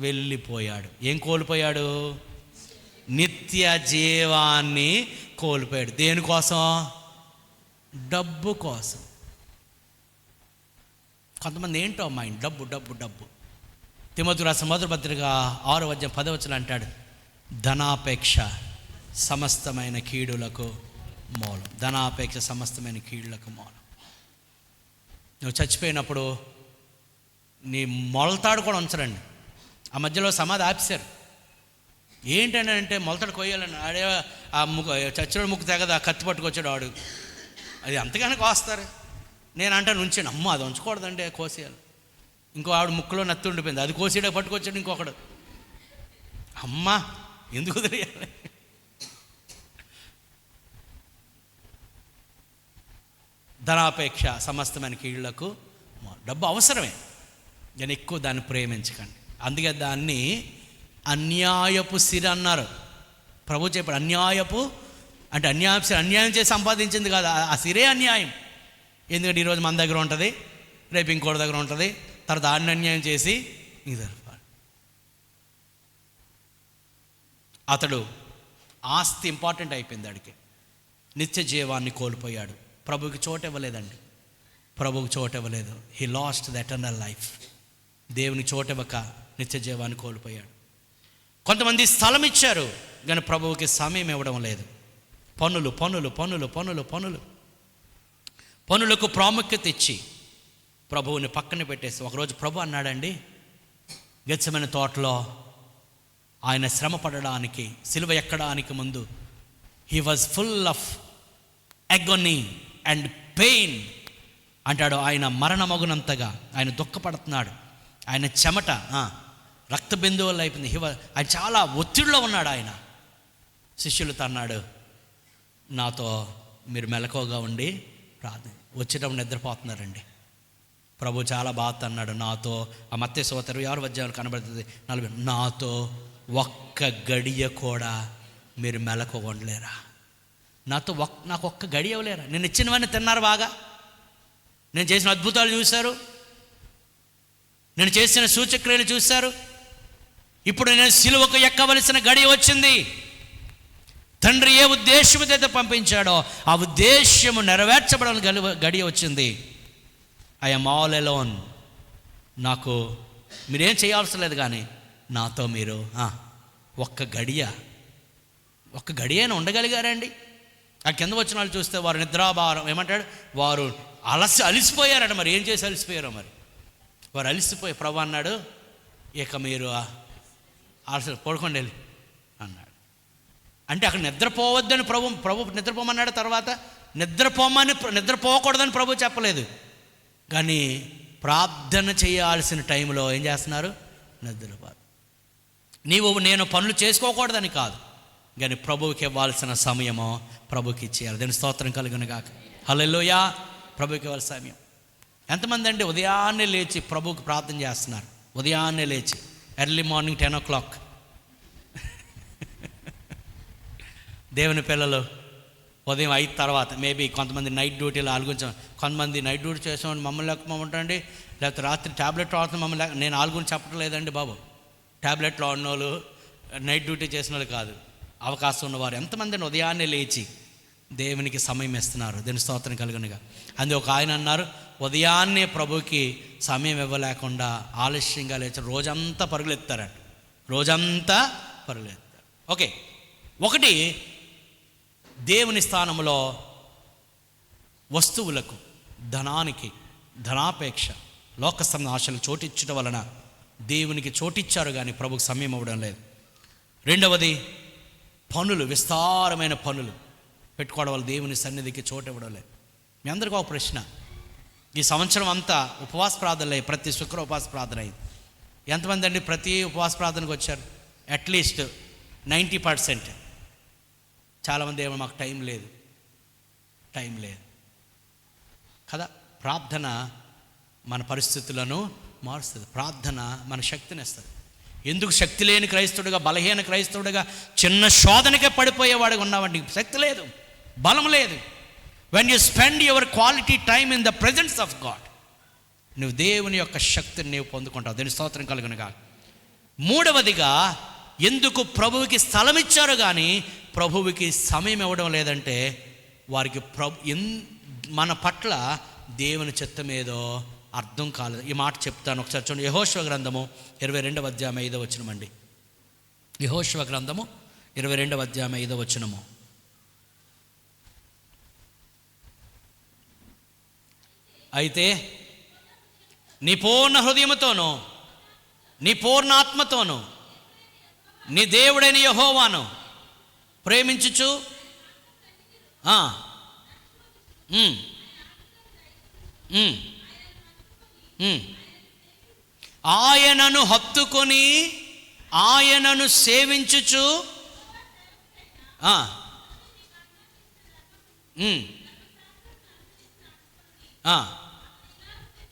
వెళ్ళిపోయాడు. ఏం కోల్పోయాడు? నిత్య జీవాన్ని కోల్పోయాడు. దేనికోసం? డబ్బు కోసం. కొంతమంది ఏంటో మైండ్ డబ్బు. తిమోతి రాసిన మొదటి పత్రిక 6:10 అంటాడు, ధనాపేక్ష సమస్తమైన కీడులకు మూలం. ధనాపేక్ష సమస్తమైన కీడులకు మూలం. నువ్వు చచ్చిపోయినప్పుడు నీ మొలతాడు కూడా ఉంచరండి. ఆ మధ్యలో సమాధి ఆపేశారు. ఏంటంటే మొలతాడు కొయ్యాలని ఆడే ఆ చచ్చిన ముక్కు తెగదు, ఆ కత్తి పట్టుకొచ్చాడు వాడు. అది అంతగానే కోస్తారు. నేను అంటాను ఉంచాను, అమ్మ అది ఉంచకూడదండి, కోసేయాలి. ఇంకో ఆవిడ ముక్కులో నత్తి ఉండిపోయింది, అది కోసేయడానికి పట్టుకొచ్చాడు ఇంకొకడు. అమ్మ ఎందుకు వదిలేయాలి? ధనాపేక్ష సమస్తమైన కీళ్లకు. డబ్బు అవసరమే, నేను ఎక్కువ దాన్ని ప్రేమించకండి. అందుకే దాన్ని అన్యాయపు సిరి అన్నారు. ప్రభు చెప్పాడు అన్యాయపు అంటే అన్యాయం చేసి సంపాదించింది కాదు, ఆ సిరే అన్యాయం. ఎందుకంటే ఈరోజు మన దగ్గర ఉంటుంది, రేపు ఇంకోటి దగ్గర ఉంటుంది, తర్వాత దాన్ని అన్యాయం చేసి ఇది అతడు ఆస్తి ఇంపార్టెంట్ అయిపోయింది. అడిగి నిత్య జీవాన్ని కోల్పోయాడు. ప్రభువుకి చోటు ఇవ్వలేదండి. ప్రభువుకి చోటు ఇవ్వలేదు. He lost the eternal life. దేవుని చోటు ఇవ్వక నిత్య జీవాన్ని కోల్పోయాడు. కొంతమంది స్థలం ఇచ్చారు కానీ ప్రభువుకి సమయం ఇవ్వడం లేదు. పనులు పనులు పనులు పనులు పనులు పనులకు ప్రాముఖ్యత ఇచ్చి ప్రభువుని పక్కన పెట్టేసి ఒకరోజు ప్రభు అన్నాడండి, గెత్సెమనే తోటలో ఆయన శ్రమ పడడానికి, సిలువ ఎక్కడానికి ముందు he was full of agony and pain అంటాడు. ఆయన మరణమగునంతగా ఆయన దుఃఖపడుతున్నాడు. ఆయన చెమట రక్త బిందువులు అయిపోయింది. ఆయన చాలా ఒత్తిడిలో ఉన్నాడు. ఆయన శిష్యులతో అన్నాడు, నాతో మీరు మెలకువగా ఉండి ప్రార్థన. వచ్చేటప్పుడు నిద్రపోతున్నారండి. ప్రభు చాలా బాధ అన్నాడు, నాతో ఆ మత్తయి సువార్త 26వ అధ్యాయంలో కనబడుతుంది 40, నాతో ఒక్క గడియ కూడా మీరు మెలకువగా ఉండలేరా? నాకు ఒక్క గడియ ఇవ్వలేరా? నేను ఇచ్చినవన్నీ తిన్నారు బాగా, నేను చేసిన అద్భుతాలు చూశారు, నేను చేసిన సూచక్రియలు చూశారు. ఇప్పుడు నేను సిలువకు ఎక్కవలసిన గడియ వచ్చింది. తండ్రి ఏ ఉద్దేశం అయితే పంపించాడో ఆ ఉద్దేశము నెరవేర్చబడాలని గడియ వచ్చింది. I am all alone. నాకు మీరేం చేయాల్సిన లేదు, కానీ నాతో మీరు ఒక్క గడియైనా ఉండగలిగారండి. ఆ కింద వచ్చిన వాళ్ళు చూస్తే వారు నిద్రాభారం ఏమంటాడు, వారు అలిసిపోయారట. మరి ఏం చేసి అలిసిపోయారో మరి వారు అలిసిపోయి ప్రభు అన్నాడు, ఇక మీరు అలసి పడుకోండి వెళ్ళి అన్నాడు. అంటే అక్కడ నిద్రపోవద్దని ప్రభు నిద్రపోమన్నాడు. తర్వాత నిద్రపోకూడదని ప్రభు చెప్పలేదు, కానీ ప్రార్థన చేయాల్సిన టైంలో ఏం చేస్తున్నారు? నిద్రపోదు. నేను పనులు చేసుకోకూడదని కాదు, కానీ ప్రభువుకి ఇవ్వాల్సిన సమయమో ప్రభుకి ఇచ్చేయాలి. దాని స్తోత్రం కలుగును గాక. హల్లెలూయా. ప్రభుకి ఇవ్వాల్సిన సమయం. ఎంతమంది అండి ఉదయాన్నే లేచి ప్రభువుకి ప్రార్థన చేస్తున్నారు? ఉదయాన్నే లేచి ఎర్లీ మార్నింగ్ 10 o'clock. దేవుని పిల్లలు ఉదయం 5 తర్వాత మేబీ కొంతమంది నైట్ డ్యూటీలో ఆల్గుంచాం. కొంతమంది నైట్ డ్యూటీ చేసామని మమ్మల్ని లేకపోమంటండి, లేకపోతే రాత్రి ట్యాబ్లెట్ వాడుతున్న మమ్మల్ని నేను ఆల్గుని చెప్పడం లేదండి బాబు. ట్యాబ్లెట్లు వాడిన వాళ్ళు నైట్ డ్యూటీ చేసిన వాళ్ళు కాదు, అవకాశం ఉన్నవారు ఎంతమందిని ఉదయాన్నే లేచి దేవునికి సమయం ఇస్తున్నారు. దీని స్తోత్రం కలుగునుగా. అందుకే ఒక ఆయన అన్నారు, ఉదయాన్నే ప్రభుకి సమయం ఇవ్వలేకుండా ఆలస్యంగా లేచి రోజంతా పరుగులెత్తారంట. రోజంతా పరుగులెత్తారు. ఓకే, ఒకటి దేవుని స్థానంలో వస్తువులకు, ధనానికి, ధనాపేక్ష, లోకస్థాన ఆశలు చోటిచ్చడం వలన దేవునికి చోటిచ్చారు కానీ ప్రభుకు సమయం ఇవ్వడం లేదు. రెండవది పనులు, విస్తారమైన పనులు పెట్టుకోవడం వల్ల దేవుని సన్నిధికి చోటు ఇవ్వడం లేదు. మీ అందరికీ ఒక ప్రశ్న, ఈ సంవత్సరం అంతా ఉపవాస ప్రార్థనలు అయ్యి, ప్రతి శుక్ర ఉపవాస ప్రార్థన అయింది. ఎంతమంది అండి ప్రతి ఉపవాస ప్రార్థనకు వచ్చారు? అట్లీస్ట్ 90%. చాలామంది ఏమో మాకు టైం లేదు కదా. ప్రార్థన మన పరిస్థితులను మారుస్తుంది. ప్రార్థన మన శక్తిని ఇస్తుంది. ఎందుకు శక్తి లేని క్రైస్తవుడిగా, బలహీన క్రైస్తవుడిగా, చిన్న శోధనకే పడిపోయేవాడిగా ఉన్నావండి? శక్తి లేదు, బలం లేదు. When you spend your quality time in the presence of God, నువ్వు దేవుని యొక్క శక్తిని నీవు పొందుకుంటావు. దీని స్తోత్రం కలుగునుగా. మూడవదిగా, ఎందుకు ప్రభువుకి స్థలం ఇచ్చారు కానీ ప్రభువుకి సమయం ఇవ్వడం లేదంటే వారికి మన పట్ల దేవుని చిత్తం ఏదో అర్థం కాలేదు. ఈ మాట చెప్తాను ఒకసారి చూడండి. యెహోషువ గ్రంథము 22వ అధ్యాయం 5వ వచనం అండి. యెహోషువ గ్రంథము 22వ అధ్యాయం 5వ వచనము. అయితే నీ పూర్ణ హృదయముతోనూ నీ పూర్ణ ఆత్మతోనూ నీ దేవుడైన యెహోవాను ప్రేమించుచు ఆయనను హత్తుకొని ఆయనను సేవించుచు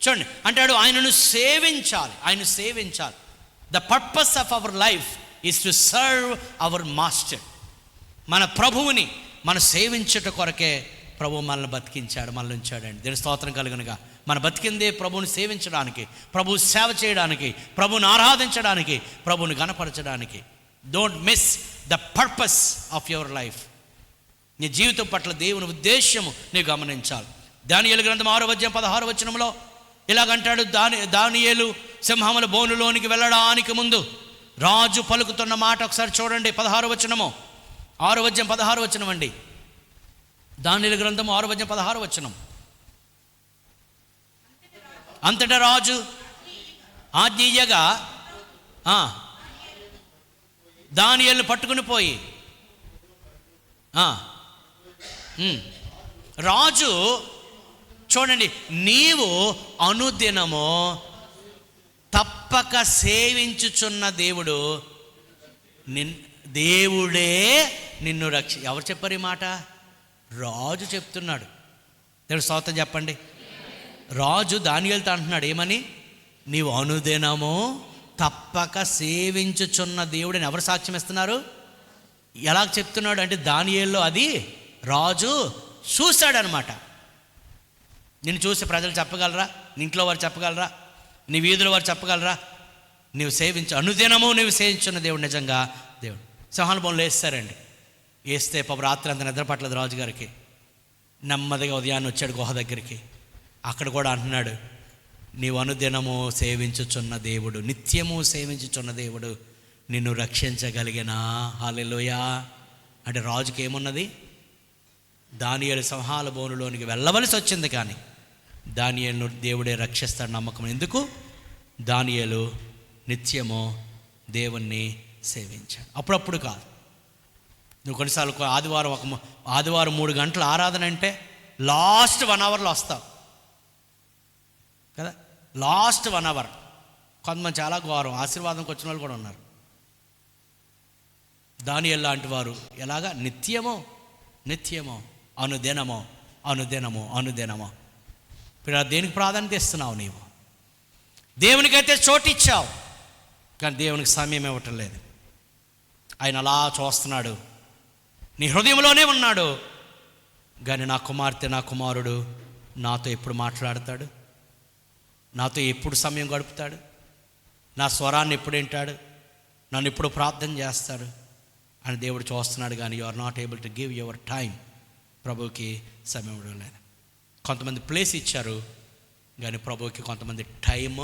చూడండి అంటాడు, ఆయనను సేవించాలి. The purpose of our life is to serve hour master. మన ప్రభువుని మనం సేవించుట కొరకే ప్రభు మనల్ని బతికించాడు, మనల్ని ఉంచాడండి. దీని స్తోత్రం కలుగునుగా. మన బతికిందే ప్రభువుని సేవించడానికి, ప్రభువు సేవ చేయడానికి, ప్రభువుని ఆరాధించడానికి, ప్రభువుని గణపరచడానికి. Don't miss the purpose of your life. నీ జీవితం పట్ల దేవుని ఉద్దేశ్యము నీవు గమనించాలి. దానియేలు గ్రంథం 6:16 ఇలాగంటాడు, దానియేలు సింహముల బోనులోనికి వెళ్ళడానికి ముందు రాజు పలుకుతున్న మాట ఒకసారి చూడండి. 6:16 అండి. దానియేలు గ్రంథం 6:16. అంతటా రాజు ఆజ్ఞయ్యగా దానియేలును పట్టుకుని పోయి, రాజు చూడండి, నీవు అనుదినము తప్పక సేవించుచున్న దేవుడే నిన్ను ఎవరు చెప్పారు ఈ మాట? రాజు చెప్తున్నాడు. దేవుడు స్తోత్రం చెప్పండి. రాజు దానియేలుతో అంటున్నాడు ఏమని? నీవు అనుదినము తప్పక సేవించుచున్న దేవుడని ఎవరు సాక్ష్యం ఇస్తున్నారు? ఎలా చెప్తున్నాడు అంటే దానియేలులో అది రాజు చూశాడనమాట. నిన్ను చూసి ప్రజలు చెప్పగలరా? నీ ఇంట్లో వారు చెప్పగలరా? నీ వీధుల వారు చెప్పగలరా? నీవు అనుదినము నీవు సేవించున్న దేవుడు నిజంగా దేవుడు. సింహాల బోన్లు వేస్తారండి. వేస్తే పాప రాత్రి అంత నిద్ర పట్టలేదు రాజుగారికి. నెమ్మదిగా ఉదయాన్నే వచ్చాడు గుహ దగ్గరికి. అక్కడ కూడా అంటున్నాడు, నీవు అనుదినము సేవించుచున్న దేవుడు, నిత్యము సేవించుచున్న దేవుడు నిన్ను రక్షించగలిగినా. హల్లెలూయా. అంటే రాజుకి ఏమున్నది? దానియేలు సింహాల బోనులోనికి వెళ్ళవలసి వచ్చింది, కానీ దానియేలును దేవుడే రక్షిస్తాడు నమ్మకం. ఎందుకు? దానియేలు నిత్యము దేవుణ్ణి సేవించాడు. అప్పుడప్పుడు కాదు. నువ్వు కొన్నిసార్లు ఆదివారం 3 గంటల ఆరాధన అంటే లాస్ట్ 1 అవర్లో వస్తావు కదా. Last 1 hour. కొంతమంది చాలా ఘోరం ఆశీర్వాదంకి వచ్చిన వాళ్ళు కూడా ఉన్నారు. దానియేలు లాంటి వారు ఎలాగా? నిత్యము అనుదినము. ఇప్పుడు దేనికి ప్రాధాన్యత ఇస్తున్నావు నీవు? దేవునికైతే చోటు ఇచ్చావు, కానీ దేవునికి సమయం ఇవ్వటం లేదు. ఆయన అలా చూస్తున్నాడు, నీ హృదయంలోనే ఉన్నాడు. కానీ నా కుమార్తె, నా కుమారుడు నాతో ఎప్పుడు మాట్లాడతాడు? నాతో ఎప్పుడు సమయం గడుపుతాడు? నా స్వరాన్ని ఎప్పుడు వింటాడు? నన్ను ఎప్పుడు ప్రార్థన చేస్తాడు అని దేవుడు చూస్తున్నాడు. కానీ you are not able to give your time. ప్రభువుకి సమయం ఇవ్వడం లేదు. కొంతమంది ప్లేస్ ఇచ్చారు, కానీ ప్రభువుకి కొంతమంది టైం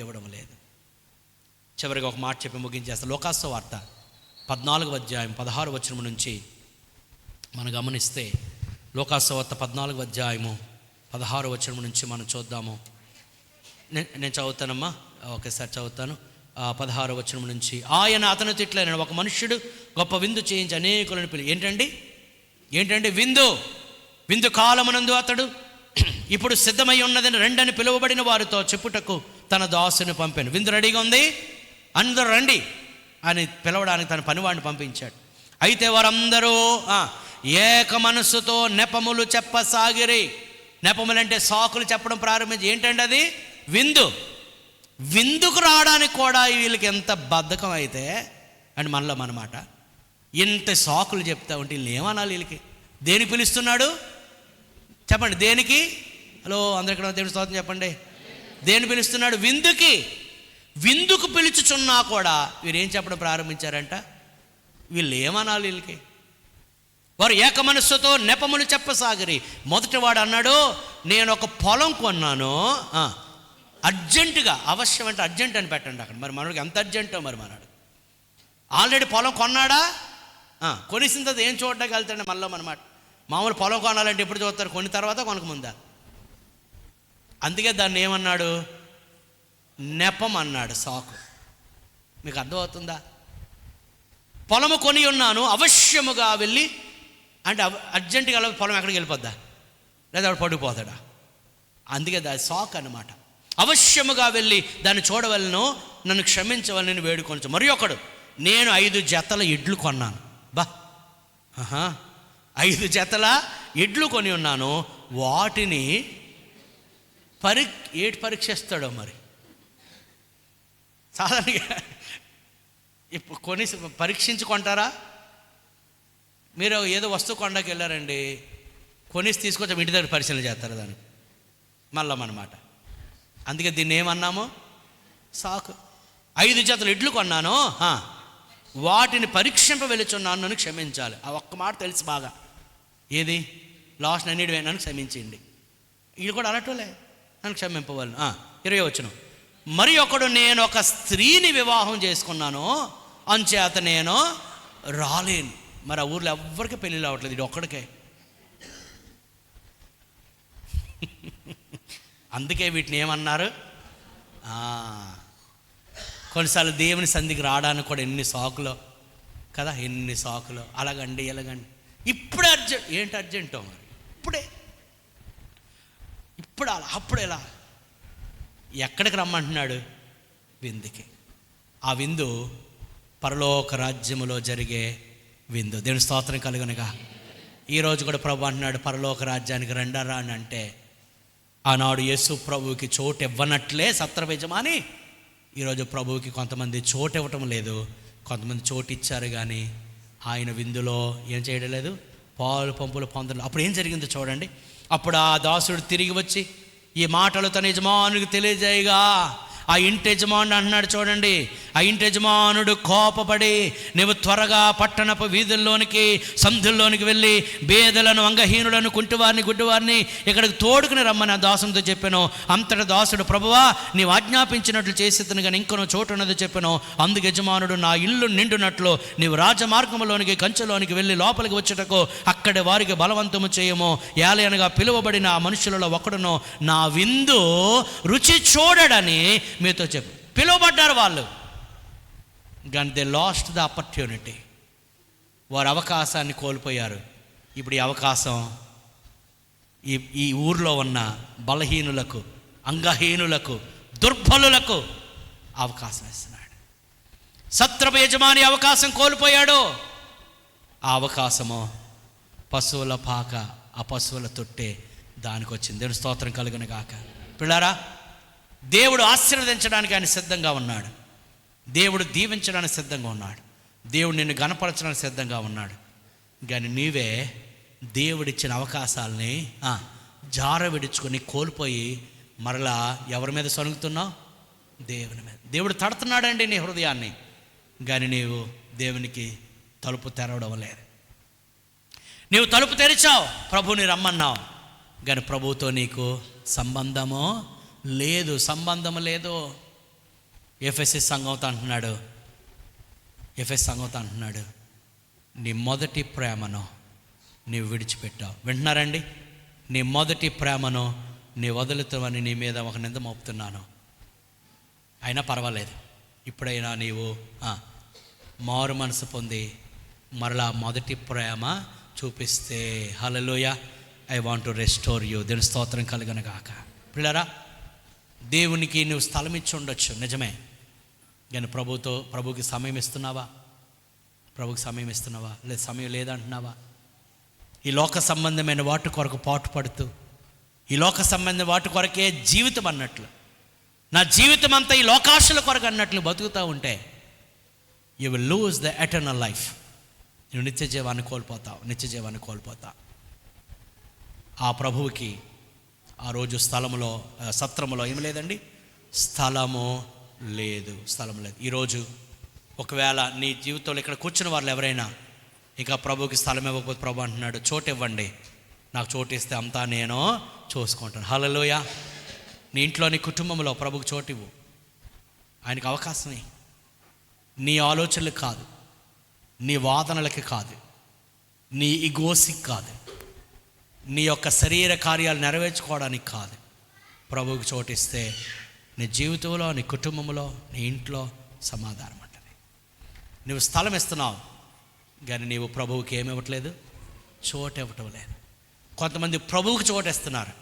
ఇవ్వడం లేదు. చివరిగా ఒక మాట చెప్పి ముగించేస్తాను. లోకాసు వార్త 14:16 నుంచి మనం గమనిస్తే, లోకాసు వార్త 14:16 నుంచి మనం చూద్దాము. నేను చదువుతానమ్మా, ఒకేసారి చదువుతాను. 16 నుంచి, ఆయన అతనితో ఇట్లైన ఒక మనుష్యుడు గొప్ప విందు చేయించి అనేకులను ఏంటంటే విందు కాలమునందు అతడు ఇప్పుడు సిద్ధమై ఉన్నదని రెండని పిలువబడిన వారితో చెప్పుటకు తన దాసుని పంపాను. విందు రెడీగా ఉంది, అందరూ రండి అని పిలవడానికి తన పనివాడిని పంపించాడు. అయితే వారందరూ ఏక మనస్సుతో నెపములు చెప్పసాగిరి. నెపములంటే సాకులు చెప్పడం ప్రారంభించి, ఏంటంటే అది విందుకు రావడానికి కూడా వీళ్ళకి ఎంత బద్ధకం అయితే అని మనలో మనమాట. ఇంత సాకులు చెప్తా ఉంటే వీళ్ళు ఏమనాలి? వీళ్ళకి దేనికి పిలుస్తున్నాడు చెప్పండి? దేనికి? హలో అందరు ఇక్కడ దేవుని స్తోత్రం చెప్పండి. దేని పిలుస్తున్నాడు? విందుకు పిలుచుచున్నా కూడా వీరేం చెప్పడం ప్రారంభించారంట? వీళ్ళు ఏమనాలి వీళ్ళకి? వారు ఏక మనస్సుతో నెపములు చెప్పసాగిరి. మొదటి వాడు అన్నాడు, నేను ఒక పొలం కొన్నాను, అర్జెంటుగా, అవశ్యం అంటే అర్జెంట్ అని పెట్టండి అక్కడ. మరి మనకి ఎంత అర్జెంటో మరి మనడు ఆల్రెడీ పొలం కొన్నాడా? కొనేసిన తర్వాత ఏం చూడడానికి వెళ్తాడు మనలో మనమాట. మామూలు పొలం కొనాలంటే ఎప్పుడు చూస్తారు? కొన్ని తర్వాత కొనకముందా. అందుకే దాన్ని ఏమన్నాడు? నెపం అన్నాడు, సాకు. మీకు అర్థమవుతుందా? పొలము కొని ఉన్నాను, అవశ్యముగా వెళ్ళి అంటే అర్జెంటుగా పొలం ఎక్కడికి వెళ్ళిపోద్దా? లేదా వాడు పడిపోతాడా? అందుకే దాని సాకు అన్నమాట. అవశ్యముగా వెళ్ళి దాన్ని చూడవలను, నన్ను క్షమించవలని నేను వేడుకొనచ్చు. మరి ఒకడు, నేను 5 జతల ఎడ్లు కొన్నాను. 5 జతల ఎడ్లు కొని ఉన్నాను, వాటిని ఏటి పరీక్షిస్తాడో మరి. సాధారణంగా ఇప్పుడు పరీక్షించుకుంటారా? మీరు ఏదో వస్తువు కొండకి వెళ్ళారండి, కొనేసి తీసుకొచ్చి ఇంటి దగ్గర పరిశీలన చేస్తారా? దాన్ని మల్లమన్నమాట. అందుకే దీన్ని ఏమన్నాము? సాకు. 5 జతలు ఎడ్లు కొన్నాను, వాటిని పరీక్షింప వెలుచున్నాను, నన్ను క్షమించాలి. ఆ ఒక్క మాట తెలుసు బాగా. ఏది? లాస్ట్ అన్నిటి నన్ను క్షమించండి. ఇది కూడా అనటోలే, నన్ను క్షమింపవాలి. 20 వచనం. మరి ఒకడు, నేను ఒక స్త్రీని వివాహం చేసుకున్నాను, అంచేత నేను రాలేను. మరి ఆ ఊర్లో ఎవ్వరికి పెళ్ళిళ్ళు అవ్వట్లేదు, ఇది ఒక్కడికే. అందుకే వీటిని ఏమన్నారు? కొన్నిసార్లు దేవుని సంధికి రావడానికి కూడా ఎన్ని సాకులో కదా, ఎన్ని సాకులో. అలాగండి ఎలాగండి, ఇప్పుడు అర్జెంట్. ఏంటి అర్జెంటో మరి? ఇప్పుడు అలా, అప్పుడు ఎలా? ఎక్కడికి రమ్మంటున్నాడు? విందుకి. ఆ విందు పరలోక రాజ్యములో జరిగే విందు. దేవుని స్తోత్రం కలుగునుగా. ఈరోజు కూడా ప్రభు అంటున్నాడు, పరలోక రాజ్యానికి రండరా అని. అంటే ఆనాడు యేసు ప్రభువుకి చోటు ఇవ్వనట్లే సత్ర యజమాని ఈరోజు ప్రభువుకి కొంతమంది చోటు ఇవ్వటం లేదు, కొంతమంది చోటు ఇచ్చారు కానీ ఆయన విందులో ఏం చేయడం లేదు, పాలు పంపులు పొందలేదు. అప్పుడు ఏం జరిగిందో చూడండి. అప్పుడు ఆ దాసుడు తిరిగి వచ్చి ఈ మాటలు తన యజమానునికి తెలియజేయగా, ఆ ఇంటి యజమానుడు అంటున్నాడు చూడండి, ఆ ఇంటి యజమానుడు కోపపడి, నువ్వు త్వరగా పట్టణపు వీధుల్లోనికి, సంధుల్లోనికి వెళ్ళి బేదలను, అంగహీనులను, కుంటివారిని, గుడ్డివారిని ఇక్కడికి తోడుకుని రమ్మని ఆ దాసునితో చెప్పాను. అంతటా దాసుడు, ప్రభువా నీవు ఆజ్ఞాపించినట్లు చేసేతను కానీ ఇంకొన చోటు ఉన్నది చెప్పాను. అందుకు యజమానుడు, నా ఇల్లు నిండునట్లు నీవు రాజమార్గంలోనికి, కంచెలోనికి వెళ్ళి లోపలికి వచ్చేటకు అక్కడి వారికి బలవంతము చేయము. ఏలయనగా పిలువబడిన ఆ మనుషులలో ఒకడును నా విందు రుచి చూడడని మీతో చెప్పు. పిలువబడ్డారు వాళ్ళు, కానీ దే లాస్ట్ ద ఆపర్చునిటీ. వారు అవకాశాన్ని కోల్పోయారు. ఇప్పుడు ఈ అవకాశం ఈ ఊర్లో ఉన్న బలహీనులకు, అంగహీనులకు, దుర్బలులకు అవకాశం ఇస్తున్నాడు. సత్రపు యజమాని అవకాశం కోల్పోయాడు. ఆ అవకాశము పశువుల పాక, ఆ పశువుల తొట్టే దానికి వచ్చింది. దేవుని స్తోత్రం కలుగును గాక. పిల్లారా, దేవుడు ఆశీర్వదించడానికి ఆయన సిద్ధంగా ఉన్నాడు. దేవుడు దీవించడానికి సిద్ధంగా ఉన్నాడు. దేవుడు నిన్ను గణపరచడానికి సిద్ధంగా ఉన్నాడు. కానీ నీవే దేవుడిచ్చిన అవకాశాలని జార విడుచుకొని కోల్పోయి మరలా ఎవరి మీద సొనుగుతున్నావు? దేవుని మీద. దేవుడు తడుతున్నాడండి నీ హృదయాన్ని, కానీ నీవు దేవునికి తలుపు తెరవడం లేదు. నీవు తలుపు తెరిచావు, ప్రభువుని రమ్మన్నావు, కానీ ప్రభువుతో నీకు సంబంధము లేదు, సంబంధం లేదు. ఎఫెస్ సంఘంతో అంటున్నాడు, నీ మొదటి ప్రేమను నీవు విడిచిపెట్టావు. వింటున్నారండి? నీ మొదటి ప్రేమను నీ వదులుతావని నీ మీద ఒక నింద మోపుతున్నాను. అయినా పర్వాలేదు, ఇప్పుడైనా నీవు మారు మనసు పొంది మరలా మొదటి ప్రేమ చూపిస్తే, hallelujah, I want to restore you. దేవుని స్తోత్రం కలుగును గాక. పిల్లరా, దేవునికి నువ్వు స్థలం ఇచ్చి ఉండొచ్చు, నిజమే. కానీ ప్రభుకి సమయం ఇస్తున్నావా? ప్రభుకి సమయం ఇస్తున్నావా? లేదు, సమయం లేదంటున్నావా? ఈ లోక సంబంధమైన వాటి కొరకు పాటు పడుతూ, ఈ లోక సంబంధమైన వాటి కొరకే జీవితం అన్నట్లు, నా జీవితం అంతా ఈ లోకాశల కొరకు అన్నట్లు బతుకుతూ ఉంటే you will lose the eternal life. నువ్వు నిత్య జీవాన్ని కోల్పోతావు. ఆ ప్రభువుకి ఆ రోజు సత్రములో ఏమి లేదండి, స్థలము లేదు. ఈరోజు ఒకవేళ నీ జీవితంలో ఇక్కడ కూర్చున్న వాళ్ళు ఎవరైనా ఇంకా ప్రభువుకి స్థలం ఇవ్వకపోతే, ప్రభు అంటున్నాడు, చోటు ఇవ్వండి, నాకు చోటు ఇస్తే అంతా నేను చూసుకుంటాను. హల్లెలూయా. నీ ఇంట్లో, నీ కుటుంబంలో ప్రభువుకి చోటు ఇవ్వు. ఆయనకు అవకాశమే. నీ ఆలోచనలకు కాదు, నీ వాదనలకి కాదు, నీ ఇగోసికి కాదు, నీ యొక్క శరీర కార్యాలు నెరవేర్చుకోవడానికి కాదు. ప్రభువుకి చోటిస్తే నీ జీవితంలో, నీ కుటుంబంలో, నీ ఇంట్లో సమాధానం ఉంటుంది. నువ్వు స్థలం ఇస్తున్నావు, కానీ నీవు ప్రభువుకి ఏమి ఇవ్వట్లేదు, చోటు ఇవ్వటం లేదు. కొంతమంది ప్రభువుకి చోటు ఇస్తున్నారు,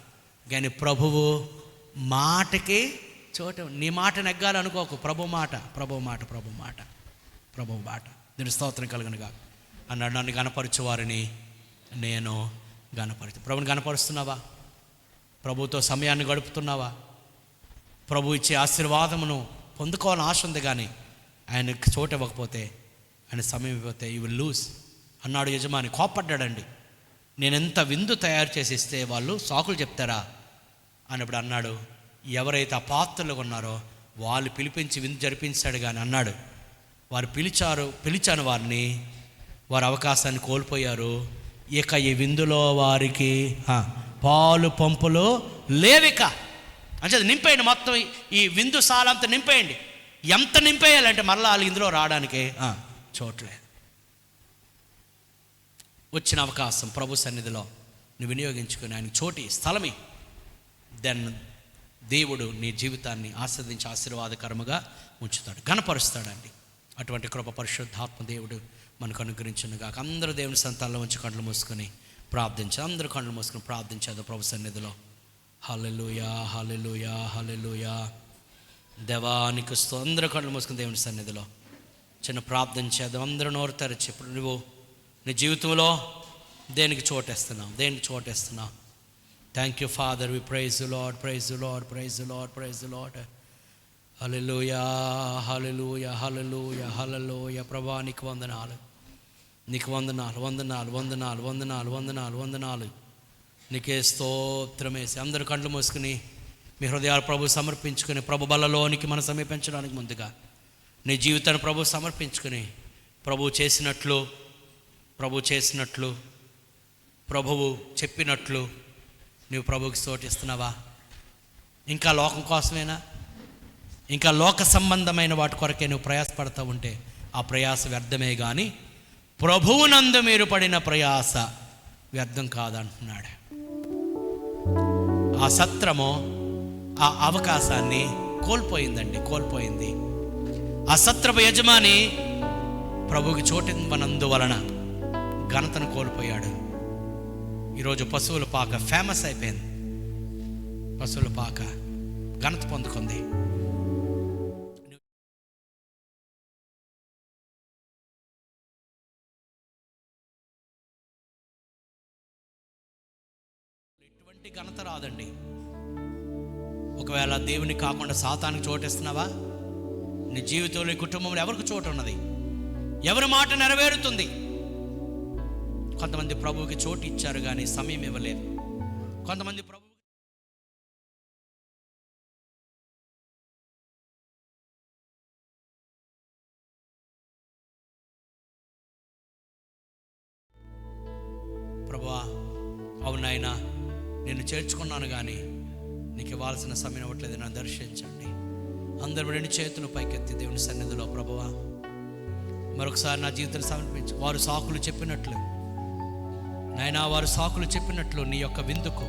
కానీ ప్రభువు మాటకి చోటు. నీ మాట నెగ్గాలనుకోకు, ప్రభు మాట. దీని స్తోత్రం కలుగునుగా. అన్నాడు, నన్ను గణపరచు వారిని నేను ప్రభుని గణపరుస్తున్నావా? ప్రభుతో సమయాన్ని గడుపుతున్నావా? ప్రభు ఇచ్చే ఆశీర్వాదమును పొందుకోవాలని ఆశ ఉంది, కానీ ఆయనకు చోటు ఇవ్వకపోతే, ఆయన సమయం ఇవ్వకపోతే యూ విల్ లూజ్ అన్నాడు యజమాని. కోపడ్డాడండి. నేను ఎంత విందు తయారు చేసి ఇస్తే వాళ్ళు సాకులు చెప్తారా? అన్నప్పుడు అన్నాడు, ఎవరైతే అపాత్రులు ఉన్నారో వాళ్ళు పిలిపించి విందు జరిపించాడు కానీ అన్నాడు, వారు పిలిచాను వారిని, వారు అవకాశాన్ని కోల్పోయారు. ఇక ఈ విందులో వారికి పాలు పంపులు లేవిక. అంటే నింపేయండి, మొత్తం ఈ విందు సాలంతా నింపేయండి. ఎంత నింపేయాలంటే మళ్ళీ వాళ్ళు ఇందులో రావడానికి చోట్లే. వచ్చిన అవకాశం ప్రభు సన్నిధిలో నువ్వు వినియోగించుకుని ఆయన చోటి స్థలమే, దెన్ దేవుడు నీ జీవితాన్ని ఆస్వాదించి ఆశీర్వాదకరముగా ఉంచుతాడు, ఘనపరుస్తాడండి. అటువంటి కృప పరిశుద్ధాత్మ దేవుడు మనకు అనుగ్రహించునుగాక. అందరూ దేవుని సంతానంలో ఉంచి కళ్ళు మూసుకొని ప్రార్థించారు. అందరూ కళ్ళు మూసుకొని ప్రార్థించారు ప్రభు సన్నిధిలో. హల్లెలూయా, హల్లెలూయా, హల్లెలూయా. దేవానికి అందరూ కళ్ళు మూసుకుని దేవుని సన్నిధిలో చిన్న ప్రార్థన చేద్దాం. అందరూ నోరు తెరచి ఇప్పుడు నువ్వు నీ జీవితంలో దేనికి చోటేస్తున్నావు? Thank you Father, we praise you Lord, praise you Lord, praise you Lord, praise you Lord. Hallelujah, hallelujah, hallelujah, hallelujah. ప్రభువా నీకు వందనాలు, నీకు వందనాలు, వందనాలు, వందనాలు, వందనాలు, వందనాలు, వందనాలు. నీకే స్తోత్రమేసి అందరూ కళ్ళు మూసుకుని మీ హృదయాలు ప్రభు సమర్పించుకుని ప్రభు బలలోనికి మనం సమీపించడానికి ముందుగా నీ జీవితాన్ని ప్రభు సమర్పించుకుని ప్రభువు చేసినట్లు ప్రభువు చెప్పినట్లు నువ్వు ప్రభువుకి స్తోత్రిస్తున్నావా? ఇంకా లోకం కోసమేనా? ఇంకా లోక సంబంధమైన వాటి కొరకే నువ్వు ప్రయాసపడతా ఉంటే ఆ ప్రయాస వ్యర్థమే కానీ ప్రభువునందు మీరు పడిన ప్రయాస వ్యర్థం కాదంటున్నాడు. ఆ సత్రము ఆ అవకాశాన్ని కోల్పోయింది. ఆ సత్రపు యజమాని ప్రభువుకి చోటివ్వనందువలన ఘనతను కోల్పోయాడు. ఈరోజు పశువుల పాక ఫేమస్ అయిపోయింది. పశువుల పాక ఘనత పొందుకుంది. ఎటువంటి ఘనత రాదండి. ఒకవేళ దేవుని కాకుండా సాతానికి చోటేస్తున్నావా? నీ జీవితంలో, నీ కుటుంబంలో ఎవరికి చోటు ఉన్నది? ఎవరి మాట నెరవేరుతుంది? కొంతమంది ప్రభువుకి చోటు ఇచ్చారు కానీ సమయం ఇవ్వలేదు. కొంతమంది ప్రభు ప్రభువా అవునాయనా నేను చేర్చుకున్నాను కానీ నీకు ఇవ్వాల్సిన సమయం ఇవ్వట్లేదు, నన్ను దర్శించండి. అందరూ రెండు చేతులు పైకెత్తి దేవుని సన్నిధిలో ప్రభువా మరొకసారి నా జీవితాన్ని సమర్పించు. వారు సాకులు చెప్పినట్లు నాయనా, వారు సాకులు చెప్పినట్లు నీ యొక్క విందుకు,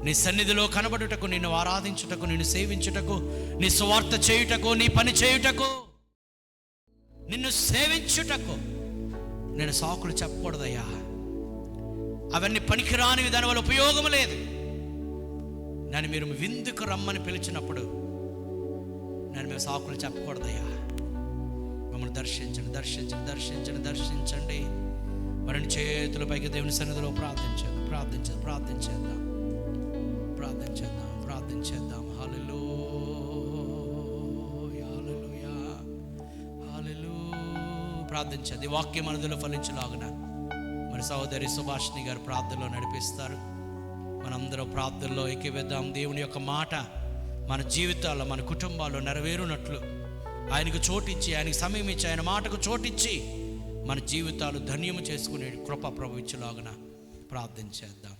నీ సన్నిధిలో కనబడుటకు, నిన్ను ఆరాధించుటకు, నిన్ను సేవించుటకు, నీ సువార్త చేయుటకు, నీ పని చేయుటకు, నిన్ను సేవించుటకు నేను సాకులు చెప్పకూడదయ్యా. అవన్నీ పనికిరానివి, దానివల్ల ఉపయోగం లేదు. నన్ను మీరు విందుకు రమ్మని పిలిచినప్పుడు మేము సాకులు చెప్పకూడదయ్యా. మమ్మల్ని దర్శించండి. వారిని చేతుల పైకి దేవుని సన్నిధిలో ప్రార్థించేద్దాం. హల్లెలూయా, హల్లెలూయా, హల్లెలూయా. ప్రార్థించేది వాక్యం మనదిలో ఫలించలాగున మరి సహోదరి సుభాషిణి గారు ప్రార్థనలో నడిపిస్తారు. మనందరం ప్రార్థనలో ఏకీవేద్దాం. దేవుని యొక్క మాట మన జీవితాల్లో, మన కుటుంబాల్లో నెరవేరునట్లు ఆయనకు చోటిచ్చి, ఆయనకు సమయం ఇచ్చి, ఆయన మాటకు చోటిచ్చి మన జీవితాలు ధన్యము చేసుకునే కృప ప్రభు ఇచ్చేలాగున ప్రార్థించేద్దాం.